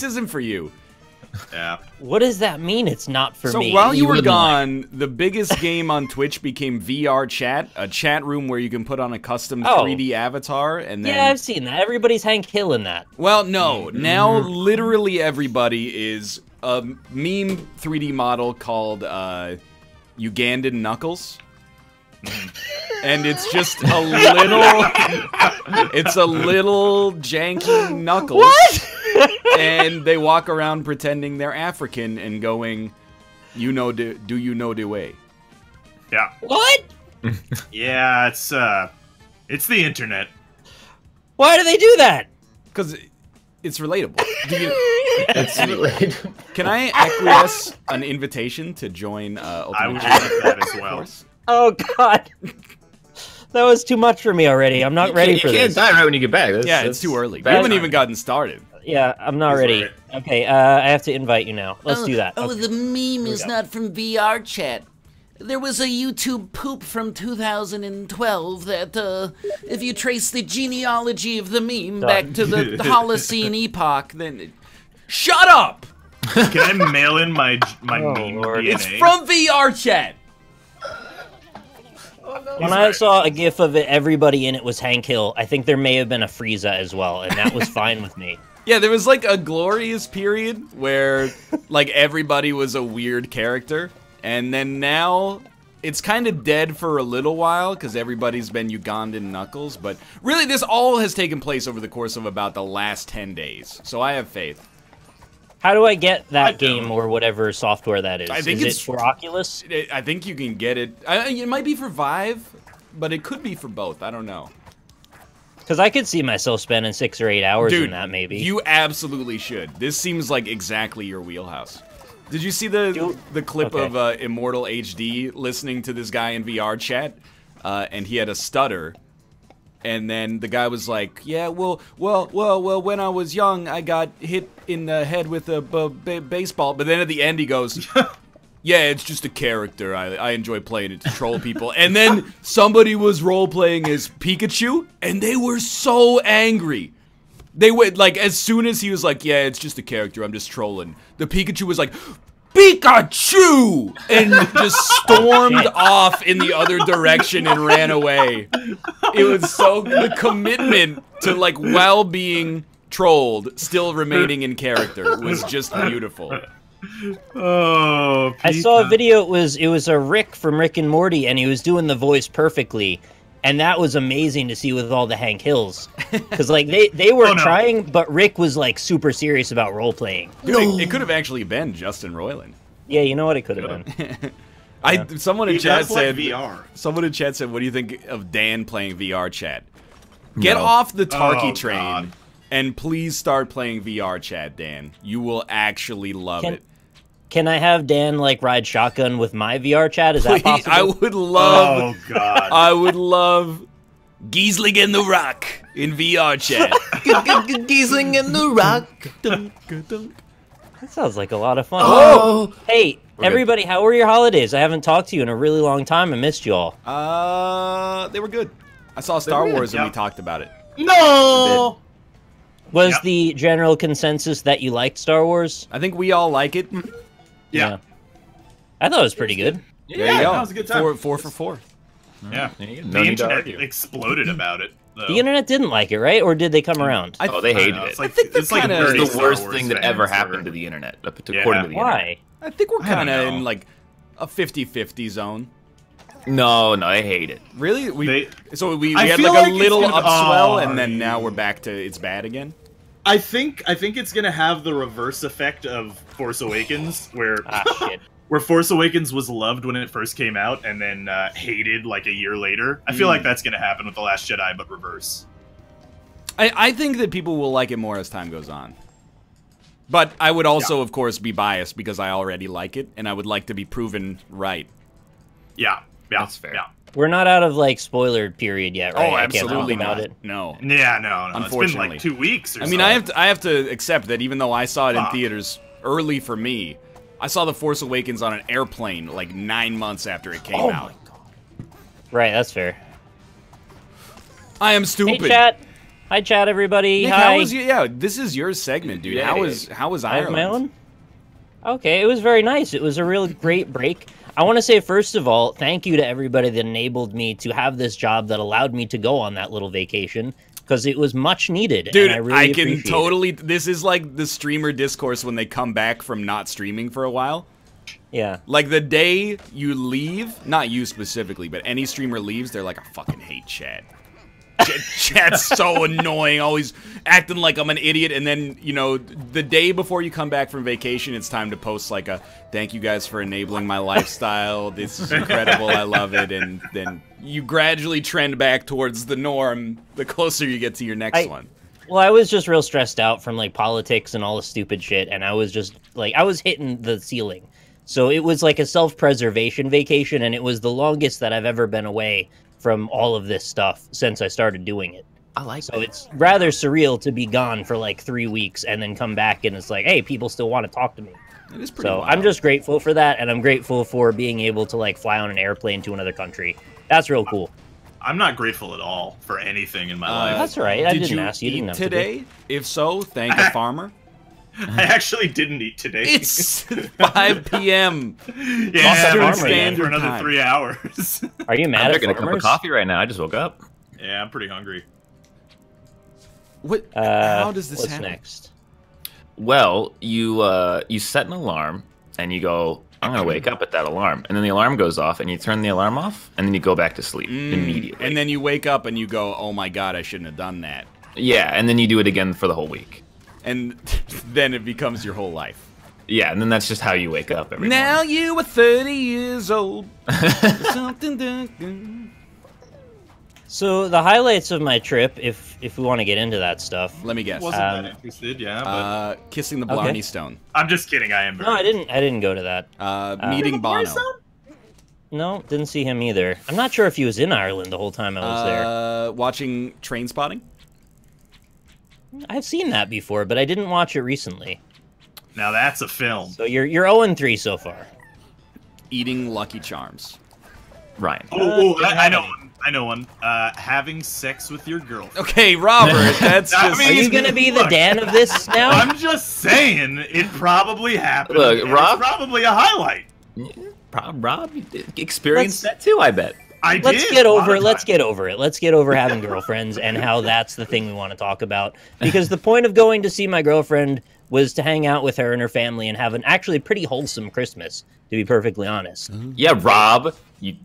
This isn't for you. Yeah. What does that mean? It's not for me. So while you were gone, the biggest game on Twitch became VR Chat, a chat room where you can put on a custom 3D avatar, and then... Yeah, I've seen that. Everybody's Hank Hill in that. Well, no. Now, literally everybody is a meme 3D model called Ugandan Knuckles. And it's just a little... It's a little janky Knuckles. What? And they walk around pretending they're African and going, do you know the way? Yeah. What? Yeah, it's the internet. Why do they do that? Because it's relatable. It's relatable. Can I acquiesce an invitation to join I would Ultimate like that as well. Oh, God. That was too much for me already. I'm not ready for this. You can't die right when you get back. It's too early. We haven't even gotten started. Yeah, I'm not ready. Right. Okay, I have to invite you now. Let's do that. Oh, Okay. the meme is not from VR Chat. There was a YouTube poop from 2012 that, if you trace the genealogy of the meme back to the Holocene epoch, then... Shut up! Can I mail in my meme Lord. DNA? It's from VR Chat! When I saw a gif of it, everybody in it was Hank Hill. I think there may have been a Frieza as well, and that was fine with me. Yeah, there was like a glorious period where like everybody was a weird character, and then now it's kind of dead for a little while because everybody's been Ugandan Knuckles, but really this all has taken place over the course of about the last 10 days, so I have faith. How do I get that game or whatever software that is? I think is it's it for Oculus? I think you can get it. It might be for Vive, but it could be for both. I don't know. Because I could see myself spending 6 or 8 hours Dude, in that, maybe. You absolutely should. This seems like exactly your wheelhouse. Did you see the clip of Immortal HD listening to this guy in VR Chat? And he had a stutter. And then the guy was like, yeah, well, when I was young, I got hit in the head with a baseball. But then at the end he goes, yeah, it's just a character. I enjoy playing it to troll people. And then somebody was role-playing as Pikachu, and they were so angry. They went, like, as soon as he was like, yeah, it's just a character, I'm just trolling. The Pikachu was like, Pikachu! And just stormed off in the other direction and ran away. It was so, the commitment to, like, while being trolled, still remaining in character was just beautiful. Oh, I saw a video. It was a Rick from Rick and Morty, and he was doing the voice perfectly, and that was amazing to see with all the Hank Hills, because like they were trying, but Rick was like super serious about role playing. Dude, it could have actually been Justin Roiland. Yeah, you know what, it could have been. Someone in chat said VR. Someone in chat said, "What do you think of Dan playing VR Chat?" Get off the Tarky train and please start playing VR Chat, Dan. You will actually love it. Can I have Dan like ride shotgun with my VR Chat? Is that possible? I would love. Oh God! I would love Giesling in the Rock in VR Chat. Giesling in the Rock. That sounds like a lot of fun. Oh! Hey, everybody, how were your holidays? I haven't talked to you in a really long time. I missed you all. They were good. I saw Star Wars and we talked about it. No! Was the general consensus that you liked Star Wars? I think we all like it. Yeah. I thought it was pretty good. There you go. That was a good time. Four for four. Yeah. No The need to internet argue. exploded about it. Though. The internet didn't like it, right? Or did they come around? They hated it. It's like, I think it's like kinda- nerdy It's the Star worst Wars thing that fans ever were- happened to the internet, according to the internet. Why? I think we're I don't kind of know. in like a 50-50 zone. No, I hate it. Really? We I had feel like a like it's little gonna- upswell, Oh, and then now we're back to it's bad again. I think it's gonna have the reverse effect of Force Awakens, where Shit. where Force Awakens was loved when it first came out, and then hated like a year later. I feel like that's gonna happen with The Last Jedi, but reverse. I think that people will like it more as time goes on. But I would also, of course, be biased because I already like it, and I would like to be proven right. Yeah, That's fair. Yeah, We're not out of like spoiler period yet, right? Oh, I can't absolutely talk about not. it. No. yeah, no. It's been Unfortunately. like 2 weeks or I mean, so. I have to accept that even though I saw it in Fuck. theaters early for me, I saw The Force Awakens on an airplane like 9 months after it came out. Right, that's fair. I am stupid. Hey, chat. Hi, chat, everybody. Nick, Hi. how was this is your segment, dude. Yeah. How was I have Ireland? my own? Okay, it was very nice. It was a real great break. I want to say, first of all, thank you to everybody that enabled me to have this job that allowed me to go on that little vacation, because it was much needed. Dude, and I really can appreciate totally. it. This is like the streamer discourse when they come back from not streaming for a while. Yeah. Like the day you leave, not you specifically, but any streamer leaves, they're like, I fucking hate chat. Chat's so annoying, always acting like I'm an idiot, and then, you know, the day before you come back from vacation, it's time to post like a, thank you guys for enabling my lifestyle, this is incredible, I love it, and then you gradually trend back towards the norm the closer you get to your next one. Well, I was just real stressed out from, like, politics and all the stupid shit, and I was just, like, I was hitting the ceiling. So it was like a self-preservation vacation, and it was the longest that I've ever been away from all of this stuff since I started doing it. I like So it's rather surreal to be gone for like 3 weeks and then come back and it's like, hey, people still want to talk to me. It is pretty So wild. I'm just grateful for that, and I'm grateful for being able to like fly on an airplane to another country. That's real cool. I'm not grateful at all for anything in my life. That's all right. I Did didn't you ask you. eat Didn't have to today? If so, thank a farmer. I actually didn't eat today. It's 5 p.m. yeah, Eastern I'm Standard for another Time. 3 hours. Are you mad I'm at drinking a cup of farmers? coffee right now. I just woke up. Yeah, I'm pretty hungry. What? How does this what's happen? next? Well, you set an alarm and you go, I'm gonna wake up at that alarm, and then the alarm goes off, and you turn the alarm off, and then you go back to sleep immediately. And then you wake up and you go, oh my god, I shouldn't have done that. Yeah, and then you do it again for the whole week. And then it becomes your whole life. Yeah, and then that's just how you wake up every Now morning. you are 30 years old. Something done. So the highlights of my trip, if we want to get into that stuff. Let me guess. Wasn't that interested, yeah, but Kissing the okay. Blarney Stone. I'm just kidding. I am. No, I didn't go to that. Meeting Bono. No, didn't see him either. I'm not sure if he was in Ireland the whole time I was there. Watching Train Spotting. I've seen that before, but I didn't watch it recently. Now that's a film. So you're 0-3 so far. Eating Lucky Charms. Ryan. I know one. I know one. Having sex with your girlfriend. Okay, Robert, that's I just... mean- Are you gonna be the Look. Dan of this now? I'm just saying, it probably happened. Look, and Rob- it's probably a highlight. Rob, you experienced that too, I bet. Let's get over it. Let's get over it. Let's get over having girlfriends and how that's the thing we want to talk about. Because the point of going to see my girlfriend was to hang out with her and her family and have an actually pretty wholesome Christmas, to be perfectly honest. Yeah, Rob.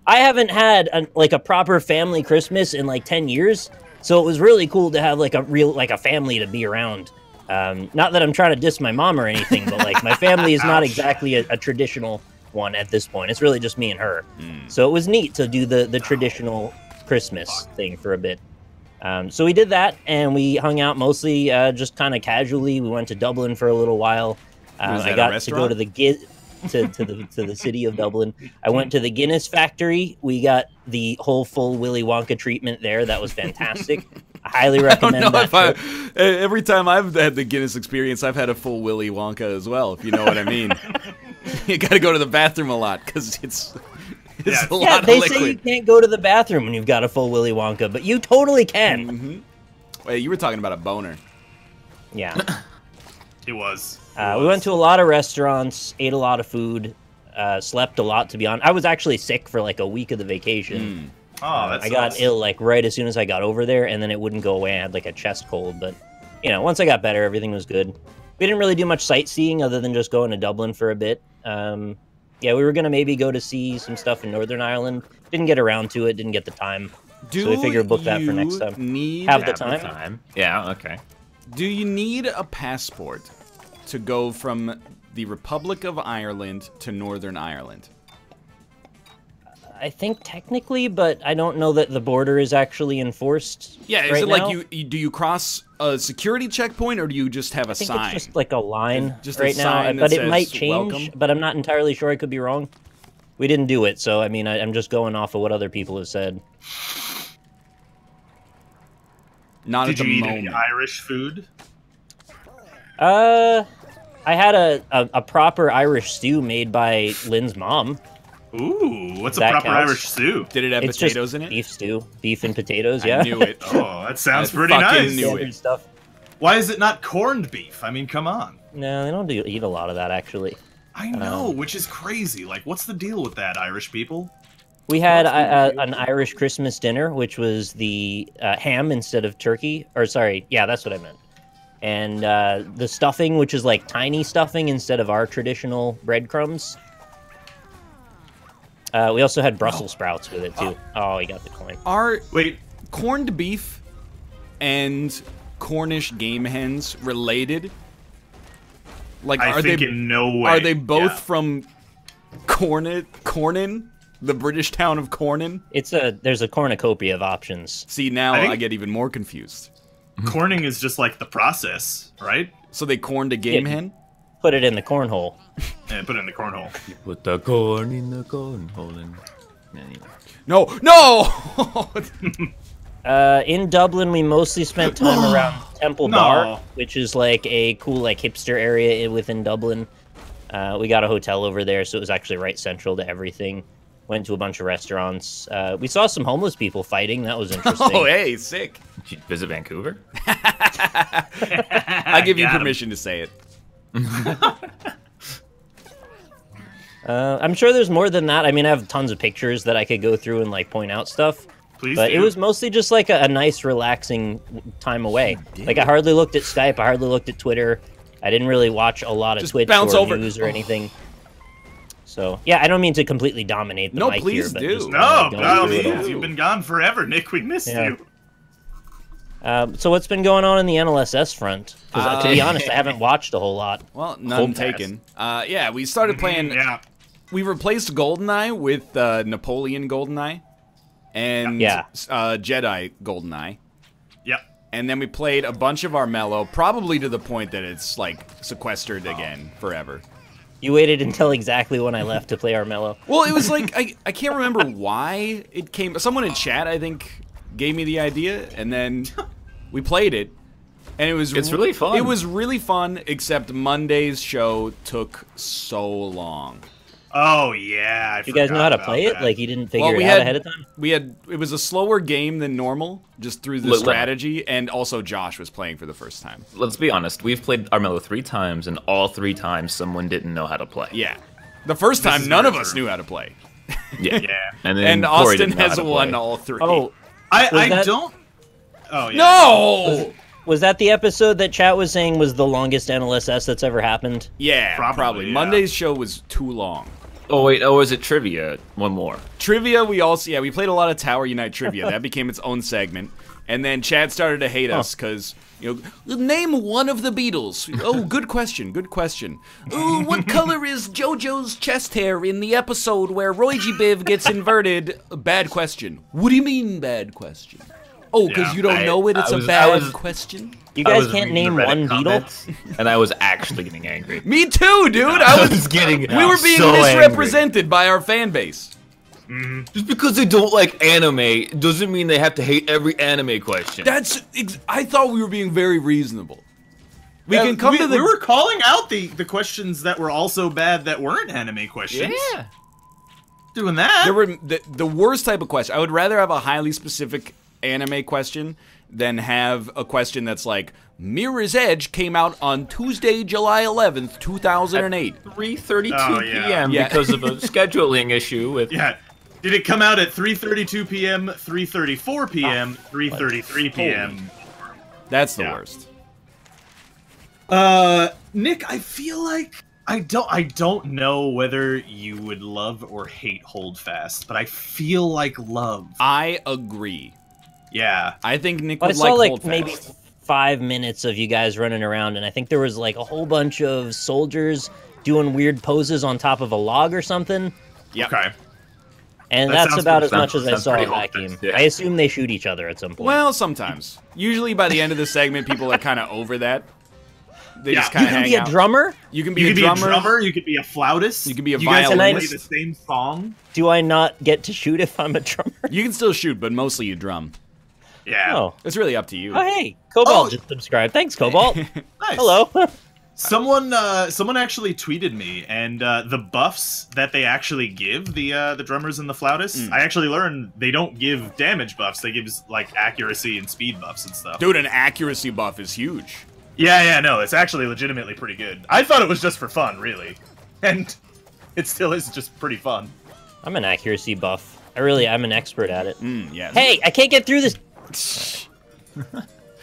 I haven't had a proper family Christmas in like 10 years, so it was really cool to have like a family to be around. Not that I'm trying to diss my mom or anything, but like my family is not exactly a traditional one at this point. It's really just me and her. So it was neat to do the traditional Christmas thing for a bit. So we did that, and we hung out mostly just kind of casually. We went to Dublin for a little while. Was that I a got to restaurant? go to the city of Dublin. I went to the Guinness factory. We got the whole full Willy Wonka treatment there. That was fantastic. I highly recommend that trip. Every time I've had the Guinness experience, I've had a full Willy Wonka as well, if you know what I mean. You gotta go to the bathroom a lot, because it's a lot Yeah, of they liquid. say you can't go to the bathroom when you've got a full Willy Wonka, but you totally can. Wait, you were talking about a boner. Yeah. It was. We went to a lot of restaurants, ate a lot of food, slept a lot, to be honest. I was actually sick for like a week of the vacation. Oh, that's I got ill like right as soon as I got over there, and then it wouldn't go away. I had like a chest cold, but you know, once I got better, everything was good. We didn't really do much sightseeing other than just going to Dublin for a bit. Yeah, we were gonna maybe go to see some stuff in Northern Ireland. Didn't get around to it. Didn't get the time. So we figured book that for next time. Have the time? Yeah, okay. Do you need a passport to go from the Republic of Ireland to Northern Ireland? I think technically, but I don't know that the border is actually enforced. Yeah, is right it now. like do you cross a security checkpoint, or do you just have a I think sign? it's just like a line Just a right now, sign that but it says might change. welcome? But I'm not entirely sure. I could be wrong. We didn't do it, so I mean, I'm just going off of what other people have said. Not Did at you the eat moment. any Irish food? I had a proper Irish stew made by Lynn's mom, Ooh, what's a That proper counts. Irish stew? Did it have It's potatoes just in it? beef stew, beef and potatoes. Yeah. I knew it. Oh, that sounds I pretty fucking nice. knew Standard it. stuff. Why is it not corned beef? I mean, come on. No, they don't eat a lot of that actually. I know, which is crazy. Like, what's the deal with that, Irish people? We had an Irish Christmas dinner, which was the ham instead of turkey. Or sorry, yeah, that's what I meant. And the stuffing, which is like tiny stuffing instead of our traditional breadcrumbs. We also had Brussels sprouts with it too. Oh, he got the coin. Are Wait, corned beef and Cornish game hens related? Like, I are think they in no way. are they both Yeah. from Cornyn, the British town of Cornyn? There's a cornucopia of options. See, now I think- I get even more confused. Corning is just like the process, right? So they corned a game Yeah. hen? Put it in the cornhole. And put it in the cornhole. Put the corn in the cornhole. Anyway. No, no! In Dublin, we mostly spent time around Temple No. Bar, which is like a cool like hipster area within Dublin. We got a hotel over there, so it was actually right central to everything. Went to a bunch of restaurants. We saw some homeless people fighting. That was interesting. Oh, hey, sick. Did you visit Vancouver? I give you Got 'em. permission to say it. I'm sure there's more than that. I mean, I have tons of pictures that I could go through and like point out stuff. Please But do. it was mostly just like a nice, relaxing time away. Like I hardly looked at Skype. I hardly looked at Twitter. I didn't really watch a lot of Just Twitch bounce or over. news or anything. So yeah, I don't mean to completely dominate the No, mic please here, but do. just, No, going by all through it all. means, you've been gone forever, Nick. We missed Yeah. you. So what's been going on in the NLSS front? 'Cause, to be honest, I haven't watched a whole lot. Well, none Holdfast. taken. Yeah, we started playing... Yeah. We replaced GoldenEye with Napoleon GoldenEye and Yeah. Jedi GoldenEye. Yep. And then we played a bunch of Armello, probably to the point that it's, like, sequestered again forever. You waited until exactly when I left to play Armello. Well, it was like, I can't remember why it came... Someone in chat, I think, gave me the idea, and then we played it. And it was... It's really fun. It was really fun, except Monday's show took so long. Oh, yeah. You guys know how to play it? Like you didn't figure Well, it out ahead of time? It was a slower game than normal, just through the Look. strategy, and also Josh was playing for the first time. Let's be honest. We've played Armello 3 times, and all 3 times someone didn't know how to play. Yeah. The first This time, is none very of us true. knew how to play. Yeah. Yeah. And then And Corey Austin didn't know how has to won play. all 3. Oh, I that- don't... Oh, yeah. No! was that the episode that chat was saying was the longest NLSS that's ever happened? Yeah, probably. yeah. Monday's show was too long. Oh, wait. Oh, is it trivia? One more. Trivia, we played a lot of Tower Unite trivia. That became its own segment. And then Chad started to hate us because, name one of the Beatles. Oh, good question, good question. Ooh, what color is JoJo's chest hair in the episode where Roy G. Biv gets inverted? Bad question. What do you mean, bad question? Oh, because Yeah, you don't know it, it's I a was- bad I was- question? You I guys was can't reading the name Reddit one Beatle? comments, and I was actually getting angry. Me too, dude! I was getting We were being so misrepresented by our fan base. Just because they don't like anime doesn't mean they have to hate every anime question. I thought we were being very reasonable. We can come to the... We were calling out the questions that were also bad that weren't anime questions. yeah. Doing that. There were the worst type of question. I would rather have a highly specific anime question than have a question that's like, Mirror's Edge came out on Tuesday, July 11th, 2008. 3:32 Oh, yeah. p.m. Yeah. because of a scheduling issue with. Yeah. Did it come out at 3:32 p.m., 3:34 p.m., 3:33 p.m.? That's the Yeah. worst. Nick, I feel like I don't know whether you would love or hate Holdfast, but I feel like love. I agree. Yeah. I think Nick I would saw like like Holdfast. maybe 5 minutes of you guys running around, and I think there was like a whole bunch of soldiers doing weird poses on top of a log or something. Yep. Okay. And That that's sounds about pretty- as much as I sounds saw pretty of Vacuum. Holdfast, yeah. I assume they shoot each other at some point. Well, sometimes. Usually by the end of the segment, people are kind of over that. They Yeah. just kind you of can hang be a out. drummer? You can be You a could be drummer. a drummer, you could be a flautist. You could be a You guys can violinist. play the same song. Do I not get to shoot if I'm a drummer? You can still shoot, but mostly you drum. Yeah. Oh. It's really up to you. Oh, hey. Cobalt Oh. just subscribed. Thanks, Cobalt. Nice. Hello. Someone actually tweeted me, and the buffs that they actually give the drummers and the flautists, I actually learned they don't give damage buffs. They give like accuracy and speed buffs and stuff. Dude, an accuracy buff is huge. Yeah, no, it's actually legitimately pretty good. I thought it was just for fun, really, and it still is just pretty fun. I'm an accuracy buff. I'm an expert at it. Yeah. Hey, I can't get through this.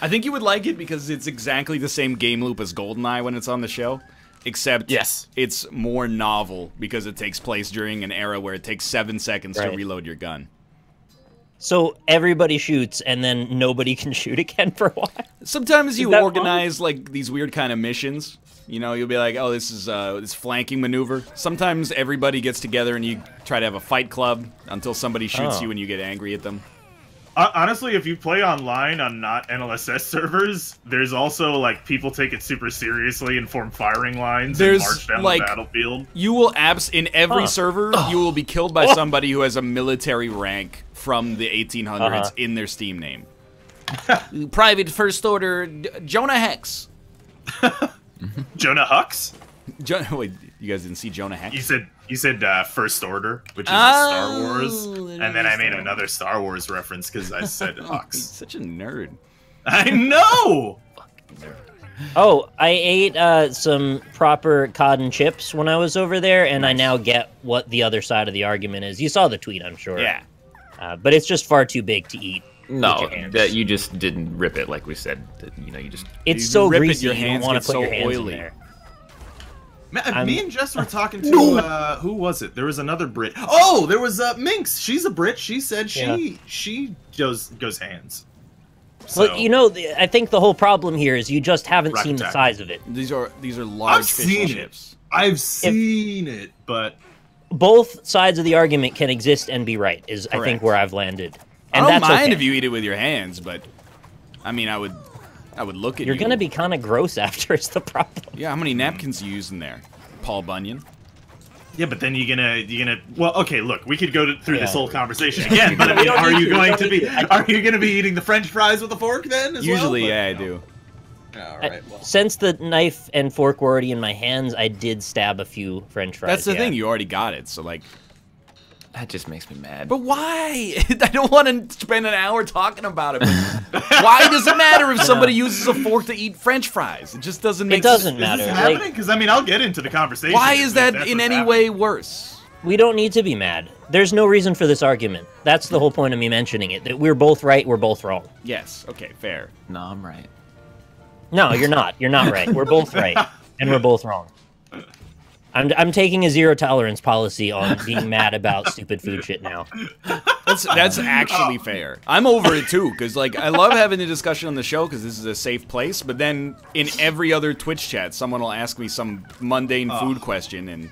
I think you would like it because it's exactly the same game loop as GoldenEye when it's on the show, except it's more novel because it takes place during an era where it takes 7 seconds to reload your gun. So everybody shoots, and then nobody can shoot again for a while? Sometimes you organize, like, these weird kind of missions. You know, you'll be like, oh, this is this flanking maneuver. Sometimes everybody gets together and you try to have a fight club until somebody shoots you and you get angry at them. Honestly, if you play online on not NLSS servers, there's also, like, people take it super seriously and form firing lines and march down the battlefield. You will in every server, you will be killed by somebody who has a military rank from the 1800s in their Steam name. Private First Order Jonah Hex. Jonah Hux? Wait, you guys didn't see Jonah Hex? You said First Order, which is Star Wars, and then I made another Star Wars reference because I said Hux. Such a nerd. I know! Oh, I ate some proper cod and chips when I was over there, and I now get what the other side of the argument is. You saw the tweet, I'm sure. Yeah. But it's just far too big to eat. No, that you just didn't rip it like we said. You know, you just... It's so rip greasy, it, your hands you don't want to get put so your hands oily. in there. Me and Jess were talking to, who was it? There was another Brit. Oh, there was Minx. She's a Brit. She said she goes hands. So. Well, you know, I think the whole problem here is you just haven't seen the size of it. These are large fish chips. I've seen it, but... Both sides of the argument can exist and be right, is I think where I've landed. And I don't that's mind if you eat it with your hands, but I mean, I would look at you. You're gonna be kind of gross after. It's the problem. Yeah, how many napkins you use in there, Paul Bunyan? Yeah, but then you're gonna. Well, okay, look, we could go through this whole conversation again. But I mean, are you going to be eating the French fries with a fork then? Usually, yeah, I do. All right. Well. Since the knife and fork were already in my hands, I did stab a few French fries. That's the thing. You already got it, so like. That just makes me mad. But why? I don't want to spend an hour talking about it. Why does it matter if somebody uses a fork to eat French fries? It just doesn't make sense. It doesn't matter. Is this happening? Because, I mean, I'll get into the conversation. Why is that in any way worse? We don't need to be mad. There's no reason for this argument. That's the whole point of me mentioning it. That we're both right, we're both wrong. Yes. Okay, fair. No, I'm right. No, you're not. You're not right. We're both right, and we're both wrong. I'm taking a zero tolerance policy on being mad about stupid food shit now. That's actually fair. I'm over it too, because like I love having a discussion on the show because this is a safe place. But then in every other Twitch chat, someone will ask me some mundane food question, and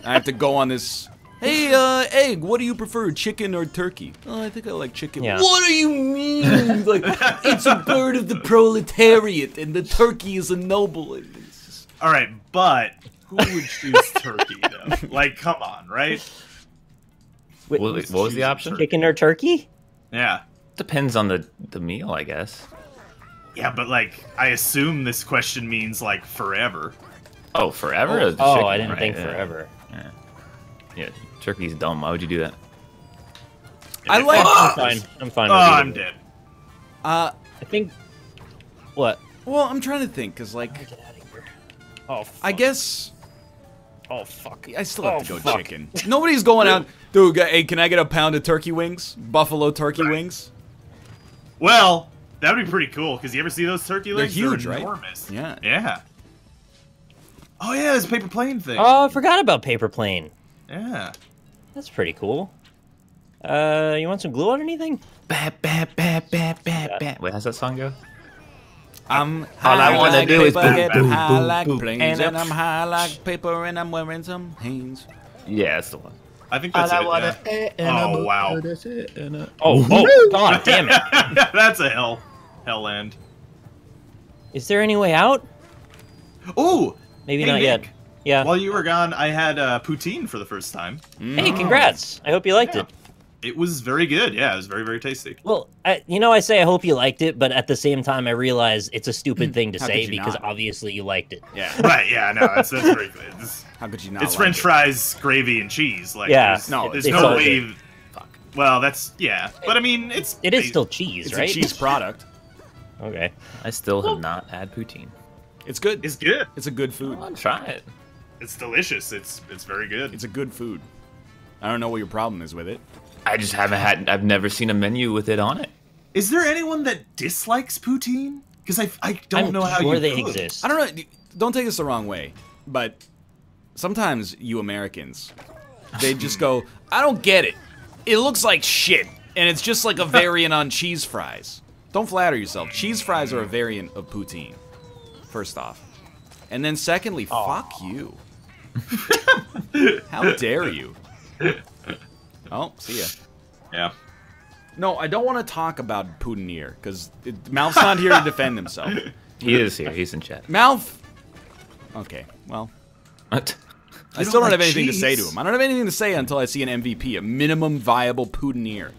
I have to go on this. Hey, Egg, what do you prefer, chicken or turkey? Oh, I think I like chicken. Yeah. What do you mean? Like, it's a bird of the proletariat, and the turkey is a noble. All right, but who would choose turkey, though? Like, come on, right? What was the option? Chicken or turkey? Yeah. Depends on the meal, I guess. Yeah, but, like, I assume this question means, like, forever. Oh, forever? Oh, I didn't think forever. Yeah, turkey's dumb. Why would you do that? I like. I'm fine. Oh, I'm dead. I think. What? Well, I'm trying to think, because, like. Get out of here. Oh, fuck. I guess. Oh, fuck. I still have to go chicken. Nobody's going out. Dude, hey, can I get a pound of turkey wings? Buffalo turkey wings? Well, that would be pretty cool, because you ever see those turkey legs? They're huge, right? Enormous. Yeah. Yeah. Oh, yeah, there's a paper plane thing. Oh, I forgot about paper plane. Yeah. That's pretty cool. You want some glue on anything? Bat, bat, bat, bat, bat, bat. Wait, how's that song go? All I wanna do is boom, get boom, high boom, like boom, planes, and I'm high like paper, and I'm wearing some Hanes. Yeah, that's the one. I think that's it. Yeah. Oh, wow. Oh, god damn it. That's a hell end. Is there any way out? Ooh! Maybe hey, not Nick. yet. Yeah. While you were gone, I had poutine for the first time. Hey, congrats. I hope you liked it. It was very good. Yeah, it was very, very tasty. Well, I say I hope you liked it, but at the same time, I realize it's a stupid thing to How say could you because not? obviously you liked it. Yeah. Right, yeah, no, that's very good. How could you not? It's like French it? fries, gravy, and cheese. Like, Yeah. there's It's no all way. good. Fuck. Well, that's yeah, but I mean, It is still cheese, It's right? a cheese product. Okay. I still have not had poutine. It's good. It's good. It's a good food. Come on, try it. It's delicious. It's very good. It's a good food. I don't know what your problem is with it. I just haven't had. I've never seen a menu with it on it. Is there anyone that dislikes poutine? Because I don't I'm know how sure you they could. exist. I don't know. Don't take this the wrong way, but sometimes you Americans, they just go, I don't get it. It looks like shit, and it's just like a variant on cheese fries. Don't flatter yourself. Cheese fries are a variant of poutine, first off. And then secondly, fuck you. How dare you? Oh, see ya. Yeah. No, I don't want to talk about Poutinier, because Malf's not here to defend himself. He is here. He's in chat. Malf! Okay, well, What? I still don't like have anything to say to cheese? him. I don't have anything to say until I see an MVP, a minimum viable Poutinier.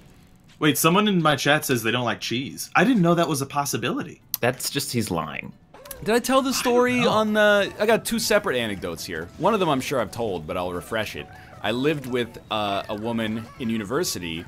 Wait, someone in my chat says they don't like cheese. I didn't know that was a possibility. That's just he's lying. Did I tell the story on the... I got two separate anecdotes here. One of them I'm sure I've told, but I'll refresh it. I lived with a woman in university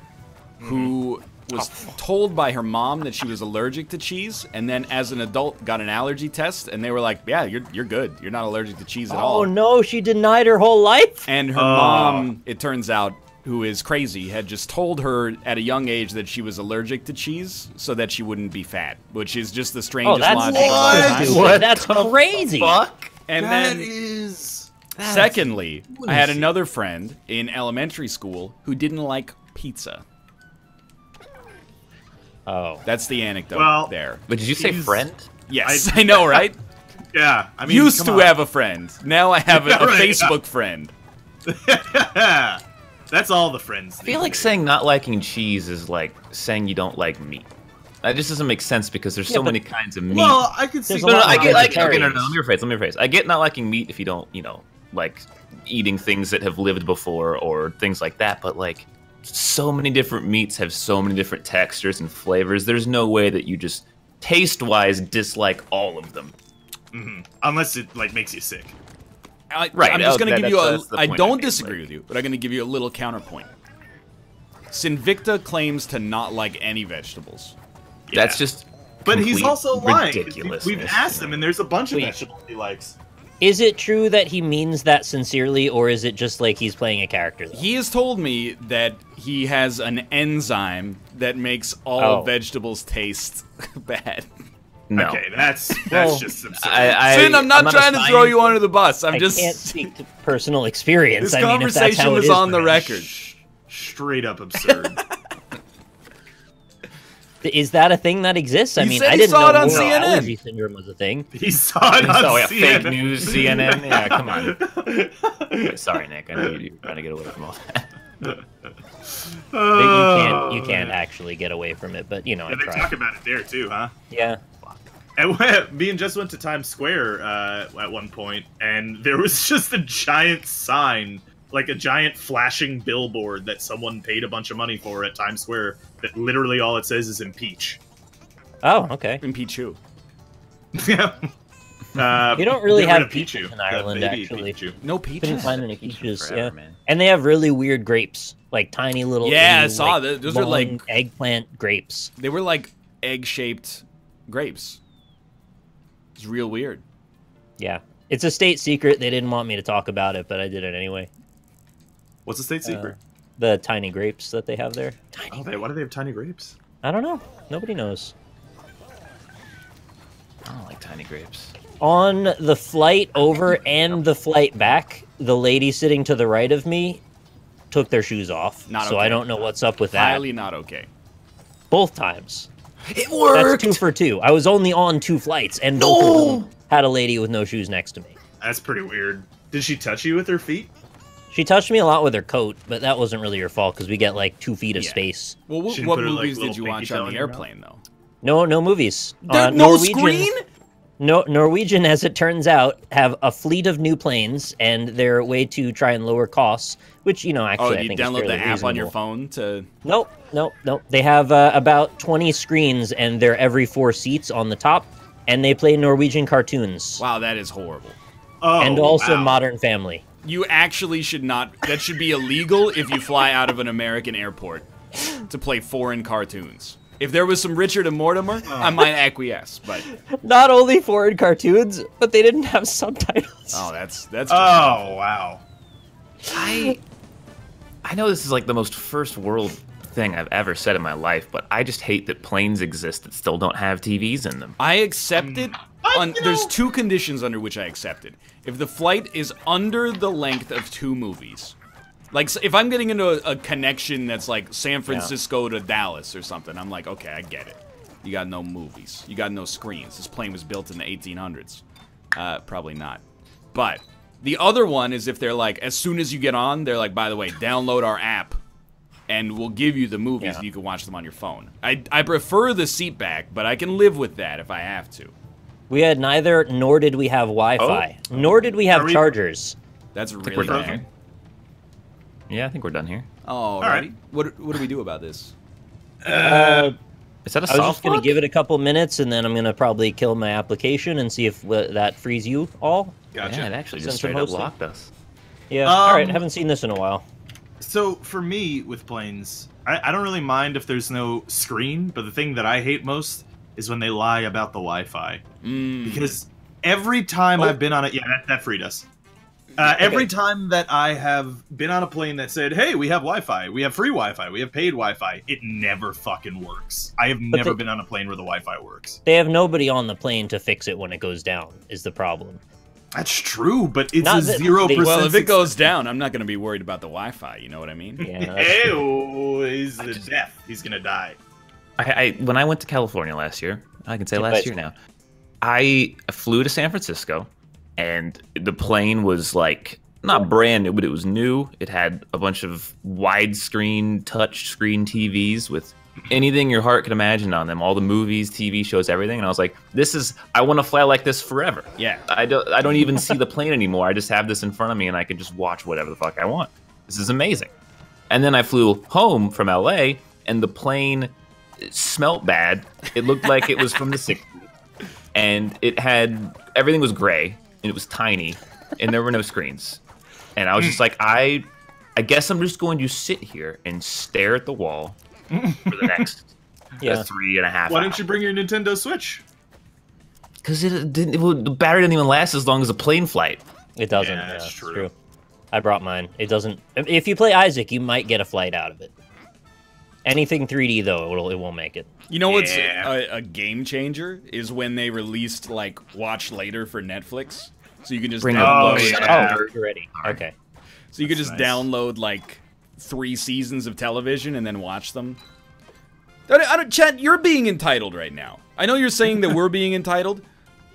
who was told by her mom that she was allergic to cheese, and then as an adult got an allergy test, and they were like, yeah, you're good. You're not allergic to cheese at all. Oh no, she denied her whole life? And her mom, it turns out, who is crazy, had just told her at a young age that she was allergic to cheese so that she wouldn't be fat, which is just the strangest that's logic of all time. stupid. That's crazy. Fuck. And That then, is... secondly, I had another friend in elementary school who didn't like pizza. Oh. That's the anecdote Well, there. But did you say He's- friend? Yes, I know, right? Yeah, I mean, Used come to on. have a friend. Now I have a Right, Facebook friend. That's all the friends. I feel like saying not liking cheese is like saying you don't like meat. That just doesn't make sense because there's so but- many kinds of meat. Well, I could see. There's a no, no, lot I of get like okay, vegetarians. no, let me rephrase. I get not liking meat if you don't, like eating things that have lived before or things like that. But like, so many different meats have so many different textures and flavors. There's no way that you just taste-wise dislike all of them. Unless it like makes you sick. Right, I'm just going to give you a... that's the I point don't made, disagree like- with you, but I'm going to give you a little counterpoint. Sinvicta claims to not like any vegetables. That's just. But he's complete also lying. 'cause ridiculousness. We've asked him, and there's a bunch of Wait. vegetables he likes. Is it true that he means that sincerely, or is it just like he's playing a character? Though? He has told me that he has an enzyme that makes all Oh. vegetables taste bad. No. Okay, that's Well, just absurd. Sin, I'm not a trying to throw you scientist. under the bus. I'm I just... can't speak to personal experience. This I mean, if that's conversation how it was is on for the him. record. Straight up absurd. Is that a thing that exists? I He mean, said I he didn't saw know it on moral CNN. allergy syndrome was a thing. He saw it on Oh, yeah, CNN. fake news, CNN. Yeah, come on. Wait, sorry, Nick. I know you're trying to get away from all that. You can't actually get away from it, but I And they tried. talk about it there too, huh? Yeah. And me and Jess went to Times Square at one point, and there was just a giant sign, like a giant flashing billboard that someone paid a bunch of money for at Times Square. That literally all it says is "impeach." Oh, okay. Impeach who? Yeah. You don't really get rid have of peaches Pichu, in the Ireland, baby actually. Pichu. No Couldn't peaches? find any peaches. Forever, Yeah, man. and they have really weird grapes, like tiny little. Yeah, I little, saw like, that. Those are long like- eggplant grapes. They were like egg-shaped grapes. It's real weird. Yeah, it's a state secret. They didn't want me to talk about it, but I did it anyway. What's the state secret? The tiny grapes that they have there. Why do they have tiny grapes? I don't know. Nobody knows. I don't like tiny grapes. On the flight over and the flight back, the lady sitting to the right of me took their shoes off. Not so okay. I don't know what's up with that. Highly not okay. Both times. It That's worked. 2 for 2. I was only on 2 flights, and both of them had a lady with no shoes next to me. That's pretty weird. Did she touch you with her feet? She touched me a lot with her coat, but that wasn't really her fault because we get like 2 feet of Yeah. space. Well, She what put her, like, movies little did you pinky watch toe on in the your mouth? airplane, though? No movies. No Norwegian- screen? Norwegian, as it turns out, have a fleet of new planes, and they're a way to try and lower costs, which, actually, I think download is the app reasonable. on your phone to... Nope. They have about 20 screens, and they're every 4 seats on the top, and they play Norwegian cartoons. Wow, that is horrible. Oh, and also wow. Modern Family. You actually should not... That should be illegal if you fly out of an American airport to play foreign cartoons. If there was some Richard and Mortimer, I might acquiesce, but... Not only foreign cartoons, but they didn't have subtitles. Oh, that's Oh, wow. I know this is like the most first world thing I've ever said in my life, but I just hate that planes exist that still don't have TVs in them. I accept it. There's 2 conditions under which I accept it. If the flight is under the length of 2 movies. Like, if I'm getting into a connection that's like San Francisco to Dallas or something, I'm like, okay, I get it. You got no movies. You got no screens. This plane was built in the 1800s. Probably not. But the other one is if they're like, as soon as you get on, they're like, by the way, download our app, and we'll give you the movies and you can watch them on your phone. I prefer the seat back, but I can live with that if I have to. We had neither, nor did we have Wi-Fi. Nor did we have chargers. That's really we're done bad. here. Yeah, I think we're done here. Oh, right. What do we do about this? Is that a I was just soft going to lock? give it a couple minutes, and then I'm going to probably kill my application and see if that frees you all. Gotcha. Yeah, it actually Since just straight I'm up hosting. locked us. Yeah, alright, haven't seen this in a while. So, for me, with planes, I don't really mind if there's no screen, but the thing that I hate most is when they lie about the Wi-Fi. Because every time I've been on it... Yeah, that freed us. Every time that I have been on a plane that said, hey, we have Wi-Fi, we have free Wi-Fi, we have paid Wi-Fi, it never fucking works. I have never been on a plane where the Wi-Fi works. They have nobody on the plane to fix it when it goes down, is the problem. That's true, but it's Not a that 0%. Well, if it goes down, I'm not going to be worried about the Wi-Fi. You know what I mean? Yeah, that's true. Ew, he's the death. He's gonna die. When I went to California last year, I can say last But- year now, I flew to San Francisco, and the plane was like not brand new, but it was new. It had a bunch of widescreen, touch screen TVs with anything your heart could imagine on them, all the movies, TV shows, everything. And I was like, I want to fly like this forever. Yeah. I don't even see the plane anymore. I just have this in front of me, and I can just watch whatever the fuck I want. This is amazing. And then I flew home from LA, and the plane smelt bad. It looked like it was from the 60s. And everything was gray, and it was tiny, and there were no screens. And I was just like, I guess I'm just going to sit here and stare at the wall for the next 3.5 hours. Why don't you bring your Nintendo Switch? Because the battery doesn't even last as long as a plane flight. It doesn't. Yeah, that's it's true. I brought mine. It doesn't. If you play Isaac, you might get a flight out of it. Anything 3D though, it won't make it. You know what's Yeah. a game changer is when they released like Watch Later for Netflix, so you can just Bring download. it. Yeah. Oh, you're ready. Okay. So you could just Nice. download like 3 seasons of television and then watch them. I don't, Chad, you're being entitled right now. I know you're saying that we're being entitled.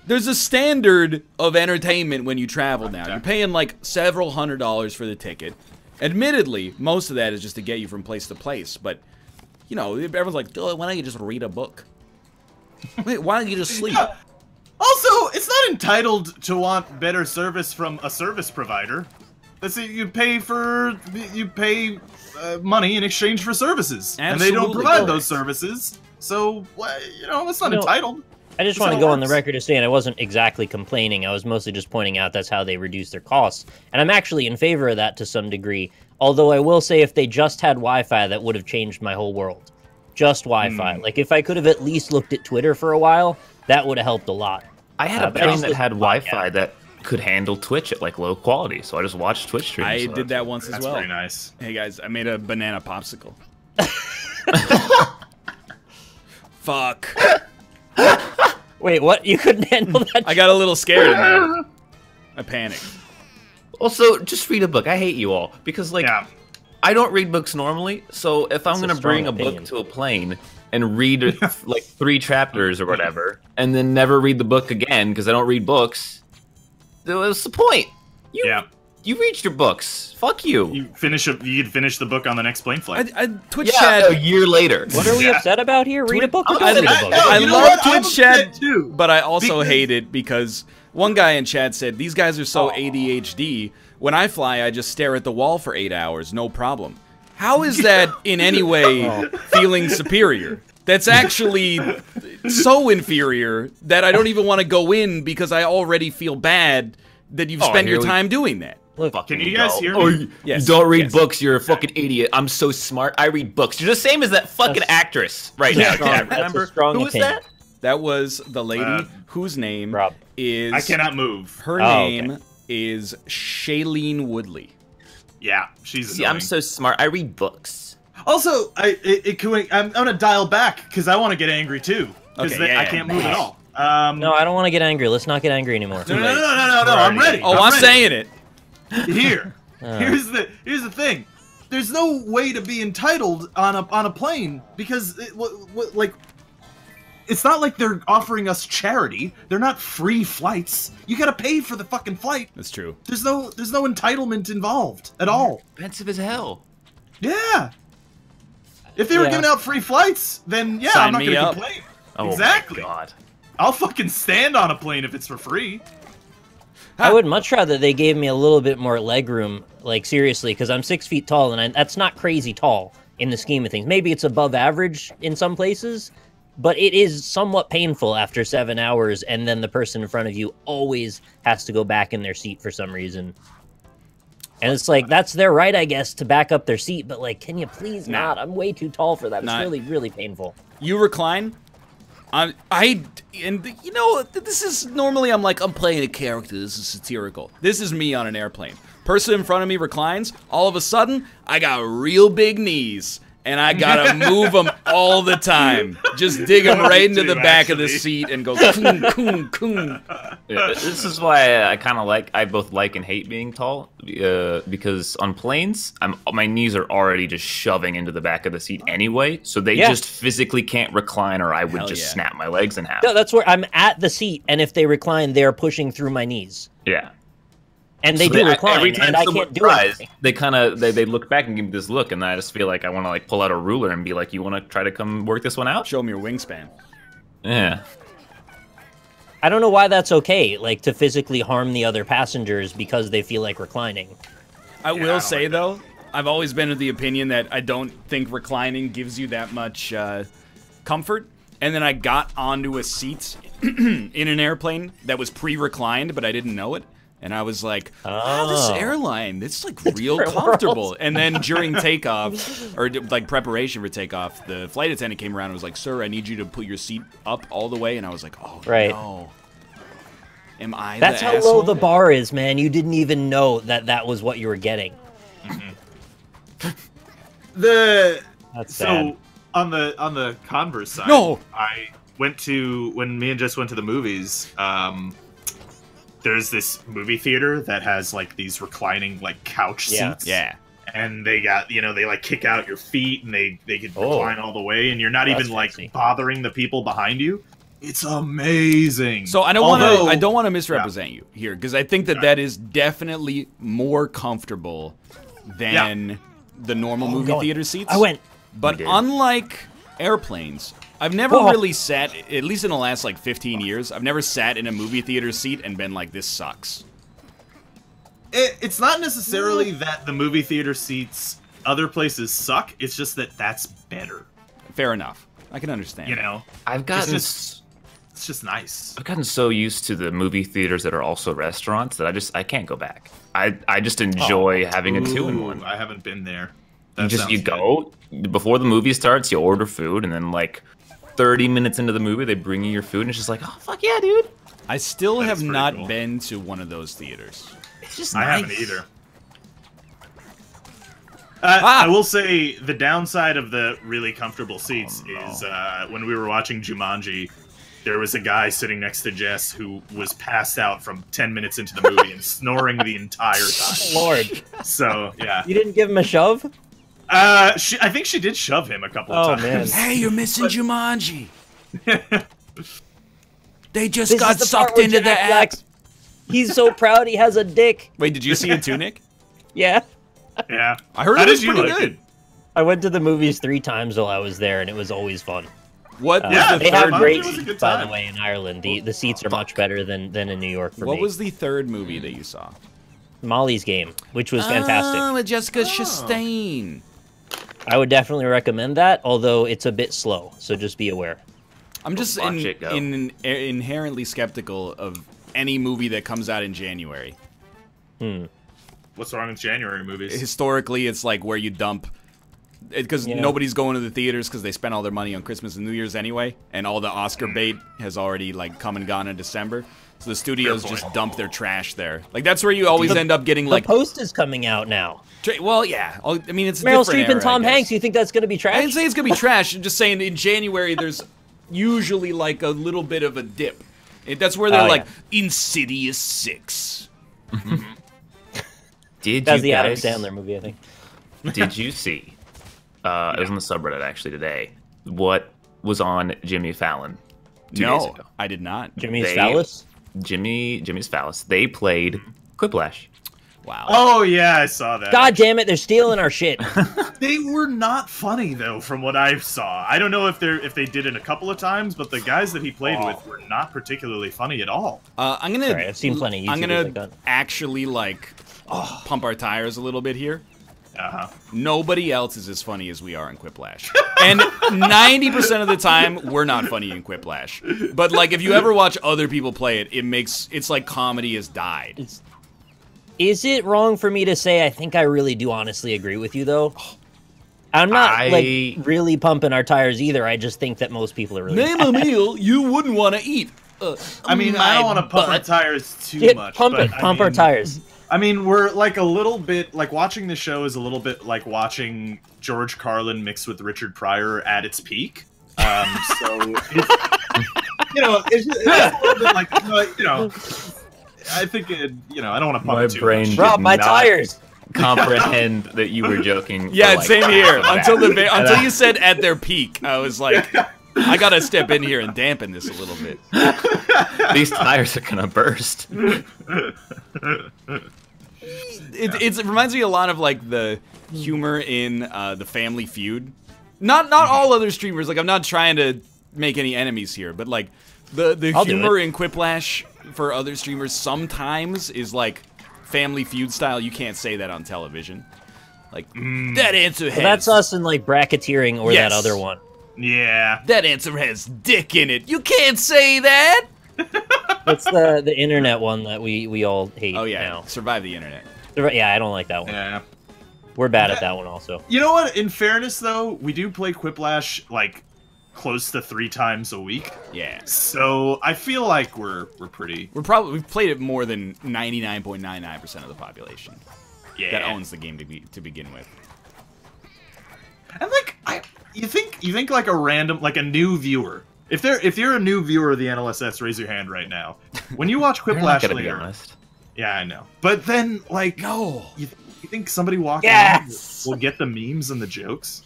There's a standard of entertainment when you travel now. You're paying like several $100s for the ticket. Admittedly, most of that is just to get you from place to place, but you know, everyone's like, oh, why don't you just read a book? Wait, why don't you just sleep? Yeah. Also, it's not entitled to want better service from a service provider. Let's say you pay money in exchange for services, and they don't Absolutely provide correct. those services. So, it's not entitled. I just That's want to how it go on the works. record as saying I wasn't exactly complaining. I was mostly just pointing out that's how they reduce their costs. And I'm actually in favor of that to some degree. Although I will say if they just had Wi-Fi, that would have changed my whole world. Just Wi-Fi. Like, if I could have at least looked at Twitter for a while, that would have helped a lot. I had a but I plane just that had listened to Wi-Fi that could handle Twitch at like low quality, so I just watched Twitch streams. I so did that once as That's well. very nice. Hey guys, I made a banana popsicle. Fuck. Wait, what? You couldn't handle that? I got a little scared in there. I panicked. Also, just read a book. I hate you all because like Yeah. I don't read books normally, so if I'm That's a gonna bring a strong opinion. book to a plane and read like 3 chapters or whatever, and then never read the book again because I don't read books, what's the point? Yeah. You reached your books. Fuck you. You could finish the book on the next plane flight. Twitch chat. A year later. What are we upset about here? Read a book or I don't read a book? love Twitch chat too, but I also hate it because one guy in chat said, these guys are so ADHD. When I fly, I just stare at the wall for 8 hours, no problem. How is that in any way feeling superior? That's actually so inferior that I don't even want to go in because I already feel bad that you've spent your time doing that. Look, can you guys hear me? Yes. You don't read books, you're a fucking idiot. I'm so smart, I read books. You're the same as that fucking actress right now. Remember? Who was that? That was the lady whose name is... I cannot move. Her name is Shailene Woodley. Yeah, she's See, I'm so smart, I read books. Also, I'm gonna dial back because I want to get angry too. Because I can't move at all. no, I don't want to get angry. Let's not get angry anymore. No, I'm ready. Oh, I'm saying it. Here. Here's the thing. There's no way to be entitled on a plane because it's not like they're offering us charity. They're not free flights. You gotta pay for the fucking flight. That's true. There's no entitlement involved at all. Expensive as hell. Yeah. If they were giving out free flights, then yeah, Sign I'm not me gonna up. complain. Oh Exactly. my god. I'll fucking stand on a plane if it's for free. I would much rather they gave me a little bit more leg room, like seriously, because I'm 6 feet tall, and that's not crazy tall in the scheme of things. Maybe it's above average in some places, but it is somewhat painful after 7 hours, and then the person in front of you always has to go back in their seat for some reason. And it's like, that's their right, I guess, to back up their seat, but like, can you please not? I'm way too tall for that. It's really, really painful. You recline? And you know, this is normally I'm playing a character, this is satirical. This is me on an airplane. Person in front of me reclines, all of a sudden, I got real big knees. And I gotta move them all the time. Just dig them right into the back of the seat and go coon, coon, coon. Yeah, this is why I both like and hate being tall, because on planes, my knees are already just shoving into the back of the seat anyway, so they just physically can't recline, or I would just snap my legs in half. No, that's where I'm at the seat, and if they recline, they're pushing through my knees. Yeah. And they do recline, and I can't do anything. They look back and give me this look, and I just feel like I want to pull out a ruler and be like, "You want to try to come work this one out?" Show them your wingspan. Yeah. I don't know why that's okay, like to physically harm the other passengers because they feel like reclining. I will say though, I've always been of the opinion that I don't think reclining gives you that much comfort. And then I got onto a seat in an airplane that was pre-reclined, but I didn't know it. And I was like, this airline, it's like real comfortable. And then during takeoff, or like preparation for takeoff, the flight attendant came around and was like, sir, I need you to put your seat up all the way. And I was like, oh, no. Am I That's the how asshole? low the bar is, man. You didn't even know that that was what you were getting. That's sad. On the converse side, I went to, when me and Jess went to the movies, there's this movie theater that has like these reclining like couch seats. Yeah. And they got, they like kick out your feet and they can recline all the way and you're not even like bothering the people behind you. It's amazing. So I don't want to misrepresent you here, because I think that is definitely more comfortable than the normal movie theater seats. But unlike airplanes, I've never really sat, at least in the last like 15 years, I've never sat in a movie theater seat and been like, this sucks. It's not necessarily that the movie theater seats other places suck. It's just that that's better. Fair enough. I can understand. I've gotten... It's just nice. I've gotten so used to the movie theaters that are also restaurants that I can't go back. I just enjoy having a 2-in-1. I haven't been there. You go before the movie starts, you order food, and then like 30 minutes into the movie, they bring you your food, and it's just like, oh fuck yeah, dude. I still have not been to one of those theaters. It's just I haven't either. I will say the downside of the really comfortable seats is when we were watching Jumanji, there was a guy sitting next to Jess who was passed out from 10 minutes into the movie and snoring the entire time. Lord. So, yeah. You didn't give him a shove? I think she did shove him a couple of times. Man. Hey, you're missing Jumanji. They just got sucked into the act. He's so proud he has a dick. Wait, did you see it too, Nick? Yeah. Yeah. I heard How it was did you pretty like good. it? I went to the movies 3 times while I was there, and it was always fun. What was Yeah, the They have third great It was a good seats, by the time. way, in Ireland. The seats are much better than in New York for What me. was the third movie that you saw? Molly's Game, which was fantastic. Oh, with Jessica Chastain. I would definitely recommend that, although it's a bit slow, so just be aware. I'm just Watch it go. inherently skeptical of any movie that comes out in January. What's wrong with January movies? Historically, it's like where you dump... Because Yeah. nobody's going to the theaters because they spent all their money on Christmas and New Year's anyway, and all the Oscar bait has already like come and gone in December. So the studios just dump their trash there. Like that's where you always end up getting like. The Post is coming out now. Well, yeah. I mean, it's a Meryl different Streep and era, Tom I guess. Hanks. You think that's going to be I trash? didn't say it's gonna be trash. I'm just saying in January there's usually like a little bit of a dip. That's where they're Oh, like Insidious 6. Did That's you the Adam guys, Sandler movie, I think. Did you see? It was on the subreddit actually today. What was on Jimmy Fallon 2 days No, ago? I did not. Jimmy's They- Phallus? Jimmy's Phallus. They played Quiplash. Wow. Oh yeah, I saw that. God damn it, they're stealing our shit. They were not funny though, from what I saw. I don't know if they did it a couple of times, but the guys that he played with were not particularly funny at all. I'm gonna. Sorry, I've seen plenty of I'm YouTubers gonna like that. actually like pump our tires a little bit here. Uh-huh. Nobody else is as funny as we are in Quiplash. And 90% of the time, we're not funny in Quiplash. But, like, if you ever watch other people play it, it's like comedy has died. Is it wrong for me to say I think I really do honestly agree with you, though? I'm not, like, really pumping our tires either. I just think that most people are really Name a meal you wouldn't want to eat. I mean, I don't want to pump our tires too Get, much. pump but it. Pump our mean, tires. I mean, we're like a little bit like watching the show is a little bit like watching George Carlin mixed with Richard Pryor at its peak. So it's, it's a little bit like I think I don't want to pump My it too brain much. Rob, did my not tires. comprehend that you were joking. Yeah, for, like, same half here. of that. Until you said at their peak, I was like, I gotta step in here and dampen this a little bit. These tires are gonna burst. It reminds me a lot of like the humor in the Family Feud. Not all other streamers. Like I'm not trying to make any enemies here, but like the I'll do humor it. in Quiplash for other streamers sometimes is like Family Feud style. You can't say that on television. Like that answer has. Well, that's us in, like, bracketeering or Yes. that other one. Yeah. That answer has dick in it. You can't say that. It's the internet one that we all hate Oh yeah, now. survive the internet. Yeah, I don't like that one. Yeah. We're bad at that one also. You know what? In fairness, though, we do play Quiplash like close to 3 times a week. Yeah. So I feel like we're pretty. We've played it more than 99.99% of the population Yeah. that owns the game to begin with. And like you think like a new viewer. If you're a new viewer of the NLSS, raise your hand right now. When you watch You're not Quiplash gonna be later, honest. yeah, I know. But then like No. you think somebody walking Yes! in will get the memes and the jokes?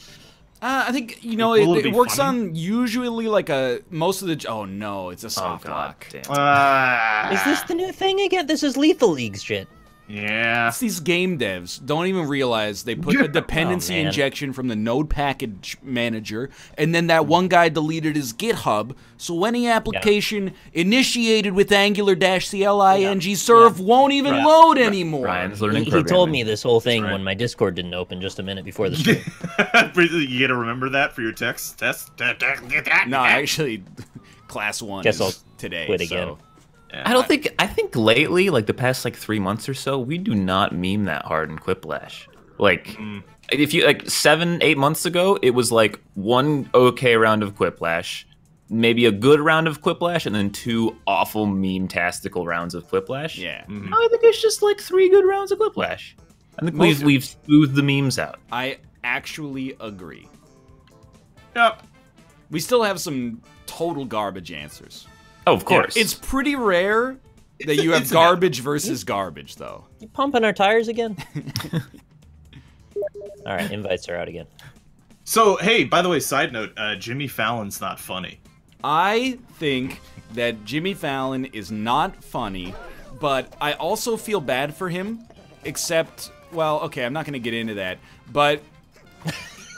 I think Will it it be works funny? on usually like most of the. Oh no, it's a soft Oh god lock. damn. Is this the new thing again? This is Lethal League shit. Yeah. It's these game devs don't even realize they put a dependency Oh, man. injection from the node package manager, and then that one guy deleted his GitHub, so any application initiated with Angular-CLING serve won't even Right. load anymore. Ryan's learning He programming. told me this whole thing right. when my Discord didn't open just a minute before the stream. You gotta remember that for your test. No, actually, class 1 Guess is I'll today. quit again. So. I think lately, like the past like 3 months or so, we do not meme that hard in Quiplash. Like if you like 7-8 months ago, it was like one okay round of Quiplash, maybe a good round of Quiplash, and then 2 awful meme-tastical rounds of Quiplash. Yeah. Now I think it's just like 3 good rounds of Quiplash. I think we've smoothed the memes out. I actually agree. Yep. We still have some total garbage answers. Oh, of course. It's pretty rare that you have it's garbage versus garbage, though. You pumping our tires again? All right, invites are out again. So hey, by the way, side note, Jimmy Fallon's not funny. I think that Jimmy Fallon is not funny, but I also feel bad for him, except, well, okay, I'm not going to get into that, but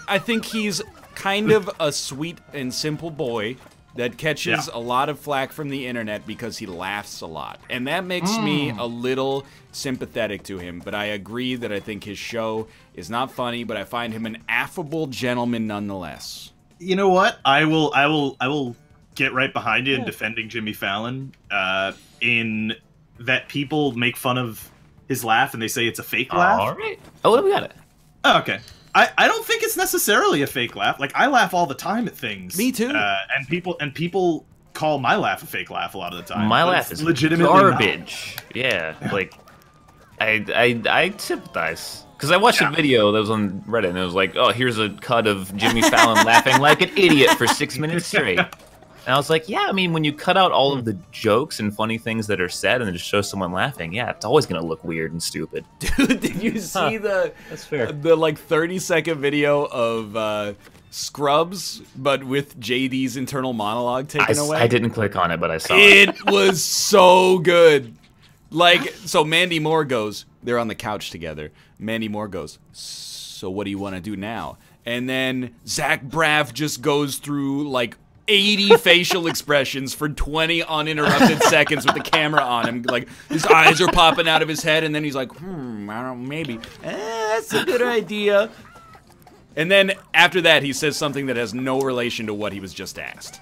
I think he's kind of a sweet and simple boy that catches a lot of flack from the internet because he laughs a lot. And that makes me a little sympathetic to him, but I agree that I think his show is not funny, but I find him an affable gentleman nonetheless. You know what? I will get right behind you in defending Jimmy Fallon, in that people make fun of his laugh and they say it's a fake laugh. All right. Oh, we got it. Oh, okay. I don't think it's necessarily a fake laugh. Like, I laugh all the time at things. Me too. And people call my laugh a fake laugh a lot of the time. My laugh is legitimately garbage. Yeah, like I sympathize because I watched a video that was on Reddit and it was like, oh, here's a cut of Jimmy Fallon laughing like an idiot for 6 minutes straight. And I was like, yeah, I mean, when you cut out all of the jokes and funny things that are said and just show someone laughing, yeah, it's always gonna look weird and stupid. Dude, did you see That's fair. the like 30-second video of Scrubs, but with JD's internal monologue taken away? I didn't click on it, but I saw it. It was so good. Like, so Mandy Moore goes, they're on the couch together. Mandy Moore goes, so what do you want to do now? And then Zach Braff just goes through like 80 facial expressions for 20 uninterrupted seconds with the camera on him. Like, his eyes are popping out of his head, and then he's like, I don't know, maybe. That's a good idea. And then after that, he says something that has no relation to what he was just asked.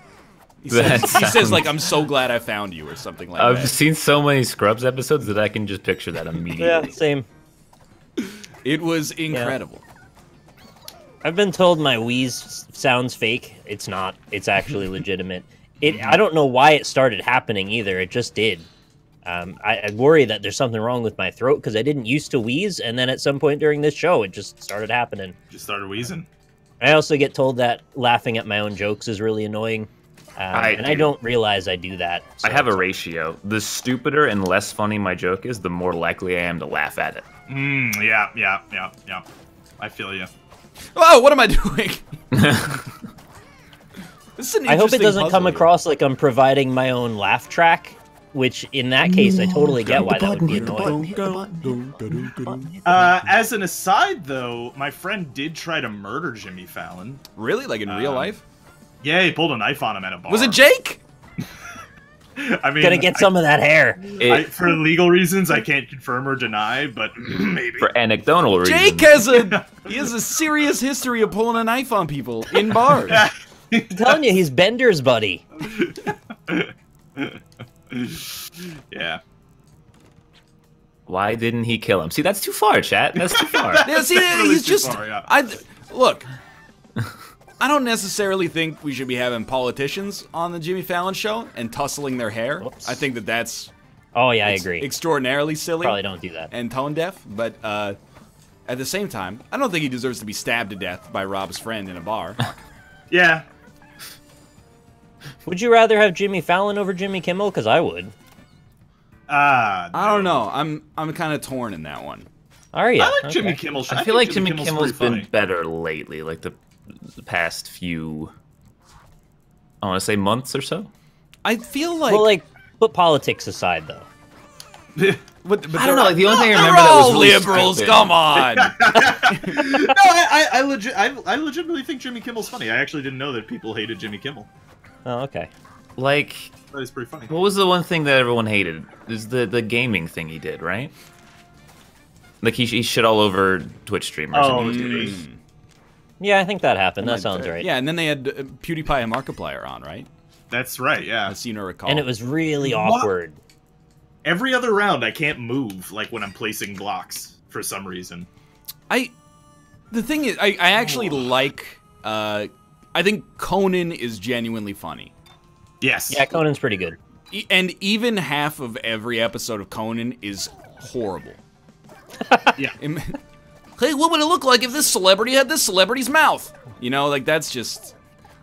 He says like, I'm so glad I found you, or something like that. I've seen so many Scrubs episodes that I can just picture that immediately. Yeah, same. It was incredible. Yeah. I've been told my wheeze sounds fake. It's not. It's actually legitimate. I don't know why it started happening either. It just did. I worry that there's something wrong with my throat because I didn't used to wheeze, and then at some point during this show, it just started happening. Just started wheezing. I also get told that laughing at my own jokes is really annoying. I don't realize I do that. So I have a ratio. The stupider and less funny my joke is, the more likely I am to laugh at it. Yeah. I feel you. Oh, what am I doing? This is an I hope it doesn't puzzle come here. across like I'm providing my own laugh track, which in that case I totally get why that would be annoying. As an aside, though, my friend did try to murder Jimmy Fallon. Really? Like in real life? Yeah, he pulled a knife on him at a bar. Was it Jake? I mean, Gonna get some of that hair. For legal reasons, I can't confirm or deny, but maybe. For anecdotal reasons. Jake has a serious history of pulling a knife on people in bars. I'm telling you, he's Bender's buddy. Yeah. Why didn't he kill him? See, that's too far, chat. That's too far. Yeah, see, Really he's too just. far, yeah. Look. I don't necessarily think we should be having politicians on the Jimmy Fallon show and tussling their hair. Whoops. I think that's Oh yeah, I agree. extraordinarily silly. Probably don't do that. And tone deaf, but at the same time, I don't think he deserves to be stabbed to death by Rob's friend in a bar. Yeah. Would you rather have Jimmy Fallon over Jimmy Kimmel? Because I would. I don't know. I'm kind of torn in that one. Are you? I like Jimmy Kimmel. I feel like Jimmy Kimmel's Kimmel's pretty been funny. better lately, like the past few, I want to say months or so. I feel like. Well, like, put politics aside, though. But I don't know. Like the only thing I they're remember that was all really liberals. stupid. Come on. No, I legitimately think Jimmy Kimmel's funny. I actually didn't know that people hated Jimmy Kimmel. Oh, okay. Like, That is pretty funny. what was the one thing that everyone hated? Is the gaming thing he did, right? Like he shit all over Twitch streamers. Oh, and dude. YouTubers. Yeah, I think that happened. That sounds right. Yeah, and then they had PewDiePie and Markiplier on, right? That's right, yeah. I seem to recall. And it was really awkward. Every other round, I can't move, like, when I'm placing blocks, for some reason. The thing is, I actually like. I think Conan is genuinely funny. Yes. Yeah, Conan's pretty good. And even half of every episode of Conan is horrible. Yeah. Hey, what would it look like if this celebrity had this celebrity's mouth? You know, like, that's just...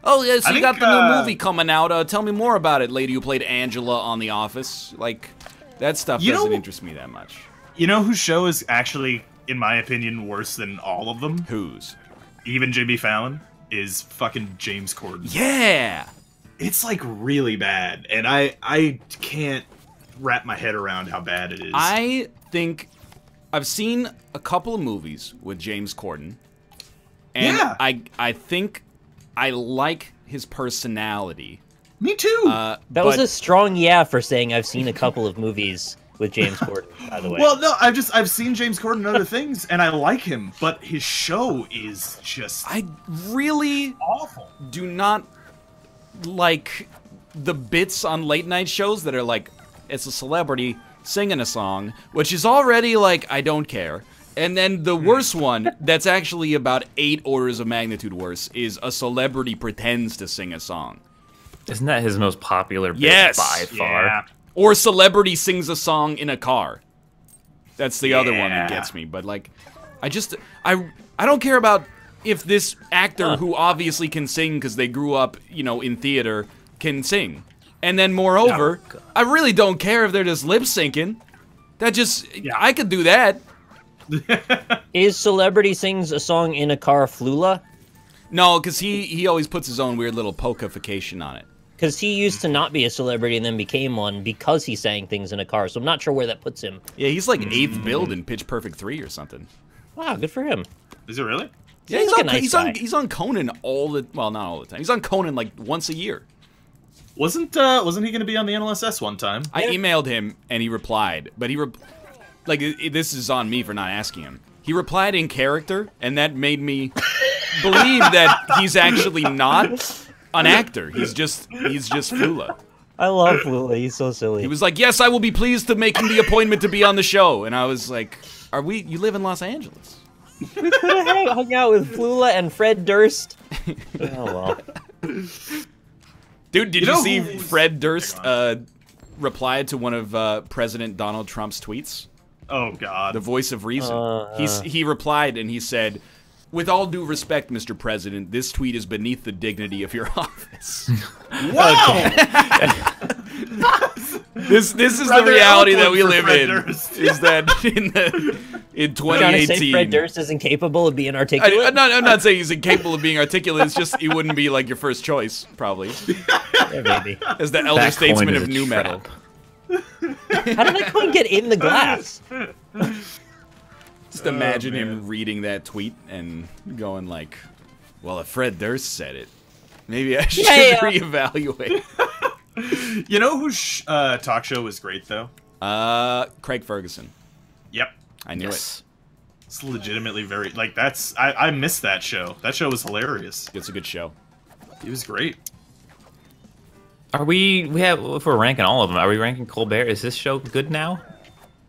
Oh, yeah, so you got the new movie coming out. Tell me more about it, lady who played Angela on The Office. Like, that stuff doesn't interest me that much. You know whose show is actually, in my opinion, worse than all of them? Whose? Even Jimmy Fallon? Is fucking James Corden. Yeah! It's, like, really bad. And I can't wrap my head around how bad it is. I think I've seen a couple of movies with James Corden, and Yeah. I think I like his personality. Me too. That was a strong yeah for saying I've seen a couple of movies with James Corden, by the way. Well, no, I've seen James Corden in other things, and I like him, but his show is just I really awful. do not like the bits on late night shows that are like, it's a celebrity singing a song, which is already like, I don't care. And then the worst one, that's actually about 8 orders of magnitude worse, is a celebrity pretends to sing a song. Isn't that his most popular bit Yes! by far? Yeah. Or celebrity sings a song in a car. That's the other one that Yeah. gets me. But like, I don't care about if this actor who obviously can sing because they grew up, you know, in theater, can sing. And then moreover, I really don't care if they're just lip syncing. That just, I could do that. Is celebrity sings a song in a car Flula? No, because he always puts his own weird little polkification on it. Because he used to not be a celebrity and then became one because he sang things in a car. So I'm not sure where that puts him. Yeah, he's like 8th build in Pitch Perfect 3 or something. Wow, good for him. Is it really? Yeah, Seems like a nice guy. he's on Conan all the, well, not all the time. He's on Conan like once a year. Wasn't he going to be on the NLSS one time? I emailed him and he replied, but this is on me for not asking him. He replied in character, and that made me believe that he's actually not an actor. He's just Flula. I love Flula. He's so silly. He was like, "Yes, I will be pleased to make the appointment to be on the show." And I was like, you live in Los Angeles? We could have hung out with Flula and Fred Durst. Oh, well. Dude, did you see who's- Fred Durst replied to one of President Donald Trump's tweets? Oh God. The voice of reason. He replied and he said, "With all due respect, Mr. President, this tweet is beneath the dignity of your office." Wow. This is the Rather reality that eloquent we for live Fred in. Durst. Is that in Trying to say 2018? Fred Durst is incapable of being articulate? I'm not saying he's incapable of being articulate. It's just he wouldn't be like your first choice, probably, Yeah, maybe. as the elder That statesman coin is of a new trap. metal. How did that coin get in the glass? Just imagine him reading that tweet and going like, "Well, if Fred Durst said it, maybe I should reevaluate." You know whose talk show was great though? Craig Ferguson. Yep. I knew it. Yes. It's legitimately very like that's I missed that show. That show was hilarious. It's a good show. It was great. Are if we're ranking all of them, are we ranking Colbert? Is this show good now?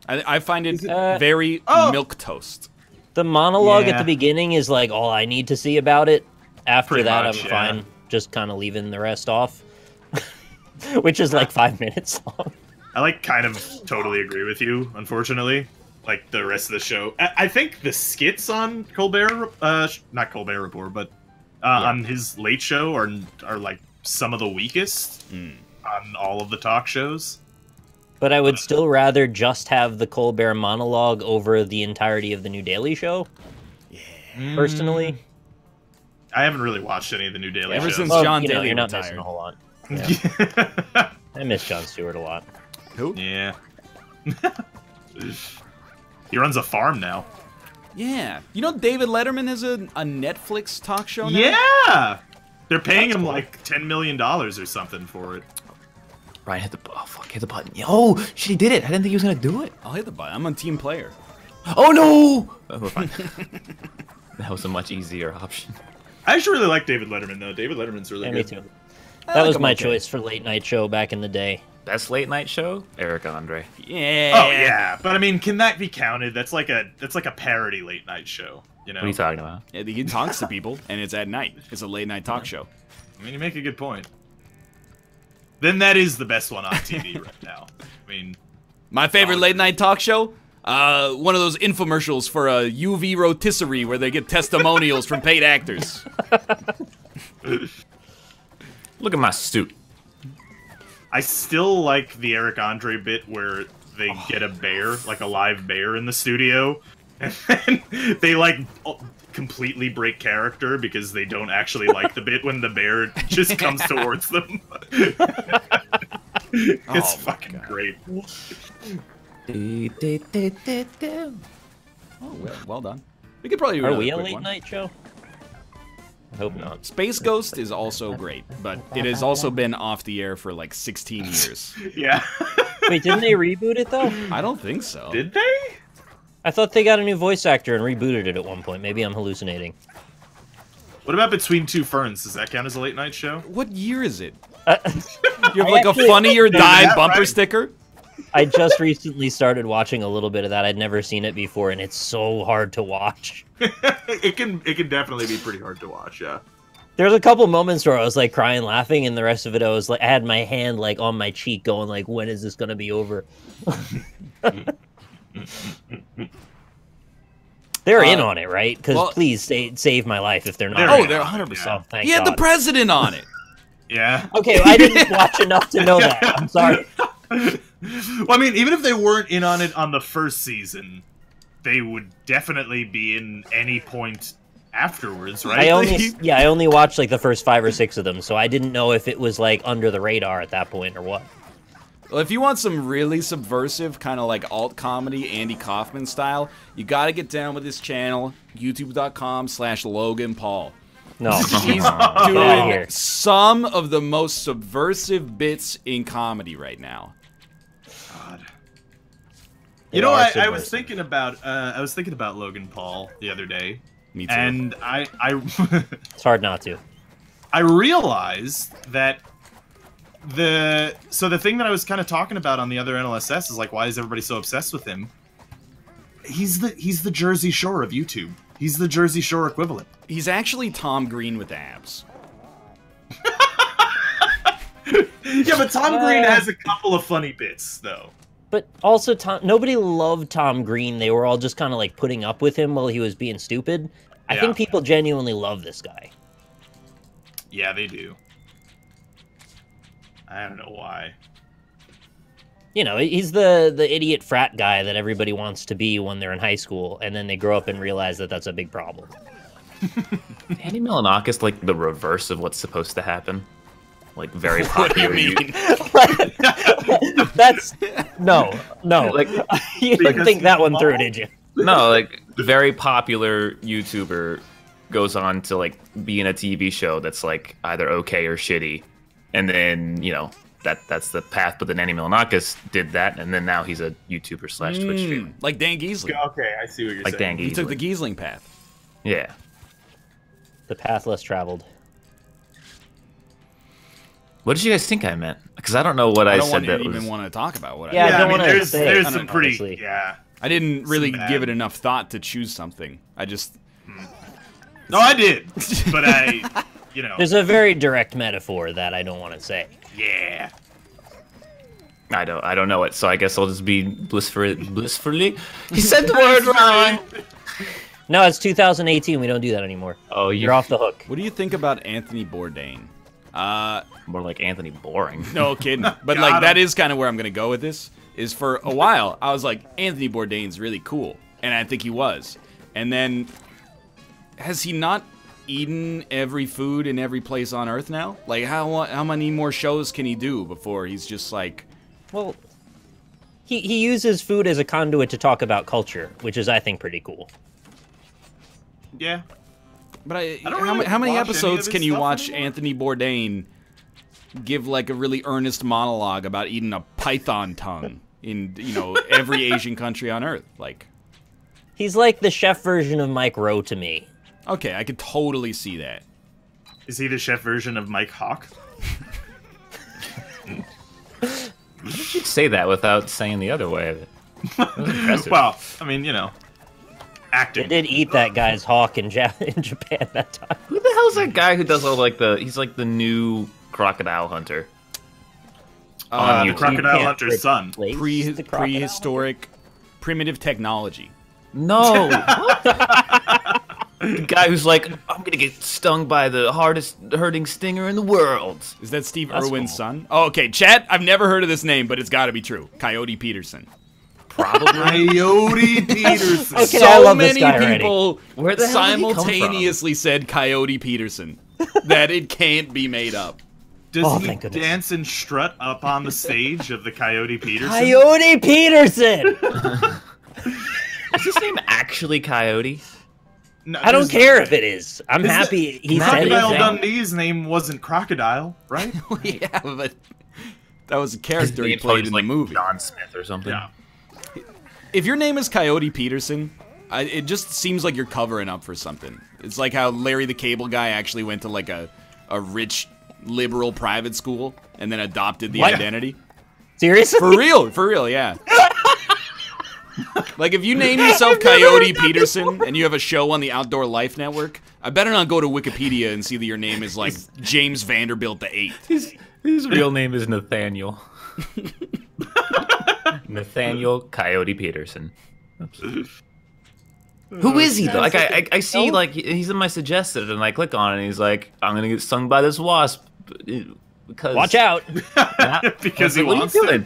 I find it it- very milquetoast. The monologue at Yeah. the beginning is like all I need to see about it. After Pretty that, much, I'm yeah. fine. Just kind of leaving the rest off. Which is like 5 minutes long. I like kind of totally agree with you, unfortunately. Like the rest of the show. I think the skits on Colbert not Colbert Report, but on his late show are like some of the weakest on all of the talk shows. But I would still rather just have the Colbert monologue over the entirety of the new Daily Show. Yeah. Personally. I haven't really watched any of the new Daily Ever shows. since Well, John you know, Daly you're not retired. missing a whole lot. Yeah. I miss Jon Stewart a lot. Who? Yeah. He runs a farm now. Yeah. You know David Letterman has a Netflix talk show now? Yeah! They're paying That's him cool. like $10 million or something for it. Ryan hit the button. Oh, shit, he did it. I didn't think he was gonna do it. I'll hit the button. I'm a team player. Oh no! Oh, we're fine. That was a much easier option. I actually really like David Letterman, though. David Letterman's really Yeah, me good. too. That was him my okay. choice for late night show back in the day. Best late night show? Eric Andre. Yeah. Oh yeah, but I mean, can that be counted? That's like a parody late night show, you know? What are you talking about? Yeah, he talks to people, and it's at night. It's a late night talk show. I mean, you make a good point. Then that is the best one on TV right now. I mean, My favorite late night talk show? One of those infomercials for a UV rotisserie where they get testimonials from paid actors. Look at my suit. I still like the Eric Andre bit where they get a bear, like a live bear in the studio, and then they like completely break character because they don't actually like the bit when the bear just comes towards them. It's fucking great. Oh, well done. We could probably do Are we a quick late one. night show? I hope not. Space Ghost is also great, but it has also been off the air for like 16 years. Yeah. Wait, didn't they reboot it though? I don't think so. Did they? I thought they got a new voice actor and rebooted it at one point. Maybe I'm hallucinating. What about Between Two Ferns? Does that count as a late night show? What year is it? You have like actually- a Funny or Die that bumper right? sticker? I just recently started watching a little bit of that. I'd never seen it before, and it's so hard to watch. It can definitely be pretty hard to watch, yeah. There's a couple moments where I was like crying, laughing, and the rest of it I was like, I had my hand like on my cheek, going like, when is this gonna be over? They're in on it, right? Because well- please save my life if they're not. They're in They're on it, 100%. yeah. Oh, thank He had the God. president on it. Yeah. Okay, I didn't watch enough to know that. I'm sorry. Well, I mean, even if they weren't in on it on the first season, they would definitely be in any point afterwards, right? I only watched like the first 5 or 6 of them, so I didn't know if it was like under the radar at that point or what. Well, if you want some really subversive, kind of like alt comedy, Andy Kaufman style, you gotta get down with his channel, youtube.com/Logan Paul. No, He's outta doing here. some of the most subversive bits in comedy right now. God. They You know, are I subversive. was thinking about Logan Paul the other day, Me too. and I It's hard not to. I realized that the thing that I was kind of talking about on the other NLSS is like, why is everybody so obsessed with him? He's the Jersey Shore of YouTube. He's the Jersey Shore equivalent. He's actually Tom Green with abs. Yeah, but Tom Green has a couple of funny bits though. But also, nobody loved Tom Green. They were all just kind of like putting up with him while he was being stupid. I Yeah. think people genuinely love this guy. Yeah, they do. I don't know why. You know, he's the idiot frat guy that everybody wants to be when they're in high school, and then they grow up and realize that that's a big problem. Andy Milonakis like the reverse of what's supposed to happen. Like very What do you popular. mean? That's no. Like You didn't Because think that he's one through, did you? no, like very popular YouTuber goes on to like be in a TV show that's like either okay or shitty, and then you know that's the path. But then Andy Milonakis did that, and then now he's a YouTuber / Twitch streamer, Like Dan Giesling. Okay, I see what you're like Dan He took the Giesling. Giesling path. Yeah. The path less traveled. What did you guys think I meant? Because I don't know what I, I don't said want to that was. even want to talk about what Yeah, I I don't I mean, wanna there's say there's it, some pretty honestly. yeah. I didn't really bad. give it enough thought to choose something. I just No, I did, but you know, There's a very direct metaphor that I don't want to say. yeah. I don't know it, so I guess I'll just be blissfully. He said the word wrong. No, it's 2018. We don't do that anymore. Oh, You're off the hook. What do you think about Anthony Bourdain? More like Anthony Boring. No kidding. But Got like that him. is kind of where I'm gonna go with this. Is for a while I was like Anthony Bourdain's really cool, and I think he was. And then has he not eaten every food in every place on Earth now? Like how many more shows can he do before he's just like? Well, he uses food as a conduit to talk about culture, which is, I think, pretty cool. Yeah. But don't really how many watch any episodes of can his you stuff watch anymore. Anthony Bourdain give like a really earnest monologue about eating a python tongue in every Asian country on Earth? Like, He's like the chef version of Mike Rowe to me. okay, I could totally see that. Is he the chef version of Mike Hawk? You should say that without saying the other way of it. That was impressive. Well, I mean, They acting. did eat that guy's hawk in Japan that time. Who the hell's that guy who does all like he's like the new crocodile hunter? On The YouTube. Crocodile can't Hunter's son. replace the crocodile. Prehistoric, primitive technology. No. The guy who's like, I'm gonna get stung by the hardest hurting stinger in the world. Is that Steve That's Irwin's cool. son? Oh, okay, chat. I've never heard of this name, but it's got to be true. Coyote Peterson. Probably. Coyote Peterson. Okay, So I love this many guy already. people Where the hell did he come from? simultaneously said Coyote Peterson that it can't be made up. Does he dance and strut up on the stage of the Coyote Peterson? Coyote Peterson! Is his name actually Coyote? No, I don't care if it is. I'm happy he said it. Crocodile Dundee's name wasn't Crocodile, right? Yeah, but that was a character he played in the movie. John Smith or something. Yeah. If your name is Coyote Peterson, it just seems like you're covering up for something. It's like how Larry the Cable Guy actually went to like a rich liberal private school and then adopted the identity. Seriously? For real, yeah. Like if you name yourself Coyote Peterson and you have a show on the Outdoor Life Network, I better not go to Wikipedia and see that your name is like James Vanderbilt the Eighth. His real name is Nathaniel. Nathaniel Coyote Peterson. Who is he though? Like I see like he's in my suggested and I click on it and he's like, I'm gonna get stung by this wasp because watch out. Because he wants to.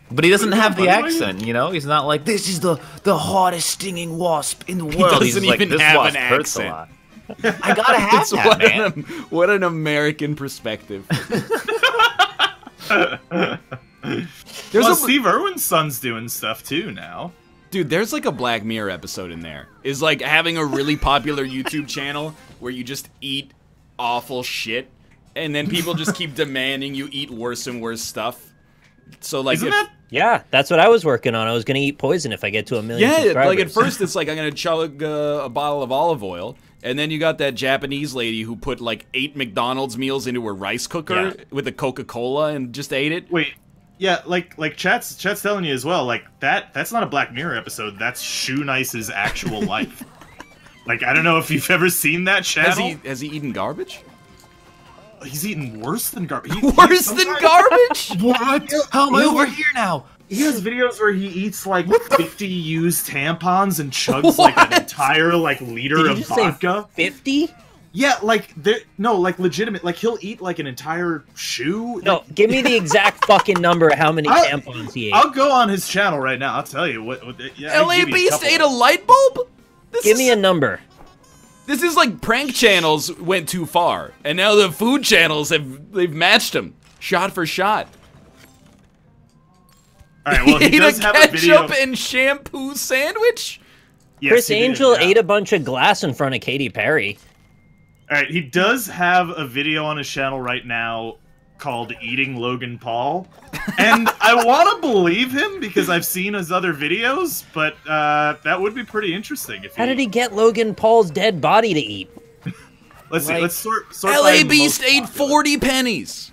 But he doesn't have the accent, you know? He's not like, this is the hardest stinging wasp in the world. He doesn't even have an accent. I gotta have that, man. What an American perspective. Steve Irwin's son's doing stuff too now. Dude, there's like a Black Mirror episode in there. Is like having a really popular YouTube channel where you just eat awful shit, and then people just keep demanding you eat worse and worse stuff. So like, yeah, that's what I was working on. I was gonna eat poison if I get to 1 million subscribers. Like at first it's like I'm gonna chug a bottle of olive oil, and then you got that Japanese lady who put like 8 McDonald's meals into her rice cooker with a Coca-Cola and just ate it. Wait, yeah, like chat's telling you as well. Like that's not a Black Mirror episode. That's Shoe Nice's actual life. Like I don't know if you've ever seen that channel. Has he eaten garbage? He's eating worse than garbage. Worse than garbage? What? How am I over here now? He has videos where he eats like 50 used tampons and chugs like an entire like liter of vodka. 50? Yeah, like like legitimate. Like he'll eat like an entire shoe. No, give me the exact fucking number of how many tampons he ate. I'll go on his channel right now. I'll tell you what yeah, LA Beast ate a light bulb? Give me a number. This is like prank channels went too far, and now the food channels they've matched them, shot for shot. All right, well, he does ate have a a video ketchup and shampoo sandwich. Yes, Chris Angel ate a bunch of glass in front of Katy Perry. All right, he does have a video on his channel right now called Eating Logan Paul. And I want to believe him because I've seen his other videos, but that would be pretty interesting. How did he get Logan Paul's dead body to eat? Let's see. Let's sort LA Beast ate 40 pennies.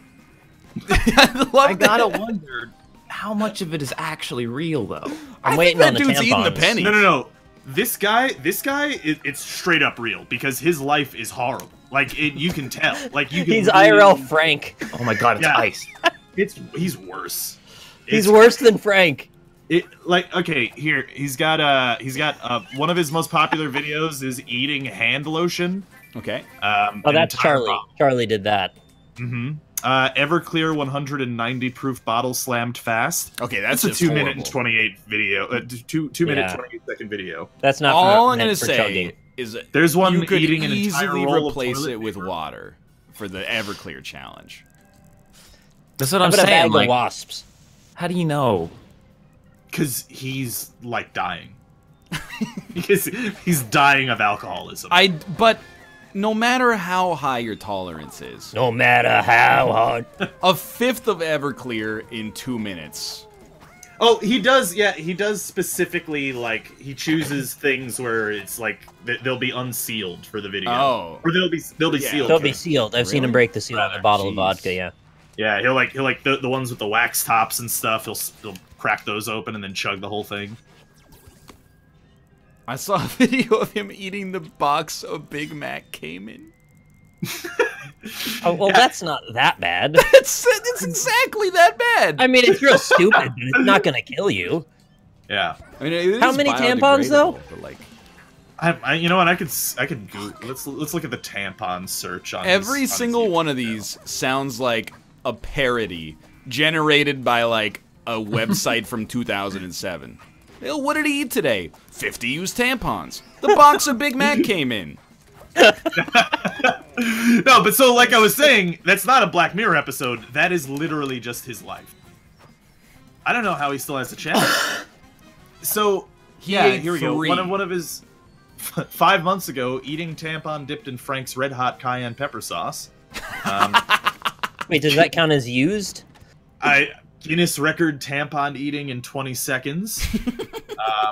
I gotta wonder how much of it is actually real, though. I'm waiting on the tampons. Eating the pennies. No. This guy, it's straight up real because his life is horrible. Like you can tell. Like you can. He's IRL Frank. Oh my god, it's ice. He's worse. He's worse than Frank. Okay, here he's got one of his most popular videos is eating hand lotion. Okay. Oh, that's Charlie. Charlie did that. Mm-hmm. Everclear 190 proof bottle slammed fast. Okay, that's a 2 minute and 28 video. 2 minute 28 second video. That's not all I'm gonna say is there's one you could eating an entire easily roll replace of it with water for the Everclear challenge. That's what I'm saying. saying. A bag of wasps. How do you know? Because he's like dying. Because he's dying of alcoholism. But no matter how high your tolerance is, no matter how hard, a fifth of Everclear in 2 minutes. Oh, he does. Yeah, he does specifically like he chooses things where it's like they'll be unsealed for the video. Oh, or they'll be sealed. They'll be sealed. I've seen him break the seal on a bottle of vodka. Yeah. Yeah, he'll like the ones with the wax tops and stuff. He'll crack those open and then chug the whole thing. I saw a video of him eating the box a Big Mac came in. Oh, well, that's not that bad. It's exactly that bad. I mean, it's real stupid, but it's not going to kill you. Yeah. I mean, how many tampons though? But like, you know what? I could go. Let's look at the tampon search on every single one of these sounds like a parody generated by like a website from 2007. What did he eat today? 50 used tampons. The box of Big Mac came in. No, but so like I was saying, that's not a Black Mirror episode. That is literally just his life. I don't know how he still has a channel. So yeah, here we go. One of his 5 months ago, eating tampon dipped in Frank's red hot cayenne pepper sauce. Wait, does that count as used? Guinness record tampon eating in 20 seconds.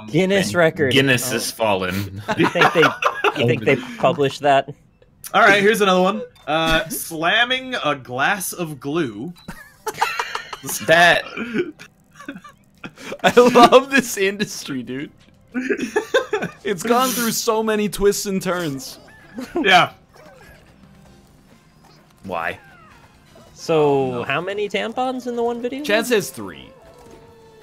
Guinness record. Guinness has fallen. You think they published that? All right, here's another one. Slamming a glass of glue. That. I love this industry, dude. It's gone through so many twists and turns. Yeah. Why? So, how many tampons in the one video? Chad says 3.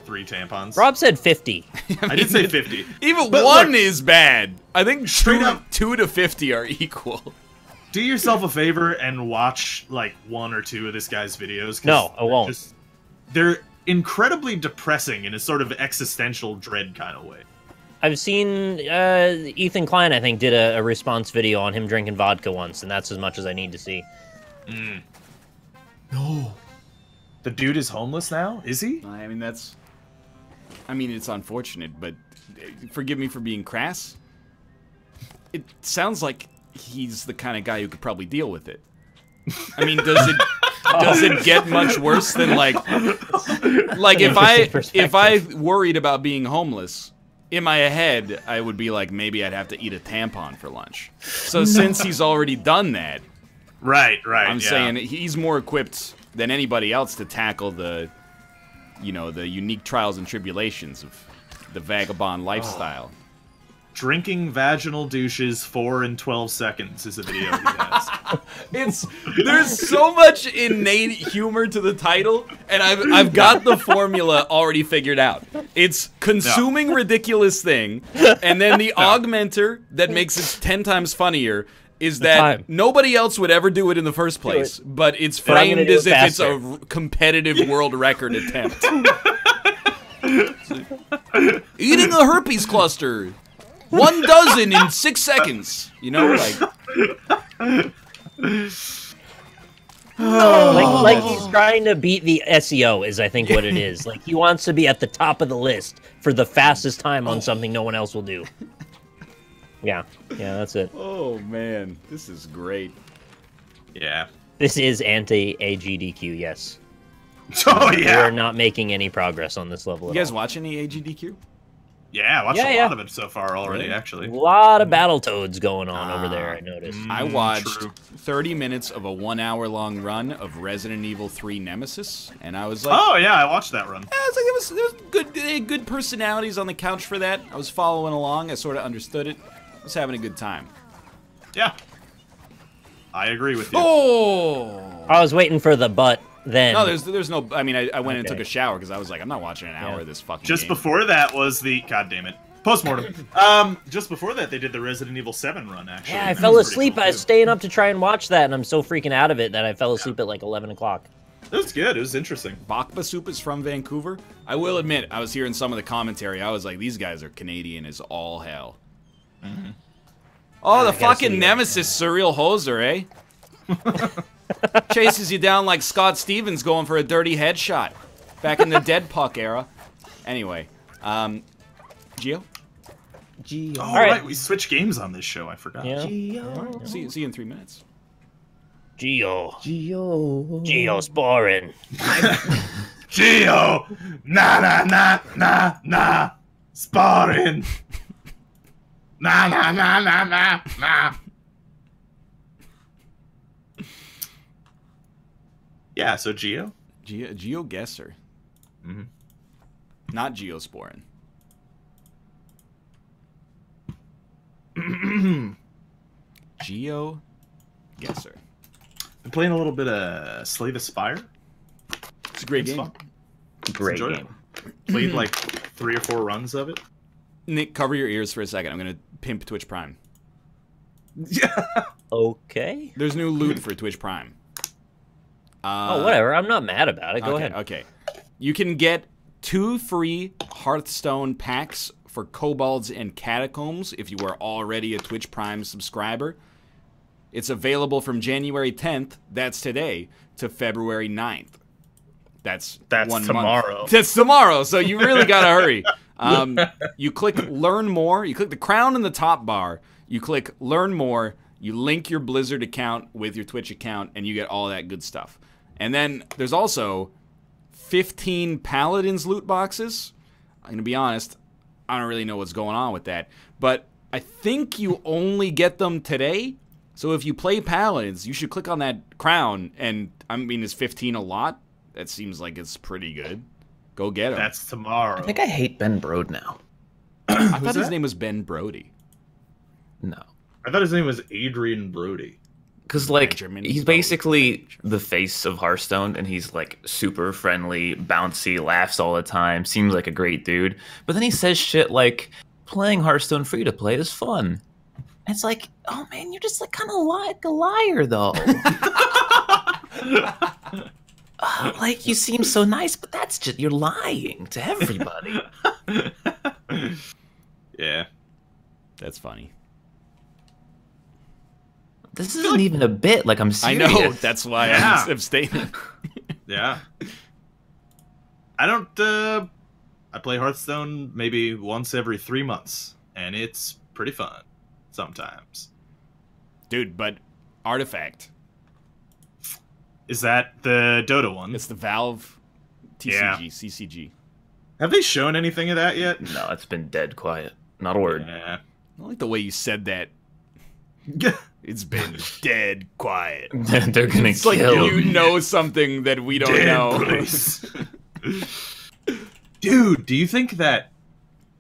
3 tampons. Rob said 50. I did say 50. Even but one look, is bad. I think straight up 2 to 50 are equal. Do yourself a favor and watch like 1 or 2 of this guy's videos. No, I won't. They're incredibly depressing in a sort of existential dread kind of way. I've seen Ethan Klein, I think, did a response video on him drinking vodka once, and that's as much as I need to see. No. The dude is homeless now? Is he? I mean, it's unfortunate, but forgive me for being crass. It sounds like he's the kind of guy who could probably deal with it. I mean, does it get much worse than like if I worried about being homeless, in my head I would be like, maybe I'd have to eat a tampon for lunch. So since he's already done that, right, I'm saying he's more equipped than anybody else to tackle the unique trials and tribulations of the vagabond lifestyle. Drinking vaginal douches 4 and 12 seconds is a video he has. There's so much innate humor to the title, and I've got the formula already figured out. It's consuming ridiculous thing, and then the augmenter that makes it 10 times funnier is that nobody else would ever do it in the first place, but it's framed as if it's a competitive world record attempt. Eating a herpes cluster. 1 dozen in 6 seconds. You know, like... Like he's trying to beat the SEO is, I think, what it is. Like, he wants to be at the top of the list for the fastest time on something no one else will do. Yeah, that's it. Oh, man. This is great. Yeah. This is anti-AGDQ, yes. Oh, yeah. We're not making any progress on this level You guys watch any AGDQ? Yeah, I watched a lot of it so far already, actually. A lot of Battletoads going on over there, I noticed. I watched 30 minutes of a 1-hour-long run of Resident Evil 3 Nemesis, and I was like... Oh, yeah, I watched that run. It was good. They had good personalities on the couch for that. I was following along. I sort of understood it. I was having a good time. Yeah. I agree with you. Oh! I was waiting for the butt. Then no, there's no. I mean, I went and took a shower because I was like, I'm not watching an hour of this fucking. Just game. Before that was the goddamn it postmortem. Just before that, they did the Resident Evil 7 run. Actually, yeah, I fell asleep. Cool, I was staying up to try and watch that, and I'm so freaking out of it that I fell asleep at like 11 o'clock. It was good. It was interesting. Bakba Soup is from Vancouver. I will admit, I was hearing some of the commentary. I was like, these guys are Canadian as all hell. Mm-hmm. Oh, the fucking Nemesis surreal hoser, eh? Chases you down like Scott Stevens going for a dirty headshot. Back in the Dead Puck era. Anyway, Geo? Oh, all right, we switch games on this show. I forgot. Yeah. Right. See you in 3 minutes. Geo sparring. Geo, nah, sparring. Nah. Yeah, so GeoGuessr. Mm-hmm. Not Geosporin. GeoGuessr. Been playing a little bit of Slay the Spire. It's a great game. Fun. Great game. Played like 3 or 4 runs of it. Nick, cover your ears for a second. I'm gonna pimp Twitch Prime. Yeah. Okay. There's new loot for Twitch Prime. Oh, whatever. I'm not mad about it. Go ahead. Okay. You can get 2 free Hearthstone packs for Kobolds and Catacombs if you are already a Twitch Prime subscriber. It's available from January 10th, that's today, to February 9th. That's 1 tomorrow. month. That's tomorrow, so you really gotta hurry. You click Learn More. You click the crown in the top bar. You click Learn More. You link your Blizzard account with your Twitch account, and you get all that good stuff. And then there's also 15 Paladins loot boxes. I'm gonna be honest, I don't really know what's going on with that, but I think you only get them today. So if you play Paladins, you should click on that crown, and I mean, is 15 a lot? That seems like it's pretty good. Go get them. That's tomorrow. I think I hate Ben Brode now. I thought his name was Ben Brody. No. I thought his name was Adrian Brody. Because, like, he's basically the face of Hearthstone, and he's, like, super friendly, bouncy, laughs all the time, seems like a great dude. But then he says shit like, playing Hearthstone free-to-play is fun. And it's like, oh, man, you're just, like, kind of like a liar, though. Like, you seem so nice, but that's just, you're lying to everybody. Yeah. That's funny. This isn't even a bit, like, I'm serious. I know, that's why I'm abstaining. Yeah. I don't, I play Hearthstone maybe once every 3 months, and it's pretty fun sometimes. Dude, but Artifact. Is that the Dota one? It's the Valve TCG, CCG. Have they shown anything of that yet? No, it's been dead quiet. Not a word. Yeah. I like the way you said that. It's been dead quiet. They're gonna It's kill like you know something that we don't know. Dude, do you think that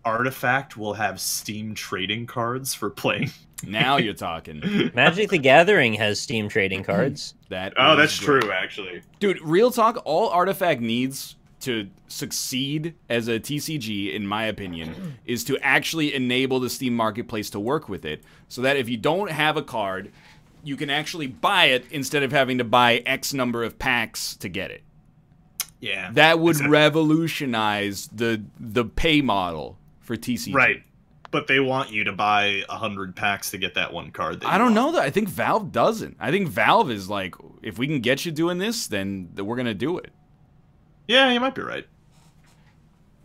Artifact will have Steam trading cards for playing? Now you're talking. Magic the Gathering has Steam trading cards. That's true, actually. Dude, real talk, all Artifact needs to succeed as a TCG, in my opinion, is to actually enable the Steam Marketplace to work with it, so that if you don't have a card, you can actually buy it instead of having to buy X number of packs to get it. Yeah. That would revolutionize the pay model for TCG. Right. But they want you to buy 100 packs to get that one card. I don't know, though. I think Valve doesn't. I think Valve is like, if we can get you doing this, then we're going to do it. Yeah, you might be right.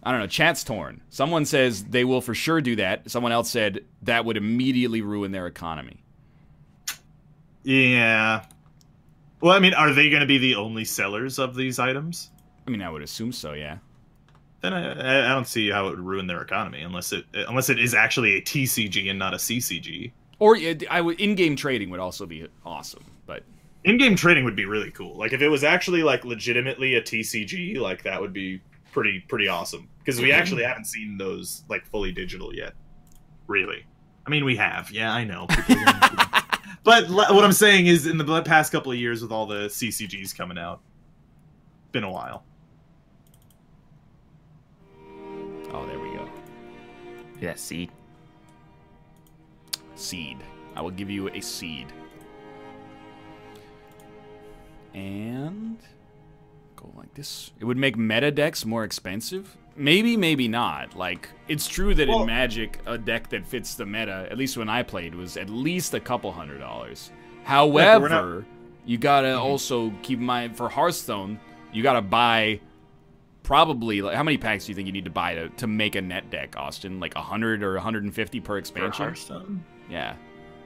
I don't know. Chat's torn. Someone says they will for sure do that. Someone else said that would immediately ruin their economy. Yeah. Well, I mean, are they going to be the only sellers of these items? I mean, I would assume so, yeah. Then I don't see how it would ruin their economy unless it is actually a TCG and not a CCG. Or in-game trading would also be awesome, but in-game trading would be really cool. Like if it was actually like legitimately a TCG, like that would be pretty awesome. Because we actually haven't seen those like fully digital yet. Really. I mean, we have. Yeah, I know. But what I'm saying is, in the past couple of years with all the CCGs coming out, been a while. Oh, there we go. Yeah, seed. Seed. I will give you a seed. And go like this. It would make meta decks more expensive. Maybe, maybe not. Like, it's true that in Magic, a deck that fits the meta, at least when I played, was at least a couple $100s. However, you gotta also keep in mind, for Hearthstone, you gotta buy probably, like, how many packs do you think you need to buy to make a net deck, Austin? Like 100 or 150 per expansion? For Hearthstone? Yeah.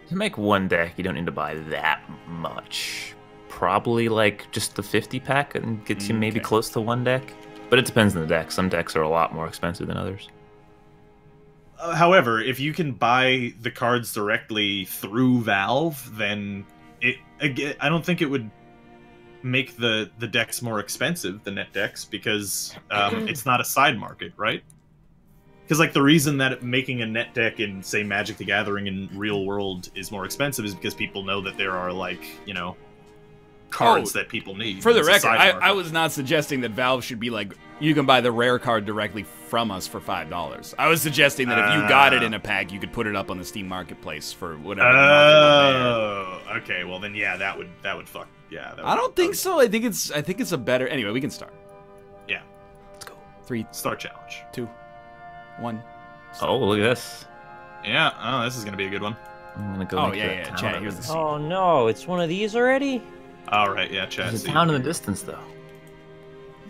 To make one deck, you don't need to buy that much. Probably like just the 50 pack and gets you maybe close to one deck. But it depends on the deck. Some decks are a lot more expensive than others. However, if you can buy the cards directly through Valve, then I don't think it would make the decks more expensive, the net decks, because it's not a side market, right? Because like the reason that making a net deck in, say, Magic the Gathering in real world is more expensive is because people know that there are, like, you know, cards that people need. For the record, I was not suggesting that Valve should be like, you can buy the rare card directly from us for $5. I was suggesting that if you got it in a pack, you could put it up on the Steam Marketplace for whatever. Oh, okay. Well, then yeah, that would fuck. Yeah. I don't think so. I think it's a better. Anyway, we can start. Yeah. Let's go. 3, start challenge. 2, 1. Oh, look at this. Yeah. Oh, this is gonna be a good one. I'm gonna go. Oh, make yeah, that yeah, town chat, over here's the there. scene. Oh no, it's one of these already? All right, yeah, chat. There's a see. town in the distance, though.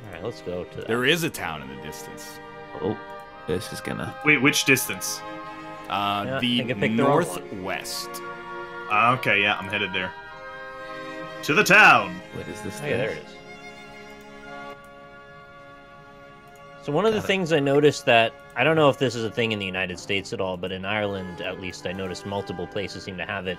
Alright, let's go to that. There is a town in the distance. Oh, this is gonna. Wait, which distance? I The think I picked the wrong one. northwest. Okay, yeah, I'm headed there. To the town. What is this? Oh, yeah, there thing? it is. So one of the Got it. things I noticed that, I don't know if this is a thing in the United States at all, but in Ireland at least I noticed multiple places seem to have it.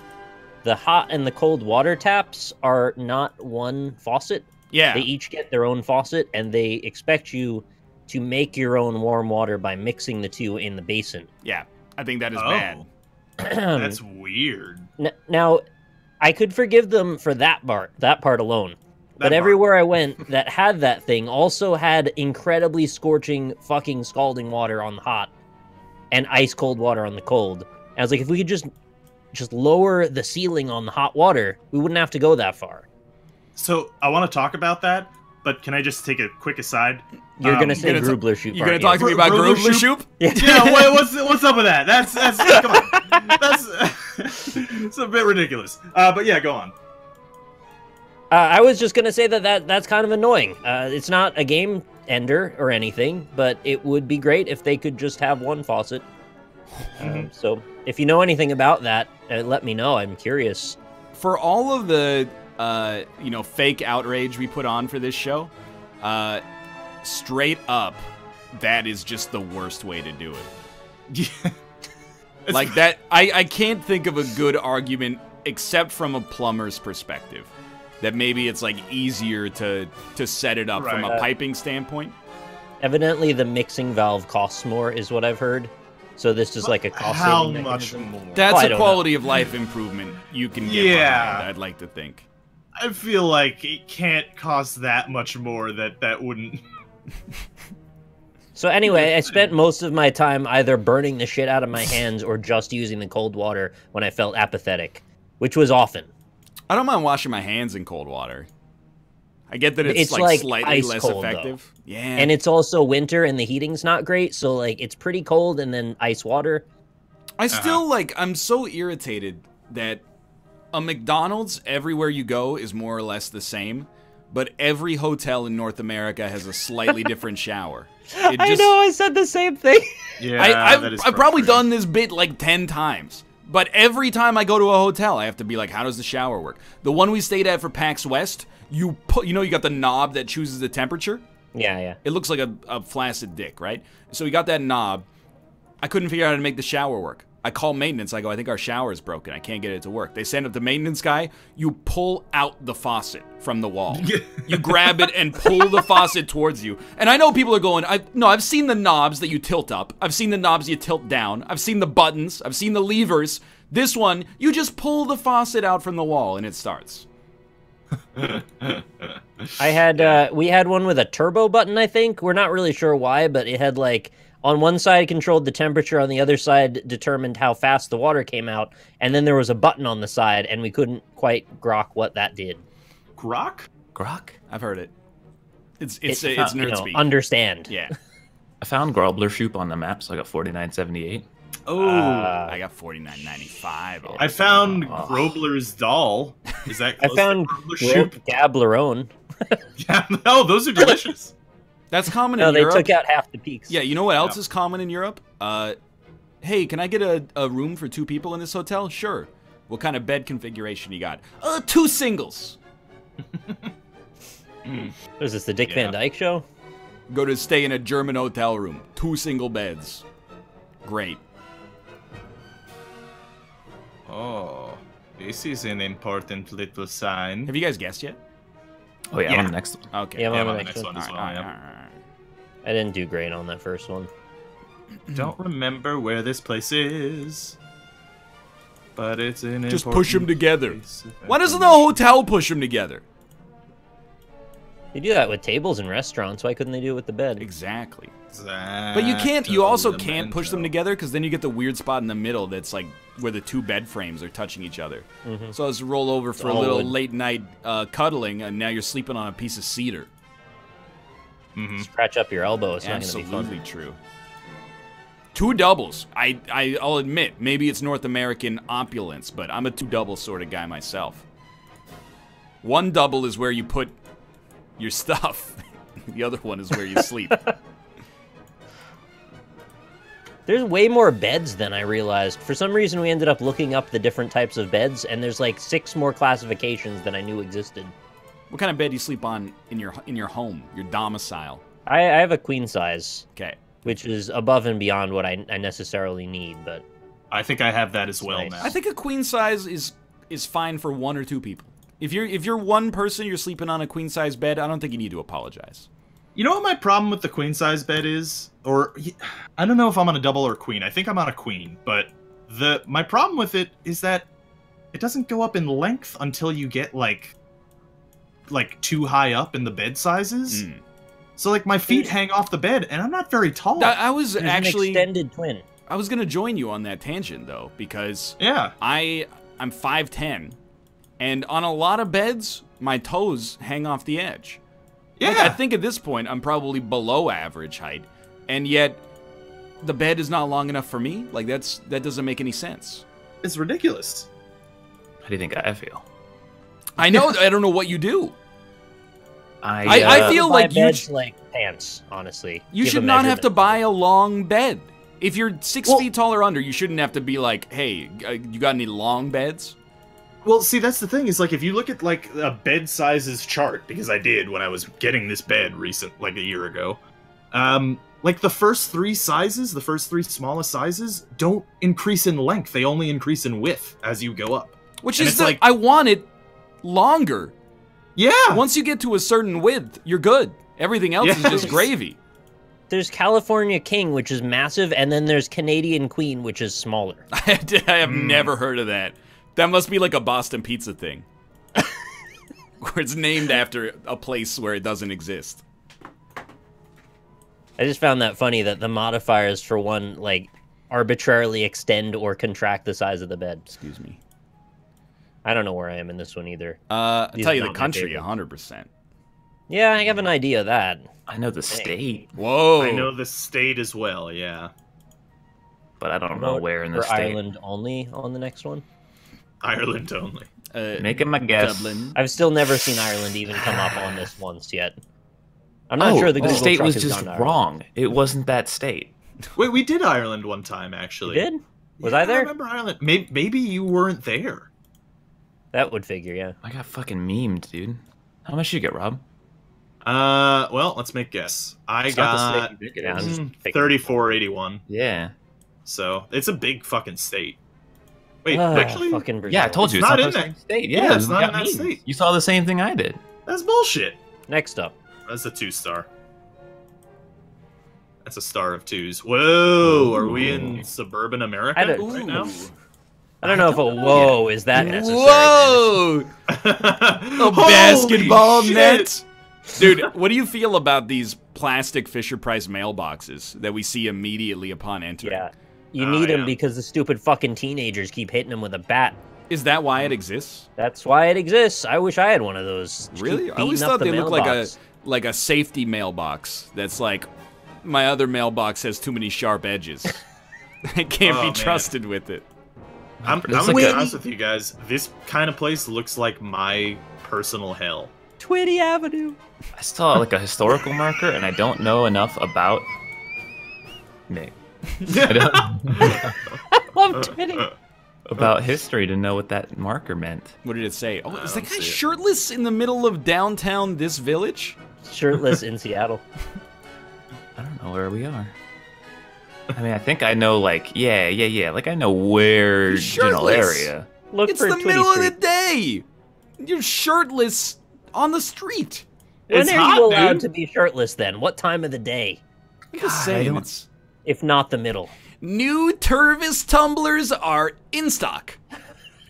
The hot and the cold water taps are not one faucet. Yeah. They each get their own faucet, and they expect you to make your own warm water by mixing the two in the basin. Yeah. I think that is Oh. bad. That's weird. Now, I could forgive them for that part alone. But That everywhere I went that had that thing also had incredibly scorching, fucking scalding water on the hot and ice cold water on the cold. And I was like, if we could just lower the ceiling on the hot water, we wouldn't have to go that far. So I want to talk about that, but can I just take a quick aside? You're gonna say gonna ta- Grubler shoot. You gonna talk to me about Grubler Grubler Shoop? Shoop? Yeah, what's up with that? That's come on. That's it's a bit ridiculous. But yeah, go on. I was just gonna say that's kind of annoying. It's not a game ender or anything, but it would be great if they could just have one faucet. So if you know anything about that, let me know. I'm curious. For all of the fake outrage we put on for this show, straight up, that is just the worst way to do it. Yeah. Like that, I can't think of a good argument except from a plumber's perspective. That maybe it's like easier to set it up from a Right. piping standpoint. Evidently, the mixing valve costs more, is what I've heard. So this is like a cost How saving much mechanism. more? That's I a don't quality of life improvement you can get Yeah. behind, I'd like to think. I feel like it can't cost that much more that wouldn't. So anyway, I spent most of my time either burning the shit out of my hands or just using the cold water when I felt apathetic, which was often. I don't mind washing my hands in cold water. I get that it's like like slightly ice less cold, effective. Yeah. And it's also winter and the heating's not great, so like it's pretty cold and then ice water. I still I'm so irritated that a McDonald's everywhere you go is more or less the same, but every hotel in North America has a slightly different shower. I know, I said the same thing. Yeah, I've probably done this bit like 10 times. But every time I go to a hotel, I have to be like, how does the shower work? The one we stayed at for PAX West, you got the knob that chooses the temperature? Yeah. It looks like a flaccid dick, right? So we got that knob. I couldn't figure out how to make the shower work. I call maintenance. I go, I think our shower is broken. I can't get it to work. They send up the maintenance guy. You pull out the faucet from the wall. You grab it and pull the faucet towards you. And I know people are going, I've seen the knobs that you tilt up. I've seen the knobs you tilt down. I've seen the buttons. I've seen the levers. This one, you just pull the faucet out from the wall and it starts. We had one with a turbo button, I think. We're not really sure why, but it had like on one side controlled the temperature, on the other side determined how fast the water came out, and then there was a button on the side, and we couldn't quite grok what that did. Grok? Grok? I've heard it. It's You nerd know, speak. understand. Yeah. I found Grobler Shoop on the map, so I got 49.78. Oh, I got $49.95. I found Grobler's doll. Is that I close found to Grobler Shoop? Gablerone. Yeah, no, those are delicious. That's common No, in they Europe. took out half the peaks. Yeah, you know what else is common in Europe? Hey, can I get a room for 2 people in this hotel? Sure. What kind of bed configuration you got? 2 singles. What is this, the Dick Van Dyke Show? Go to stay in a German hotel room. 2 single beds. Great. Oh, this is an important little sign. Have you guys guessed yet? Oh, yeah, I'm on the next one. Okay. Yeah, I'm Yeah, on I'm the on next the one. next one as well. Alright, yeah. alright, alright. I didn't do great on that first one. Don't remember where this place is, but it's an Just push them important together. place of Why doesn't the hotel push them together? They do that with tables in restaurants. Why couldn't they do it with the bed? Exactly. That But you can't. You also can't elemento. push them together because then you get the weird spot in the middle that's like where the 2 bed frames are touching each other. So let's roll over for a all little wood. late night cuddling, and now you're sleeping on a piece of cedar. Scratch up your elbow. It's not going to be fun. Absolutely true. 2 doubles. I'll admit, maybe it's North American opulence, but I'm a 2 double sort of guy myself. 1 double is where you put your stuff. The other one is where you sleep. There's way more beds than I realized. For some reason, we ended up looking up the different types of beds, and there's like 6 more classifications than I knew existed. What kind of bed do you sleep on in your home, your domicile? I have a queen size. Okay. Which is above and beyond what I necessarily need, but... I think I have that as well nice. now. I think a queen size is fine for 1 or 2 people. If you're one person, you're sleeping on a queen size bed, I don't think you need to apologize. You know what my problem with the queen size bed is? Or, I don't know if I'm on a double or queen. I think I'm on a queen, but my problem with it is that it doesn't go up in length until you get, like too high up in the bed sizes. Mm. So, like, my feet hang off the bed, and I'm not very tall. I was actually... an extended twin. I was going to join you on that tangent, though, because... Yeah. I'm 5'10", and on a lot of beds, my toes hang off the edge. Yeah. Like, I think at this point, I'm probably below average height, and yet the bed is not long enough for me. Like, that doesn't make any sense. It's ridiculous. How do you think I feel? I know. I don't know what you do. I feel like you like pants, honestly. You should not have to buy a long bed. If you're 6 feet tall or under, you shouldn't have to be like, hey, you got any long beds? Well, see, that's the thing, is like if you look at like a bed sizes chart, because I did when I was getting this bed like a year ago, like the first 3 sizes, the first 3 smallest sizes, don't increase in length. They only increase in width as you go up. Which is like, I want it longer. Yeah. Once you get to a certain width, you're good. Everything else is just gravy. There's California King, which is massive, and then there's Canadian Queen, which is smaller. I have never heard of that. That must be like a Boston pizza thing. Where it's named after a place where it doesn't exist. I just found that funny that the modifiers for one, like, arbitrarily extend or contract the size of the bed. Excuse me. I don't know where I am in this one either. I'll tell you the country, 100%. Yeah, I have an idea of that. I know the state. Whoa. I know the state as well, yeah. But I don't know where in the state. Ireland only on the next one? Ireland only. Making my guess. Dublin. I've still never seen Ireland even come up on this once yet. I'm not sure the Google state truck was has just gone wrong. It wasn't that state. Wait, we did Ireland one time, actually. You did? Was I there? I remember Ireland. Maybe you weren't there. That would figure, yeah. I got fucking memed, dude. How much did you get, Rob? Well, let's make guess. I got 3481. Yeah. So it's a big fucking state. Wait, actually, yeah, I told you, it's not in that that state. Yeah, it's not in that state. You saw the same thing I did. That's bullshit. Next up. That's a 2-star. That's a star of 2s. Whoa, are we in suburban America right now? I don't know if a whoa is that necessary. Whoa! A basketball net? Dude, what do you feel about these plastic Fisher-Price mailboxes that we see immediately upon entering? Yeah. You need them because the stupid fucking teenagers keep hitting them with a bat. Is that why it exists? That's why it exists. I wish I had one of those. Really? I always thought they looked like a safety mailbox that's like, my other mailbox has too many sharp edges. I can't be trusted with it. I'm gonna be honest with you guys. This kind of place looks like my personal hell. Twitty Avenue. I saw like a historical marker, and I don't know enough about Nick. I love Twitty. About history to know what that marker meant. What did it say? Oh, is that guy shirtless in the middle of downtown this village? Shirtless in Seattle. I don't know where we are. I mean, I think I know, like, yeah. Like, I know where, general area. Look it's for the Twitty middle Street. of the day. You're shirtless on the street. When It's are hot, you allowed dude. to be shirtless then? What time of the day? I'm just saying, it's... If not the middle. New Tervis tumblers are in stock.